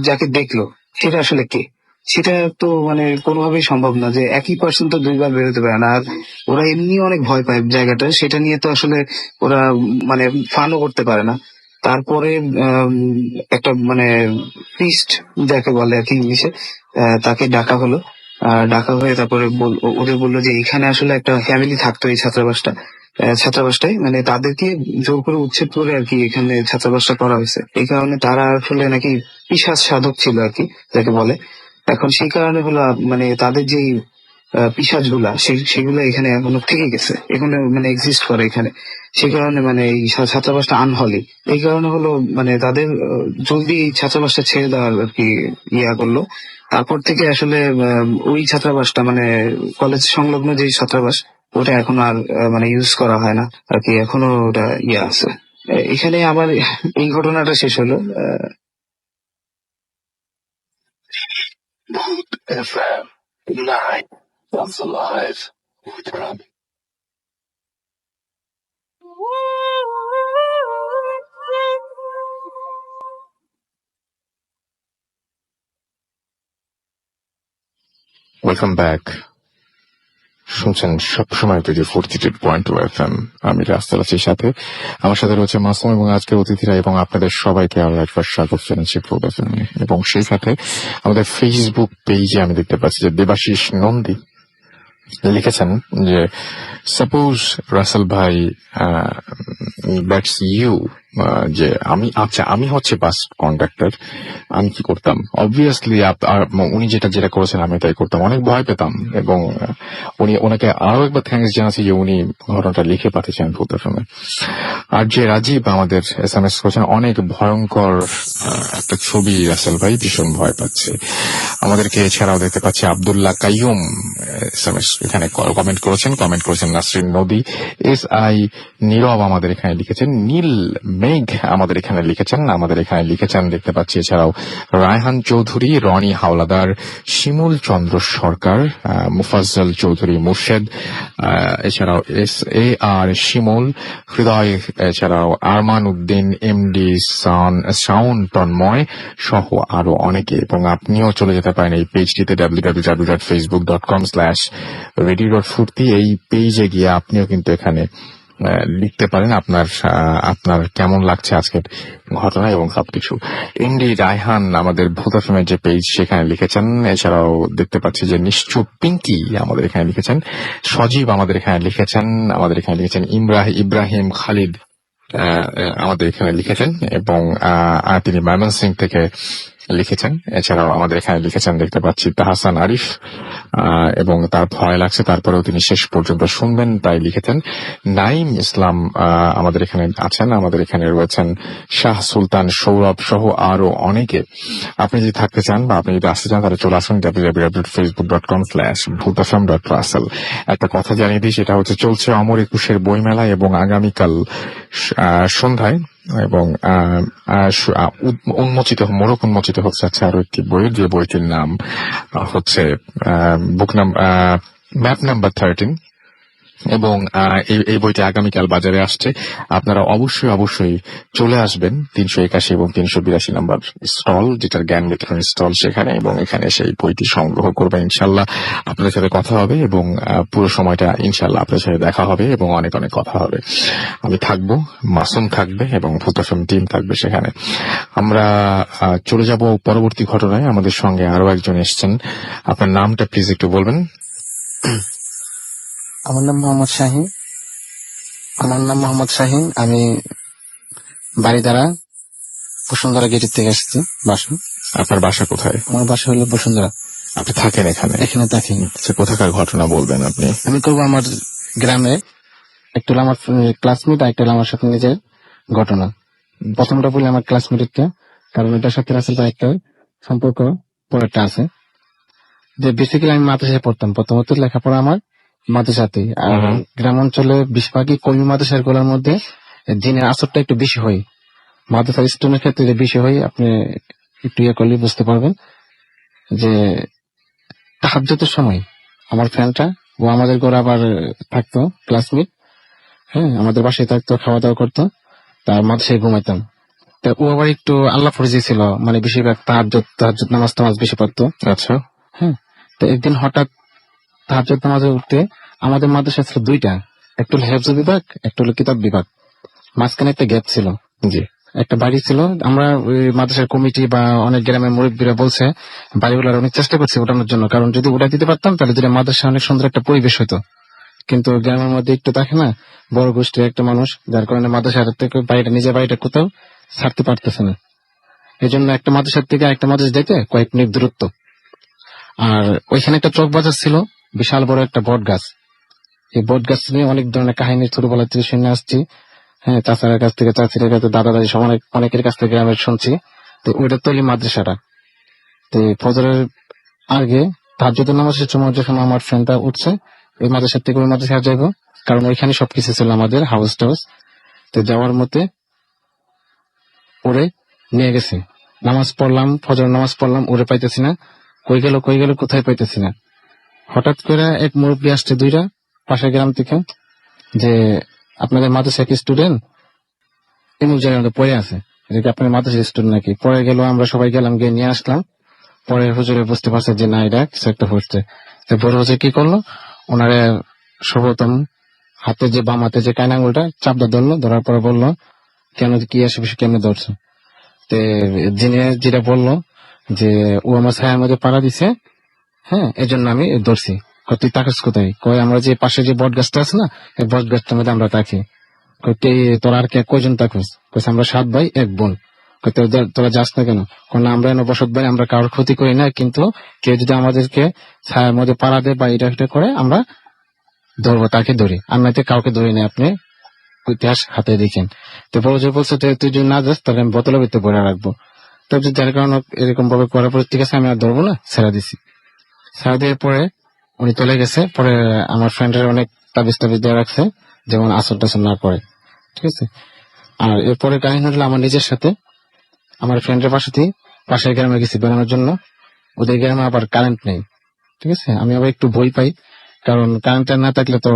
যাকে দেখলো সেটা আসলে কে, সেটা তো মানে কোনোভাবেই সম্ভব না যে একই পার্সন তো দুইবার বেরোতে পারে না। আর ওরা এমনি অনেক ভয় পায় জায়গাটা, সেটা নিয়ে তো আসলে ওরা মানে ফানও করতে পারে না। তারপরে একটা মানে ফিস্ট যাকে বলে আর কি ইংলিশে, তাকে ডাকা হলো। ডাকা হয়ে তারপরে ওদের বললো যে এখানে আসলে একটা ফ্যামিলি থাকতো এই ছাত্রাবাসটায়, মানে তাদেরকে জোর করে উচ্ছেদ করে আর কি এখানে ছাত্রাবাসটা করা হয়েছে। এই কারণে তারা আসলে নাকি পিশাচ সাধক ছিল আর কি যাকে বলে। এখন সেই কারণে হলো মানে তাদের যে পিশাচ গুলা সেগুলো এখানে এখনো থেকে গেছে, এখানে মানে এক্সিস্ট করে এখানে। সেই কারণে মানে এই ছাত্রাবাসটা আনহলি, এই কারণে হলো মানে তাদের জলদি এই ছাত্রাবাসটা ছেড়ে দেওয়ার আর কি ইয়া করলো। তারপর থেকে আসলে ওই ছাত্রাবাসটা মানে কলেজ সংলগ্ন যে ছাত্রাবাস ওটা এখন আর মানে ইউজ করা হয় না আর কি, এখনো ওটা ইয়ে আছে। এখানে আমার এই ঘটনাটা শেষ হলো। Mood FM. Good night. That's alive. With Robbie. Welcome back. শুনছেন সবসময় পেজে 42.2 FM। আমি রাস্তাল আছি সাথে, আমার সাথে রয়েছে মাসুম এবং আজকের অতিথিরা এবং আপনাদের সবাইকে আরো একবার স্বাগত জানাচ্ছি ফুড FM-এ। এবং সেই সাথে আমাদের ফেসবুক পেজে আমি দেখতে পাচ্ছি যে দেবাশিস নন্দী লিখেছেন যে সাপোজ রাসেল ভাই দ্যাটস ইউ, যে আমি হচ্ছে বাস কন্ডাক্টর, আমি কি করতাম? অবভিয়াসলি উনি যেটা করেছেন আমি তাই করতাম, অনেক ভয় পেতাম। এবং ওনাকে আরো একবার থ্যাঙ্কস জানাচ্ছি যে উনি ঘটনাটা লিখে পাঠিয়েছেন ফুড FM-এ। আর যে রাজীব আমাদের SMS করেছেন, অনেক ভয়ঙ্কর একটা ছবি, রাসেল ভাই ভীষণ ভয় পাচ্ছে। আমাদেরকে এছাড়াও দেখতে পাচ্ছি আব্দুল্লাহ কাইয়ুম SMS এখানে কমেন্ট করেছেন নাসরিন নদী, SI নীরব আমাদের এখানে লিখেছেন, নীল মেঘ আমাদের এখানে লিখেছেন দেখতে পাচ্ছি। এছাড়াও রায়হান চৌধুরী, রনি হাওলাদার, শিমুল চন্দ্র সরকার, মুফাজ্জল চৌধুরী মুর্শেদ, এছাড়াও SAR শিমুল, হৃদয়, এছাড়াও আরমান উদ্দিন, MD শাওন তন্ময় সহ আরো অনেকে। এবং আপনিও চলে যেতে পারেন এই পেজটিতে www.facebook.com/radio.furti। এই পেজে গিয়ে আপনিও কিন্তু এখানে লিখতে পারেন আপনার কেমন লাগছে আজকের ঘটনা এবং সবকিছু। এমডি রায়হান আমাদের ভূত FM-এর যে পেজ সেখানে লিখেছেন। এছাড়াও দেখতে পাচ্ছি যে নিশ্চুপ পিঙ্কি আমাদের এখানে লিখেছেন, সজীব আমাদের এখানে লিখেছেন, ইব্রাহিম খালিদ আমাদের এখানে লিখেছেন এবং তিনি ময়মনসিংহ থেকে লিখেছেন। এছাড়াও আমাদের এখানে লিখেছেন দেখতে পাচ্ছি তাহসান আরিফ, এবং তার ভয় লাগছে তারপরেও তিনি শেষ পর্যন্ত শুনবেন তাই লিখেছেন। নাইম ইসলাম আমাদের এখানে আছেন, আমাদের এখানে রয়েছেন শাহ সুলতান, সৌরভ সহ আরো অনেকে। আপনি যদি থাকতে চান বা আপনি যদি আসতে চান তাহলে চলে আসুন www.facebook.com/bhutafm.russell। একটা কথা জানিয়ে দিই, সেটা হচ্ছে চলছে অমর একুশের বইমেলা এবং আগামীকাল সন্ধ্যায় এবং মোড়ক উন্মোচিত হচ্ছে আরো একটি বইয়ের, যে বইটির নাম হচ্ছে ম্যাপ নাম্বার 13। এবং এই বইটি আগামীকাল বাজারে আসছে। আপনারা অবশ্যই চলে আসবেন 381 এবং 382 নম্বর স্টল, যেটার জ্ঞান বিতরণ স্টল সেখানে, এবং এখানে সেই বইটি সংগ্রহ করবেন। ইনশাল্লাহ আপনাদের সাথে কথা হবে এবং পুরো সময়টা ইনশাল্লাহ আপনাদের সাথে দেখা হবে এবং অনেক অনেক কথা হবে। আমি থাকবো, মাসুম থাকবে এবং ভূত FM টিম থাকবে সেখানে। আমরা চলে যাব পরবর্তী ঘটনায়। আমাদের সঙ্গে আরো একজন এসছেন, আপনার নামটা প্লিজ একটু বলবেন। আমার নাম মোহাম্মদ শাহিন। আমি বাড়িধারা বসুন্ধরা গেটের থেকে আসছি। আপনার বাসা কোথায়? আমার বাসা হলো বসুন্ধরা। আপনি থাকেন এখানে? এখানে থাকি। কোথাকার ঘটনা বলবেন আপনি? আমি করবো আমার গ্রামে, একটা হলো আমার ক্লাসমেট আর একটা হলো আমার সাথে নিজের ঘটনা। প্রথমটা বলি আমার ক্লাসমেটেরটা, কারণ এটার সাথে আসলে একটা সম্পর্ক পরেরটা আছে। যে বেসিক্যালি আমি মাদ্রাসায় পড়তাম, প্রথমত লেখাপড়া আমার মাদ্রাসাতে। আর হুম। গ্রাম অঞ্চলে বেশিরভাগই কমি মাদ্রাসার গুলোর মধ্যে দিনের আসরটা একটু বেশি হয়। মাদ্রাসার স্টুডেন্টের ক্ষেত্রে যে বেশি হয়, আপনি একটু ইয়ে করলে বুঝতে পারবেন যে তাহাজ্জুদের সময় আমার ফ্রেন্ডটা ও আমাদের ঘরে আবার থাকতো, ক্লাসমেট। হ্যাঁ, আমাদের বাসায় থাকতো, খাওয়া দাওয়া করতো, তার মাদ্রাসায় ঘুমাইতাম। তা ও আবার একটু আল্লাহ ফরজি ছিল, মানে বেশিরভাগ তাহাজ্জুদ নামাজ টামাজ বেশি পড়তো। আচ্ছা। হ্যাঁ, তো একদিন হঠাৎ তাহাজ্জুদ নামাজে উঠতে, আমাদের মাদ্রাসা ছিল দুইটা, একটা হলো হেফজ বিভাগ, একটা হলো কিতাব বিভাগ, মাঝখানে একটা গ্যাপ ছিল, জি। একটা বাড়ি ছিল। আমরা ওই মাদ্রাসার কমিটি বা অনেক গ্রামের মুরব্বীরা বলছে বাড়িগুলোর অনেক চেষ্টা করছি ওঠানোর জন্য, কারণ যদি উঠা দিতে পারতাম তাহলে যদি মাদ্রাসা অনেক সুন্দর একটা পরিবেশ হতো। কিন্তু গ্রামের মধ্যে একটু থাকে না, বড় গোষ্ঠীর একটা মানুষ, যার কারণে মাদ্রাসার থেকে বাড়িটা, নিজের বাড়িটা কোথাও ছাড়তে পারতেছে না। এই জন্য একটা মাদ্রাসার থেকে একটা মাদ্রাসা যেতে কয়েক মিনিট দূরত্ব। আর ওইখানে একটা চক বাজার ছিল, বিশাল বড় একটা বট গাছ। এই বট গাছ নিয়ে অনেক ধরনের কাহিনী ছোটবেলা থেকে শুনে আসছি। হ্যাঁ, চাচার কাছ থেকে, চাচির কাছে, দাদা দাদি সব অনেকের কাছ থেকে গ্রামের শুনছি। তো ওইটা তৈরি মাদ্রাসাটা। তো ফজরের আগে তাহাজ্জুদের নামাজের সময় যখন আমার ফ্রেন্ডটা উঠছে, ওই মাদ্রাসার থেকে ওই মাদ্রাসায় যাইবো, কারণ ওইখানে সবকিছু ছিল আমাদের, হাউস টাউস। তো যাওয়ার মতে ওরে নিয়ে গেছে। নামাজ পড়লাম, ফজর নামাজ পড়লাম, ওরে পাইতেছি না। কই গেল কোথায় পাইতেছি না। হঠাৎ করে এক মুরব্বী আসছে, দুইটা, পাশের গ্রাম থেকে, যে আপনাদের মাদ্রাসা কি স্টুডেন্ট এমন জায়গার মধ্যে পড়ে আছে, এটা কি আপনার মাদ্রাসার স্টুডেন্ট নাকি? পরে গেল, আমরা সবাই গেলাম, গিয়ে নিয়ে আসলাম। পরে হুজুরে বুঝতে পারছে যে না, এটা কিছু একটা হচ্ছে। তো বড় হুজুর কি করলো, ওনারে সর্বপ্রথম হাতে যে বাম হাতে যে কায়না আঙুলটা চাপটা ধরলো, ধরার পরে বললো কেন, কি আসে বিষয়, কেমনে ধরছো? তো যিনি যেটা বললো যে ও আমার ছায়ার মধ্যে পাড়া দিছে, হ্যাঁ, এই জন্য আমি ধরছি। কয় তুই তাকাস কোথায়? কয় আমরা যে পাশে যে বট গাছটা আছে না, এই বট গাছটার মধ্যে আমরা থাকি। কয় তোর আর কে কয়জন থাকস? কইছে আমরা 7 ভাই 1 বোন। কয় তোরা যাস না কেন? কয় না, আমরা এনে বসত ভাই, আমরা কারোর ক্ষতি করি না, কিন্তু কেউ যদি আমাদেরকে ছায়ার মধ্যে পাড়া দেয় বা এটা করে, আমরা ধরবো, তাকে ধরি, আর নয়তো কাউকে ধরি না। আপনি ইতিহাস হাতে দেখেন। তো বড় যে বলছে তুই যদি না যাস তাহলে আমি বোতলের ভিতরে ভরে রাখবো। তারপর যার কারণে এরকম ভাবে করার পর ঠিক আছে, আমি আর ধরবো না, ছেড়ে দিছি। ছেড়ে দেওয়ার পরে উনি চলে গেছে। পরে আমার ফ্রেন্ডের অনেক তাবিজ দেওয়া রাখছে, যেমন আসর টাসর না করে, ঠিক আছে। আর এরপরে কাহিনী হলো আমার নিজের সাথে, আমার ফ্রেন্ডের পাশের গ্রামে গেছি বেড়ানোর জন্য। ওদের গ্রামে আবার কারেন্ট নেই, ঠিক আছে। আমি আবার একটু ভয় পাই, কারণ কারেন্ট না থাকলে তো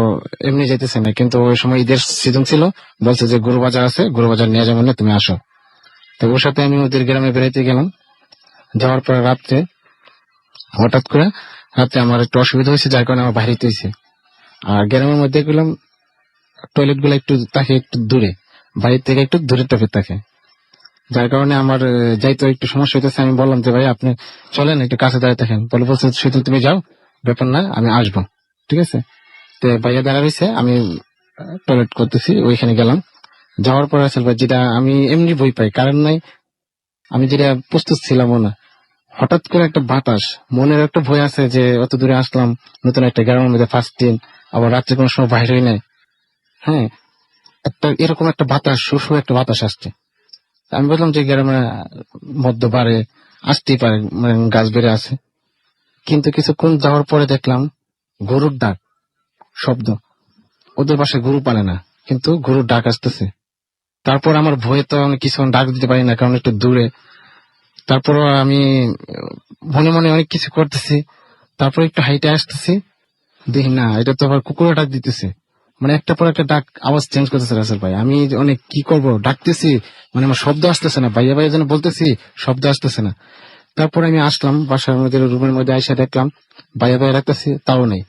এমনি যেতেছে না। কিন্তু ওই সময় ঈদের সিজন ছিল, বলছে যে গরু বাজার আছে, গরু বাজার নিয়ে যাবো না, তুমি আসো। তো ওর সাথে আমি ওদের গ্রামে বেড়াইতে গেলাম। যাওয়ার পরে হঠাৎ করে রাত্রে আমার একটু অসুবিধা হয়েছে, যার কারণে আমার বাইরে হয়েছে। আর গ্রামের মধ্যে গেলাম, টয়লেট গুলো একটু থাকে একটু দূরে, বাড়ির থেকে একটু দূরের টাইপের থাকে, যার কারণে আমার যাইতে একটু সমস্যা হইতেছে। আমি বললাম যে ভাই আপনি চলেন, একটু কাছে দাঁড়িয়ে থাকেন। বলছে শুধু তুমি যাও, ব্যাপার না, আমি আসবো, ঠিক আছে। তো ভাইয়া দাঁড়া রয়েছে, আমি টয়লেট করতেছি, ওইখানে গেলাম। যাওয়ার পরে আসলে যেটা আমি এমনি ভয় পাই, কারণ নাই, আমি যেটা প্রস্তুত ছিলামও না। হঠাৎ করে একটা বাতাস, মনের একটা ভয় আছে যে অত দূরে আসলাম, নতুন একটা গ্রামের মধ্যে ফার্স্ট দিন, আবার রাত্রে কোনো সময় বাইরে হই নাই। হ্যাঁ, একটা এরকম একটা বাতাস, শু একটা বাতাস আসছে। আমি বললাম যে গ্রামের মধ্য বাড়ে আসতেই পারে, মানে গাছ বেড়ে আছে। কিন্তু কিছুক্ষণ যাওয়ার পরে দেখলাম গরুর ডাক শব্দ। ওদের বাসায় গরু পালে না, কিন্তু গরুর ডাক আসতেছে। তারপর আমার ভয়ে তো আমি কিছুক্ষণ ডাক দিতে পারি না, কারণ একটু দূরে। তারপর আমি মনে মনে অনেক কিছু করতেছি। তারপর একটু হাইটে আসতেছি, দেখি না, এটা তো আবার কুকুরের ডাক দিতেছে। মানে একটা পর একটা ডাক, আওয়াজ চেঞ্জ করতেছে রাসেল ভাই। আমি অনেক কি করব, ডাকতেছি, মানে আমার শব্দ আসতেছে না, ভাইয়া ভাইয়া যেন বলতেছি, শব্দ আসতেছে না। তারপর আমি আসলাম বাসার মধ্যে, রুমের মধ্যে আইসা দেখলাম ভাইয়া ভাইয়া রাখতেছি, তাও নেই।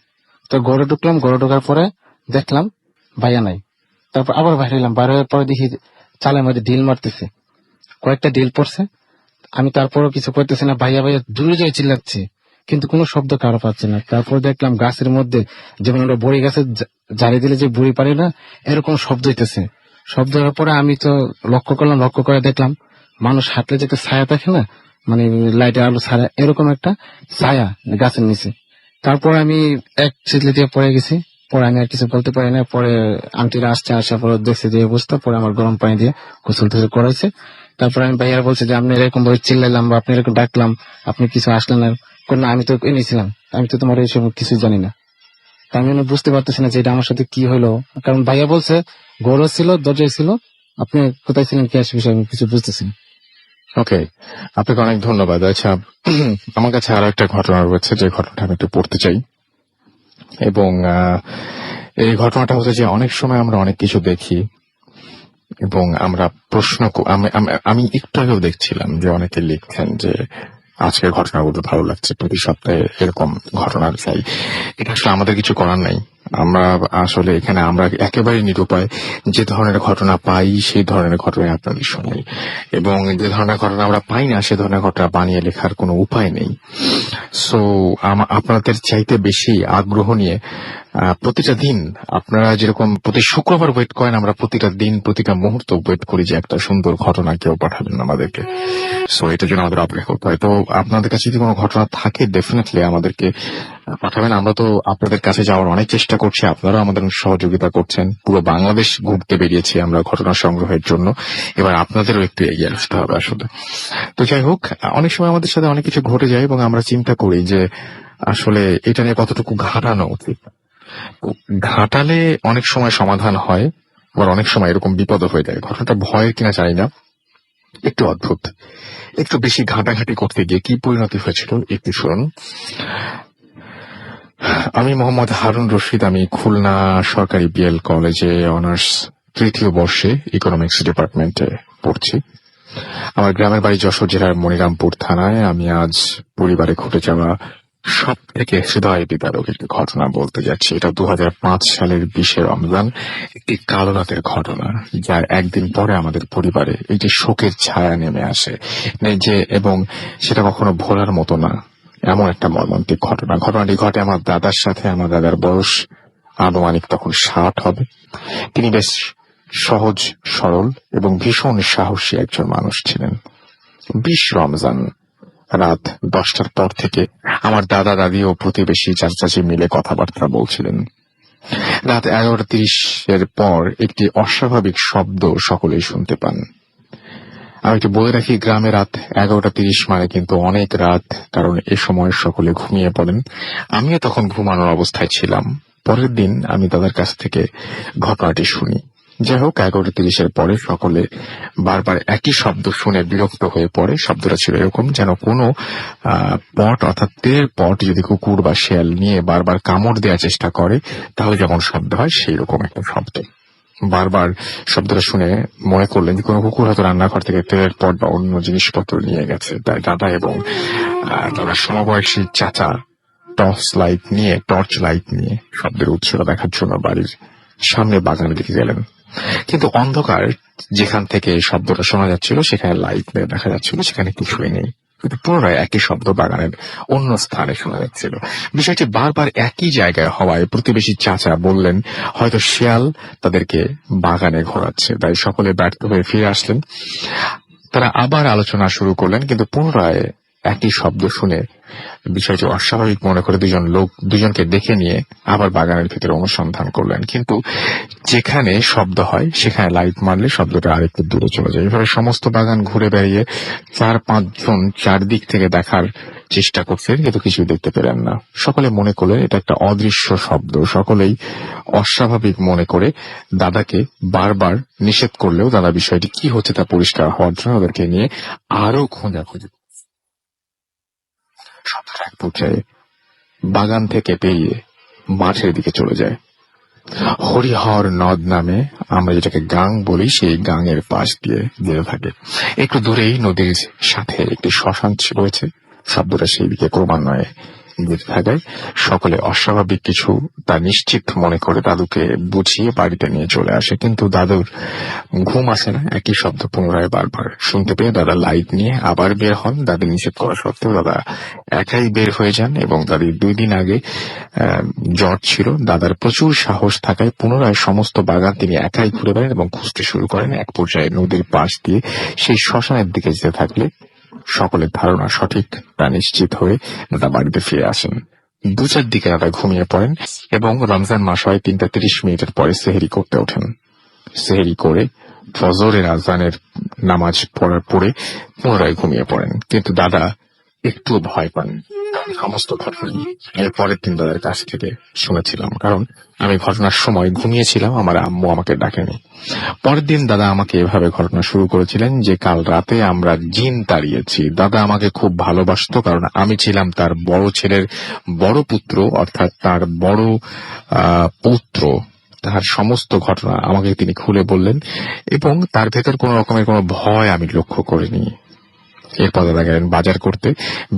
তো ঘরে ঢুকলাম, ঘরে ঢোকার পরে দেখলাম ভাইয়া নাই। তারপর আবার বাইরে এলাম, বাইরে হওয়ার পরে দেখি চালের মধ্যে ঢিল মারতেছে, কয়েকটা ঢিল পড়ছে। আমি তারপরও কিছু করতেছি না, ভাইয়া ভাইয়া দূরে যাই চিল্লাচ্ছি, কিন্তু কোনো শব্দ কারো পাচ্ছে না। তারপর দেখলাম গাছের মধ্যে, যেমন আমরা বড়ি গাছে জারি দিলে যে বুড়ি পারি না, এরকম শব্দ হইতেছে। শব্দ হওয়ার পরে আমি তো লক্ষ্য করলাম, লক্ষ্য করে দেখলাম মানুষ হাঁটলে যে একটা ছায়া থাকে না, মানে লাইটের আলো ছায়া, এরকম একটা ছায়া গাছের নিচে। তারপর আমি এক চিতলি দিয়ে পড়ে গেছি। পরে আমি আর কিছু বলতে পারি না। পরে আন্টিরা আসার পরে দেখছে যে অবস্থা, পরে আমার গরম পানি দিয়ে গোসল টোসল করাইছে। তারপর আমি ভাইয়ারা বলছে যে আপনি এরকম ভাবে চিল্লাইলাম বা আপনি এরকম ডাকলাম, আপনি কিছু আসলেন না। না, আমি তো এনেছিলাম, আমি তো তোমার এইসব কিছু জানি না। তা আমি বুঝতে পারতেছি না যে এটা আমার সাথে কি হলো, কারণ ভাইয়া বলছে গৌরব ছিল, দরজায় ছিল, আপনি কোথায় ছিলেন কি আসে বিষয়ে আমি কিছু বুঝতেছি না। ওকে, আপনাকে অনেক ধন্যবাদ। আচ্ছা, আমার কাছে আরো একটা ঘটনা রয়েছে, যে ঘটনাটা আমি একটু পড়তে চাই। এবং এই ঘটনাটা হচ্ছে যে অনেক সময় আমরা অনেক কিছু দেখি এবং আমরা আমি একটু আগেও দেখছিলাম যে অনেকে লিখছেন যে আজকের ঘটনাগুলো ভালো লাগছে, প্রতি সপ্তাহে এরকম ঘটনা চাই। এটা আসলে আমাদের কিছু করার নাই। আমরা আসলে এখানে আমরা একেবারে নিরুপায়, যে ধরনের ঘটনা পাই সেই ধরনের ঘটনা আপনাদের শোনাই, এবং যে ধরনের ঘটনা আমরা পাই না সে ধরনের ঘটনা বানিয়ে লেখার কোনো উপায় নেই। সো আপনাদের চাইতে বেশি আগ্রহ নিয়ে প্রতিটা দিন আপনারা যেরকম প্রতি শুক্রবার ওয়েট করেন, আমরা প্রতিটা দিন প্রতিটা মুহূর্ত ওয়েট করি যে একটা সুন্দর ঘটনা কেউ পাঠাবেন আমাদেরকে। সো এটার জন্য আমাদের অপেক্ষা করতে হয়। তো আপনাদের কাছে যদি কোনো ঘটনা থাকে ডেফিনেটলি আমাদেরকে পাঠাবেন। আমরা তো আপনাদের কাছে যাওয়ার অনেক চেষ্টা করছি, আপনারাও আমাদের সহযোগিতা করছেন। পুরো বাংলাদেশ ঘুরতে বেরিয়েছি আমরা ঘটনা সংগ্রহের জন্য, এবার আপনাদেরও একটু এগিয়ে আসতে হবে আসলে। তো যাই হোক, অনেক সময় আমাদের সাথে অনেক কিছু ঘটে যায় এবং আমরা চিন্তা করি যে আসলে এটা নিয়ে কতটুকু ঘাটানো উচিত। ঘাটালে অনেক সময় সমাধান হয়, আবার অনেক সময় এরকম বিপদ হয়ে যায়। ঘটনাটা ভয়ের কিনা জানি না, একটু অদ্ভুত। একটু বেশি ঘাটাঘাটি করতে গিয়ে কি পরিণতি হয়েছিল একটু শুনুন। আমি মোহাম্মদ হারুন রশিদ, আমি খুলনা সরকারি বিএল কলেজে অনার্স তৃতীয় বর্ষে ইকোনমিক্স ডিপার্টমেন্টে পড়ছি। আমার গ্রামের বাড়ি যশোর জেলার মনিরামপুর থানায়। আমি আজ পরিবারে ঘটে যাওয়া সব থেকে হৃদয় বিদারক একটি ঘটনা বলতে যাচ্ছি। এটা 2005 সালের 20 রমজান, একটি কালো রাতের ঘটনা, যার একদিন পরে আমাদের পরিবারে এই যে শোকের ছায়া নেমে আসে যে, এবং সেটা কখনো ভোলার মতো না, এমন একটা মর্মান্তিক ঘটনা। ঘটনাটি ঘটে আমার দাদার সাথে। আমার দাদার বয়স আনুমানিক তখন 60 হবে। তিনি বেশ সহজ সরল এবং ভীষণ সাহসী একজন মানুষ ছিলেন। 20 রমজান রাত 10টার পর থেকে আমার দাদা দাদি ও প্রতিবেশী চাচাচি মিলে কথাবার্তা বলছিলেন। রাত 11:30 পর একটি অস্বাভাবিক শব্দ সকলেই শুনতে পান। আমি একটু বলে রাখি, গ্রামে রাত 11:30 মানে কিন্তু অনেক রাত, কারণ এ সময় সকলে ঘুমিয়ে পড়েন। আমিও তখন ঘুমানোর অবস্থায় ছিলাম। পরের দিন আমি দাদার কাছ থেকে ঘটনাটি শুনি। যাই হোক, 11:30 পরে সকলে বারবার একই শব্দ শুনে বিরক্ত হয়ে পড়ে। শব্দটা ছিল এরকম, যেন কোনো পট অর্থাৎ তেলের পট যদি কুকুর বা শেয়াল নিয়ে বারবার কামড় দেওয়ার চেষ্টা করে তাহলে যেমন শব্দ হয় সেই রকম একটা শব্দ। বারবার শব্দটা শুনে মনে করলেন যে কোনো কুকুর হয়তো রান্নাঘর থেকে তেলের পট বা অন্য জিনিসপত্র নিয়ে গেছে। তাই দাদা এবং তারা সমবয়সী চাচা টর্চ লাইট নিয়ে শব্দের উৎসটা দেখার জন্য বাড়ির সামনে বাগানের দিকে গেলেন। কিন্তু অন্ধকার, যেখান থেকে শব্দটা শোনা যাচ্ছিল সেখানে লাইট দেখা যাচ্ছিল, সেখানে কিছুই নেই। কিন্তু পুনরায় একই শব্দ বাগানের অন্য স্থানে শোনা যাচ্ছিল। বিষয়টি বারবার একই জায়গায় হওয়ায় প্রতিবেশী চাচা বললেন হয়তো শিয়াল তাদেরকে বাগানে ঘোরাচ্ছে। তাই সকলে ব্যর্থ হয়ে ফিরে আসলেন। তারা আবার আলোচনা শুরু করলেন, কিন্তু পুনরায় একই শব্দ শুনে বিষয়টি অস্বাভাবিক মনে করে দুজনকে ডেকে নিয়ে আবার বাগানের ভিতরে অনুসন্ধান করলেন। কিন্তু যেখানে শব্দ হয় সেখানে লাইট মারলে শব্দটা আরেকটু দূরে চলে যায়। এভাবে সমস্ত বাগান ঘুরে বেড়িয়ে 4-5 জন চারদিক থেকে দেখার চেষ্টা করছেন, কিন্তু কিছুই দেখতে পেলেন না। সকলে মনে করলেন এটা একটা অদৃশ্য শব্দ। সকলেই অস্বাভাবিক মনে করে দাদাকে বারবার নিষেধ করলেও দাদা বিষয়টি কি হচ্ছে তা পরিষ্কার হওয়ার জন্য ওদেরকে নিয়ে আরো খোঁজাখুঁজি। শব্দটা এক পর্যায়ে বাগান থেকে পেরিয়ে মাঠের দিকে চলে যায়। হরিহর নদ নামে আমরা যেটাকে গাং বলি, সেই গাঙের পাশ দিয়ে যেতে থাকে। একটু দূরেই নদীর সাথে একটি শ্মশান রয়েছে। শব্দটা সেই দিকে ক্রমান্বয়ে যেতে থাকায় সকলে অস্বাভাবিক কিছু তা নিশ্চিত মনে করে দাদুকে বুঝিয়ে বাড়িতে নিয়ে চলে আসে। কিন্তু দাদুর ঘুম আসে না। একই শব্দ পুনরায় বারবার শুনতে পেয়ে দাদা লাইট নিয়ে আবার বের হন। দাদি নিষেধ করা সত্ত্বেও দাদা একাই বের হয়ে যান এবং দাদির 2 দিন আগে জ্বর ছিল। দাদার প্রচুর সাহস থাকায় পুনরায় সমস্ত বাগান তিনি একাই ঘুরে বেড়ান এবং খুঁজতে শুরু করেন। এক পর্যায়ে নদীর পাশ দিয়ে সেই শ্মশানের দিকে যেতে থাকলে সকলের ধারণা সঠিক তা নিশ্চিত হয়ে দাদা বাড়িতে ফিরে আসেন। 2-4 দিকে দাদা ঘুমিয়ে পড়েন এবং রমজান মাস হয় 3:30 পরে সেহেরি করতে ওঠেন। সেহেরি করে ফজরের আজানের নামাজ পড়ে পুনরায় ঘুমিয়ে পড়েন। কিন্তু দাদা একটু ভয় পান। সমস্ত ঘটনা এর পরের দিন দাদার কাছ থেকে শুনেছিলাম, কারণ আমি ঘটনার সময় ঘুমিয়েছিলাম, আমার আম্মু আমাকে ডাকেনি। পরের দিন দাদা আমাকে এভাবে ঘটনা শুরু করেছিলেন যে কাল রাতে আমরা জিন তাড়িয়েছি। দাদা আমাকে খুব ভালোবাসতো, কারণ আমি ছিলাম তার বড় ছেলের বড় পুত্র, অর্থাৎ তার বড় পুত্র। তার সমস্ত ঘটনা আমাকে তিনি খুলে বললেন এবং তার ভেতর কোনো রকমের কোনো ভয় আমি লক্ষ্য করিনি। এরপর দাদা গেলেন বাজার করতে।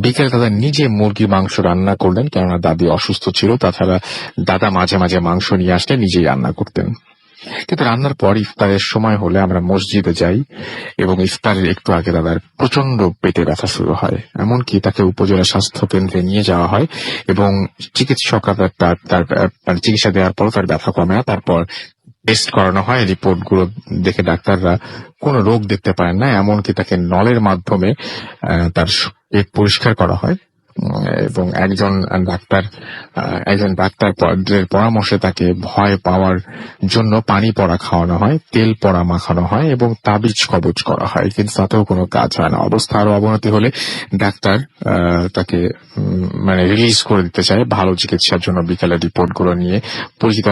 বিকেলে দাদা নিজে মুরগি মাংস রান্না করলেন, কেননা দাদি অসুস্থ ছিল। তাছাড়া দাদা মাঝে মাঝে মাংস নিয়ে আসলে নিজেই রান্না করতেন। কিন্তু রান্নার পর ইফতারের সময় হলে আমরা মসজিদে যাই এবং ইফতারের একটু আগে দাদার প্রচন্ড পেটে ব্যথা শুরু হয়। এমনকি তাকে উপজেলা স্বাস্থ্য কেন্দ্রে নিয়ে যাওয়া হয় এবং চিকিৎসকরা তার মানে চিকিৎসা দেওয়ার পর তার ব্যথা কমে না। তারপর টেস্ট করানো হয়, রিপোর্ট গুলো দেখে ডাক্তাররা কোনো রোগ দেখতে পারেন না। এমনকি তাকে নলের মাধ্যমে তার পেট পরিষ্কার করা হয় এবং একজন ডাক্তার পরামর্শে তাকে ভয় পাওয়ার জন্য পানি পড়া খাওয়ানো হয়, তেল পড়া মাখানো হয় এবং তাবিজ কবজ করা হয়, কিন্তু তাতেও কোনো কাজ হয় না। অবস্থা আরো অবনতি হলে ডাক্তার তাকে মানে রিলিজ করে দিতে চায় ভালো চিকিৎসার জন্য। বিকেলে রিপোর্ট গুলো নিয়ে পরিচিত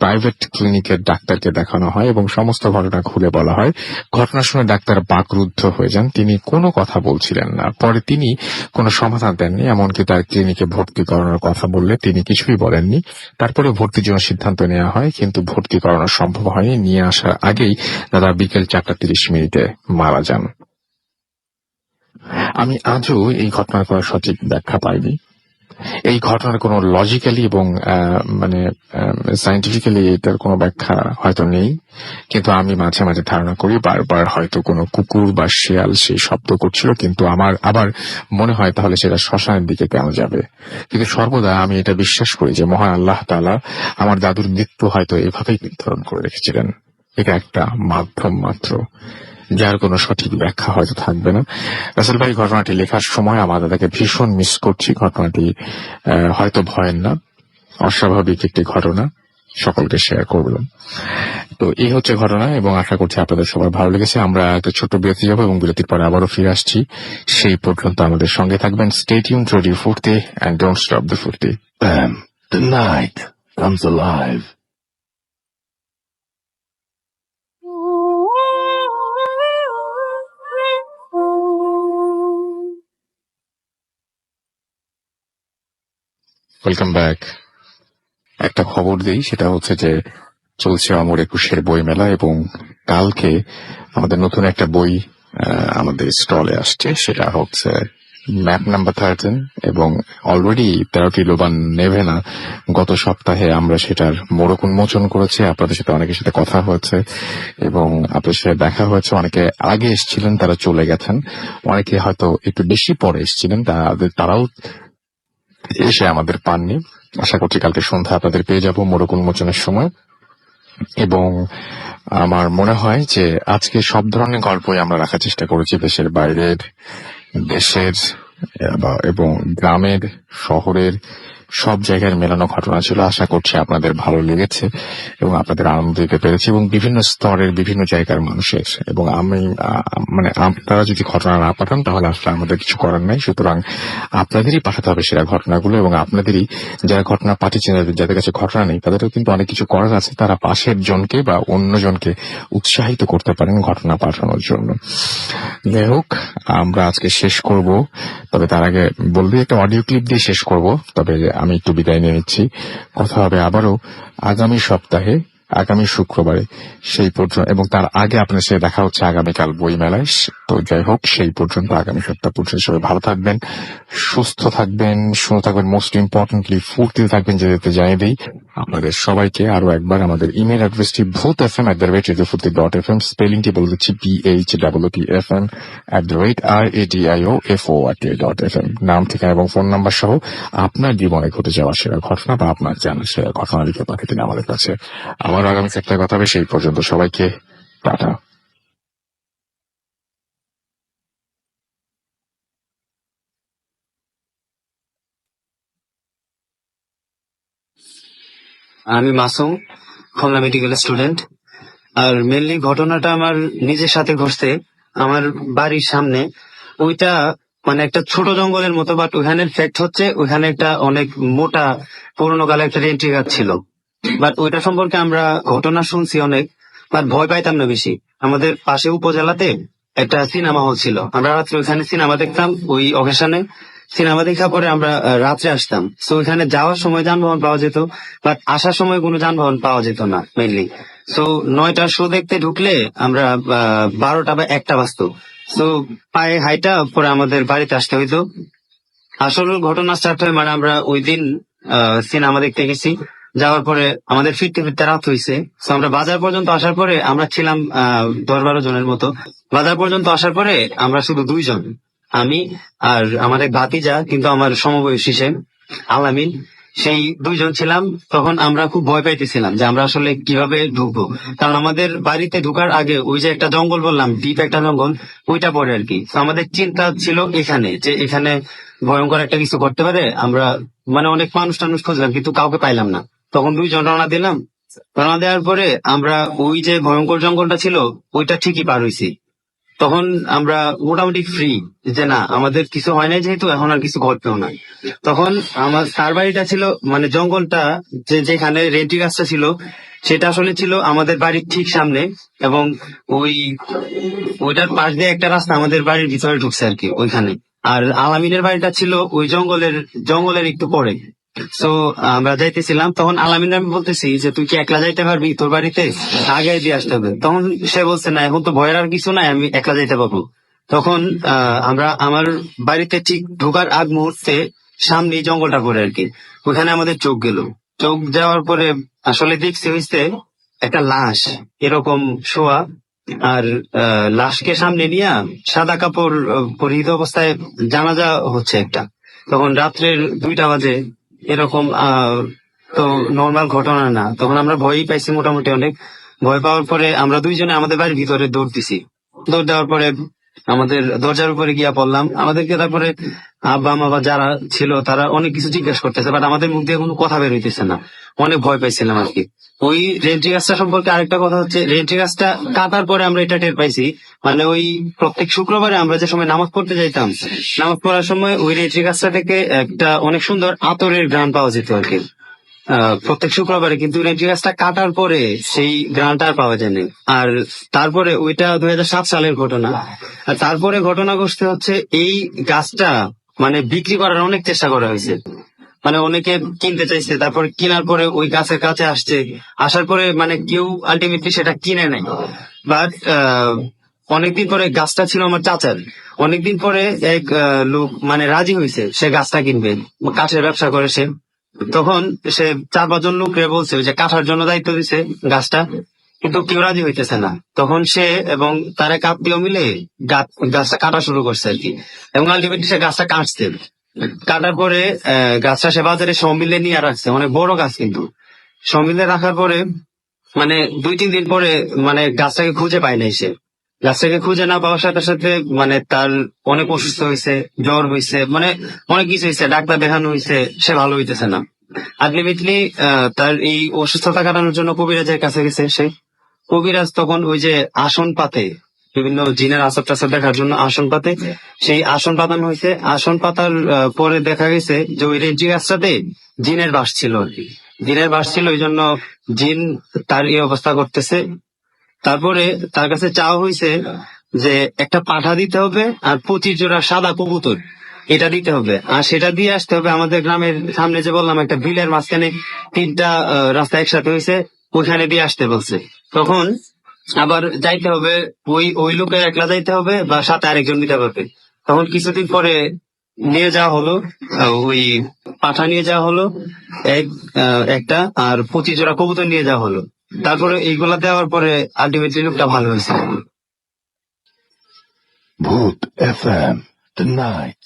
প্রাইভেট ক্লিনিকের ডাক্তারকে দেখানো হয় এবং সমস্ত ঘটনা খুলে বলা হয়। ঘটনা শুনে ডাক্তার বাকরুদ্ধ হয়ে যান, তিনি কোনো কথা বলছিলেন না। পরে তিনি কোনো সমাধান দেননি, এমনকি তার ক্লিনিকে ভর্তি করানোর কথা বললে তিনি কিছুই বলেননি। তারপরে ভর্তির জন্য সিদ্ধান্ত নেওয়া হয়, কিন্তু ভর্তি করানো সম্ভব হয়নি। নিয়ে আসার আগেই দাদা বিকেল 4:30 মারা যান। আমি আজও এই ঘটনার কোনো সঠিক ব্যাখ্যা পাইনি। এই ঘটনার কোনো লজিক্যালি এবং মানে সায়েন্টিফিক্যালি এটার কোনো ব্যাখ্যা হয়তো নেই, কিন্তু আমি মাঝে মাঝে ধারণা করি বারবার হয়তো কোনো কুকুর বা শিয়াল সেই শব্দ করছিল, কিন্তু আমার আবার মনে হয় তাহলে সেটা শ্মশানের দিকে কেন যাবে। কিন্তু সর্বদা আমি এটা বিশ্বাস করি যে মহান আল্লাহ তাআলা আমার দাদুর মৃত্যু হয়তো এভাবেই নির্ধারণ করে রেখেছিলেন। এটা একটা মাধ্যম মাত্র, যার কোনো সঠিক ব্যাখ্যা হয়তো থাকবে না। রাসেল ভাই, ঘটনাটি লেখার সময় আমার দাদাকে ভীষণ মিস করছি। ঘটনাটি হয়তো ভয়ের না, অস্বাভাবিক একটি ঘটনা, সকলকে শেয়ার করলাম। তো এই হচ্ছে ঘটনা এবং আশা করছি আপনাদের সবার ভালো লেগেছে। আমরা একটা ছোট্ট বিরতি যাবো এবং বিরতির পরে আবারও ফিরে আসছি। সেই পর্যন্ত আমাদের সঙ্গে থাকবেন। স্টে টিউনড, রেডিও ফুর্তি, এন্ড ডোন্ট স্টপ দ্য ফুর্তি। Bam. The night comes alive. Welcome back. একটা খবর দিই, সেটা হচ্ছে যে চলছে অমর একুশের বই মেলা এবং কালকে আমাদের নতুন একটা বই আমাদের স্টলে আসছে, সেটা হচ্ছে ম্যাপ নাম্বার 13 এবং অলরেডি 13টি লোবান নেভে না। গত সপ্তাহে আমরা সেটার মোড়ক উন্মোচন করেছি, আপনাদের সাথে অনেকের সাথে কথা হয়েছে এবং আপনাদের সাথে দেখা হয়েছে। অনেকে আগে এসেছিলেন, তারা চলে গেছেন, অনেকে হয়তো একটু বেশি পরে এসেছিলেন, তারাও এসে আমাদের পাননি। আশা করছি কালকে সন্ধ্যা আপনাদের পেয়ে যাব মোড়ক উন্মোচনের সময়। এবং আমার মনে হয় যে আজকে সব ধরনের গল্পই আমরা রাখার চেষ্টা করেছি, দেশের বাইরের, দেশের এবং গ্রামের, শহরের, সব জায়গায় মেলানো ঘটনা ছিল। আশা করছি আপনাদের ভালো লেগেছে এবং আপনাদের আনন্দ দিতে পেরেছি এবং বিভিন্ন স্তরের বিভিন্ন জায়গার মানুষের। এবং আমি মানে আপনারা যদি ঘটনা না পাঠান তাহলে আসলে আমাদের কিছু করার নাই। সুতরাং আপনাদেরই পাঠাতে হবে সেরা ঘটনাগুলো এবং আপনাদেরই যারা ঘটনা পাঠিয়েছেন, যাদের কাছে ঘটনা নেই, তাদেরও কিন্তু অনেক কিছু করার আছে। তারা পাশের জনকে বা অন্যজনকে উৎসাহিত করতে পারেন ঘটনা পাঠানোর জন্য। যাই হোক, আমরা আজকে শেষ করব, তবে তার আগে বলবি একটা অডিও ক্লিপ দিয়ে শেষ করব। তবে আমি একটু বিদায় নিয়ে নিচ্ছি। কথা হবে আবারও আগামী সপ্তাহে, আগামী শুক্রবারে। সেই পর্যন্ত এবং তার আগে আপনার সাথে দেখা হচ্ছে আগামীকাল বই মেলায়। তো যাই হোক, সেই পর্যন্ত আগামী সপ্তাহ পর্যন্ত সবাই ভালো থাকবেন, সুস্থ থাকবেন, সুন্দর থাকবেন, মোস্ট ইম্পর্টেন্টলি ফুর্তিতে থাকবেন। যেতে জানিয়ে দিই আপনাদের সবাইকে আরো একবার আমাদের ইমেল অ্যাড্রেসটি bhootfm@radio.fm, স্পেলিংটি বলে দিচ্ছি BHOOTFM@RADIOFORT.FM। নাম, ঠিকানা এবং ফোন নাম্বার সহ আপনার জীবনে ঘটে যাওয়া সেরা ঘটনা বা আপনার জানা সেরা ঘটনা লিখে পাঠিয়ে দিন আমাদের কাছে। আবার আগামী সপ্তাহে কথা হবে। সেই পর্যন্ত সবাইকে টাটা। আমি মাসুম, খুলনা মেডিকেল স্টুডেন্ট। আর মেনলি ঘটনাটা আমার নিজের সাথে ঘটছে, আমার বাড়ির সামনে। ওইটা মানে একটা ছোট জঙ্গলের মতো, বাট ওইখানের ফ্যাক্ট হচ্ছে ওইখানে একটা অনেক মোটা পুরোনো কালে একটা রেন্ট্রি গাছ ছিল। বাট ওইটা সম্পর্কে আমরা ঘটনা শুনছি অনেক, বাট ভয় পাইতাম না বেশি। আমাদের পাশে উপজেলাতে একটা সিনেমা হল ছিল, আমরা রাত্রে ওইখানে সিনেমা দেখতাম। ওই অকেশনে সিনেমা দেখা পরে আমরা রাত্রে আসতাম। তো ওইখানে যাওয়ার সময় যানবাহন পাওয়া যেত, বাট আসার সময় কোনো যানবাহন পাওয়া যেত না মেইনলি। তো 9টার শো দেখতে ঢুকলে আমরা 12টা বা 1টা বাজতো। তো পায়ে হাইটা পরে আমাদের বাড়িতে আসতে হইতো। আসল ঘটনা স্টার্ট হয় মানে আমরা ওই দিন সিনেমা দেখতে গেছি, যাওয়ার পরে আমাদের ফিরতে ফিরতে রাত হয়েছে। তো আমরা বাজার পর্যন্ত আসার পরে আমরা ছিলাম 10-12 জনের মতো। বাজার পর্যন্ত আসার পরে আমরা শুধু 2 জন, আমি আর আমার এক ভাতিজা, কিন্তু আমার সমবয়সী সে আলামিন, সেই 2 জন ছিলাম। তখন আমরা খুব ভয় পাইতেছিলাম যে আমরা আসলে কিভাবে ঢুকবো, কারণ আমাদের বাড়িতে ঢুকার আগে ওই যে একটা জঙ্গল বললাম, ডিপ একটা জঙ্গল, ওইটা পরে আর কি। তো আমাদের চিন্তা ছিল এখানে যে এখানে ভয়ঙ্কর একটা কিছু করতে পারে। আমরা মানে অনেক মানুষ টানুষ খুঁজলাম, কিন্তু কাউকে পাইলাম না। তখন 2 জন রওনা দিলাম। রওনা দেওয়ার পরে আমরা ওই যে ভয়ঙ্কর জঙ্গলটা ছিল ওইটা ঠিকই পার হইছি। তখন আমরা মোটামুটি ফ্রি, যে না আমাদের কিছু হয় নাই, যেহেতু এখন আর কিছু ঘটবেও না। তখন আমার তার বাড়িটা ছিল মানে জঙ্গলটা, যেখানে রেন্টি গাছটা ছিল সেটা আসলে ছিল আমাদের বাড়ির ঠিক সামনে, এবং ওইটার পাশ দিয়ে একটা রাস্তা আমাদের বাড়ির ভিতরে ঢুকছে আর কি ওইখানে। আর আলামিনের বাড়িটা ছিল ওই জঙ্গলের একটু পরে। তো আমরা যাইতেছিলাম, তখন আলামিন আমি বলতেছি যে তুই কি একলা যাইতে পারবি তোর বাড়িতে, আগে দিয়ে আসতে হবে। তখন সে বলছে না, এখন তো ভয়ের আর কিছু নাই, আমি একলা যাইতে পারবো। তখন আমরা আমার বাড়িতে ঠিক ঢোকার আগ মুহূর্তে সামনে জঙ্গলটা পড়ে আর কি, ওখানে আমাদের চোখ গেল। চোখ যাওয়ার পরে আসলে দেখছি হইছে একটা লাশ এরকম শোয়া, আর লাশকে সামনে নিয়ে সাদা কাপড় পরিহিত অবস্থায় জানাজা হচ্ছে একটা। তখন রাত্রের 2টা বাজে এরকম। তো নর্মাল ঘটনা না। তখন আমরা ভয়ই পাইছি মোটামুটি অনেক। ভয় পাওয়ার পরে আমরা 2 জনে আমাদের বাড়ির ভিতরে দৌড় দিছি। দৌড় দেওয়ার পরে আমাদের দরজার উপরে গিয়া পড়লাম। আমাদেরকে তারপরে আব্বা মা বা যারা ছিল তারা অনেক কিছু জিজ্ঞেস করতেছে, বাট আমাদের মুখ দিয়ে কোনো কথা বের হইতেছে না। অনেক ভয় পাইছিলাম আর কি। ওই রেন্ট্রি গাছটা সম্পর্কে আরেকটা কথা হচ্ছে, রেন্ট্রি গাছটা কাটার পরে আমরা এটা টের পাইছি। মানে ওই প্রত্যেক শুক্রবারে আমরা যে সময় নামাজ পড়তে যাইতাম, নামাজ পড়ার সময় ওই রেন্ট্রি গাছটা থেকে একটা অনেক সুন্দর আতরের ঘ্রাণ পাওয়া যেত আর কি প্রত্যেক শুক্রবারে। কিন্তু রেন্ট্রি গাছটা কাটার পরে সেই ঘ্রাণটা আর পাওয়া যায়নি। আর তারপরে ওইটা 2007 সালের ঘটনা। আর তারপরে ঘটনা ঘটতে হচ্ছে এই গাছটা মানে বিক্রি করার অনেক চেষ্টা করা হয়েছে, মানে অনেকে কিনতে চাইছে। তারপর কেনার পরে ওই গাছের কাছে আসছে, আসার পরে মানে কেউ আলটিমেটলি সেটা কিনে নেয়। বাট অনেকদিন পরে গাছটা ছিল আমার চাচার। অনেকদিন পরে এক লোক মানে রাজি হয়েছে, সে গাছটা কিনবে, কাঠের ব্যবসা করে সে। তখন সে 4-5 জন লোকরে বলছে যে কাটার জন্য দায়িত্ব দিছে গাছটা, কিন্তু কেউ রাজি হইতেছে না। তখন সে এবং তার এক আত্মীয় মিলে গাছটা কাটা শুরু করছে আর কি, এবং আলটিমেটলি সে গাছটা কাটছে। কাটার পরে গাছটা সে বাজারে সমিলে নিয়ে রাখছে, অনেক বড় গাছ। কিন্তু সমিলে রাখার পরে মানে 2-3 দিন পরে মানে গাছটাকে খুঁজে পায় নাই সে। গাছটাকে খুঁজে না পাওয়ার সাথে সাথে মানে তার অনেক অসুস্থ হয়েছে, জ্বর হয়েছে, মানে অনেক কিছু হয়েছে, ডাক্তার দেখানো হয়েছে, সে ভালো হইতেছে না। আলটিমেটলি তার এই অসুস্থতা কাটানোর জন্য কবিরাজের কাছে গেছে সে। কবিরাজ তখন ওই যে আসন পাতে, বিভিন্ন জিনের আসার টাসার দেখার জন্য আসন পাতে, সেই আসন পাতানো হয়েছে। আসন পাতার পরে দেখা গেছে যে ওই রেঞ্জি গাছটাতে জিনের বাস ছিল আর কি। জিনের বাস ছিল, ওই জন্য জিন তার এই অবস্থা করতেছে। তারপরে তার কাছে চাওয়া হয়েছে যে একটা পাঠা দিতে হবে আর 25 জোড়া সাদা কবুতর, এটা দিতে হবে। আর সেটা দিয়ে আসতে হবে আমাদের গ্রামের সামনে, যে বললাম একটা বিলের মাঝখানে 3টা রাস্তা একসাথে হয়েছে, ওইখানে দিয়ে আসতে বলছে। তখন আবার যাইতে হবে, ওই লোকের একলা যাইতে হবে বা সাথে আরেকজন নিতে পারবে। তখন কিছুদিন পরে নিয়ে যাওয়া হলো, ওই পাঠা নিয়ে যাওয়া হলো একটা, আর 25 জোড়া কবুতর নিয়ে যাওয়া হলো। তারপরে এইগুলা দেওয়ার পরে আলটিমেটলি লোকটা ভালো হয়েছে। Bhoot FM tonight.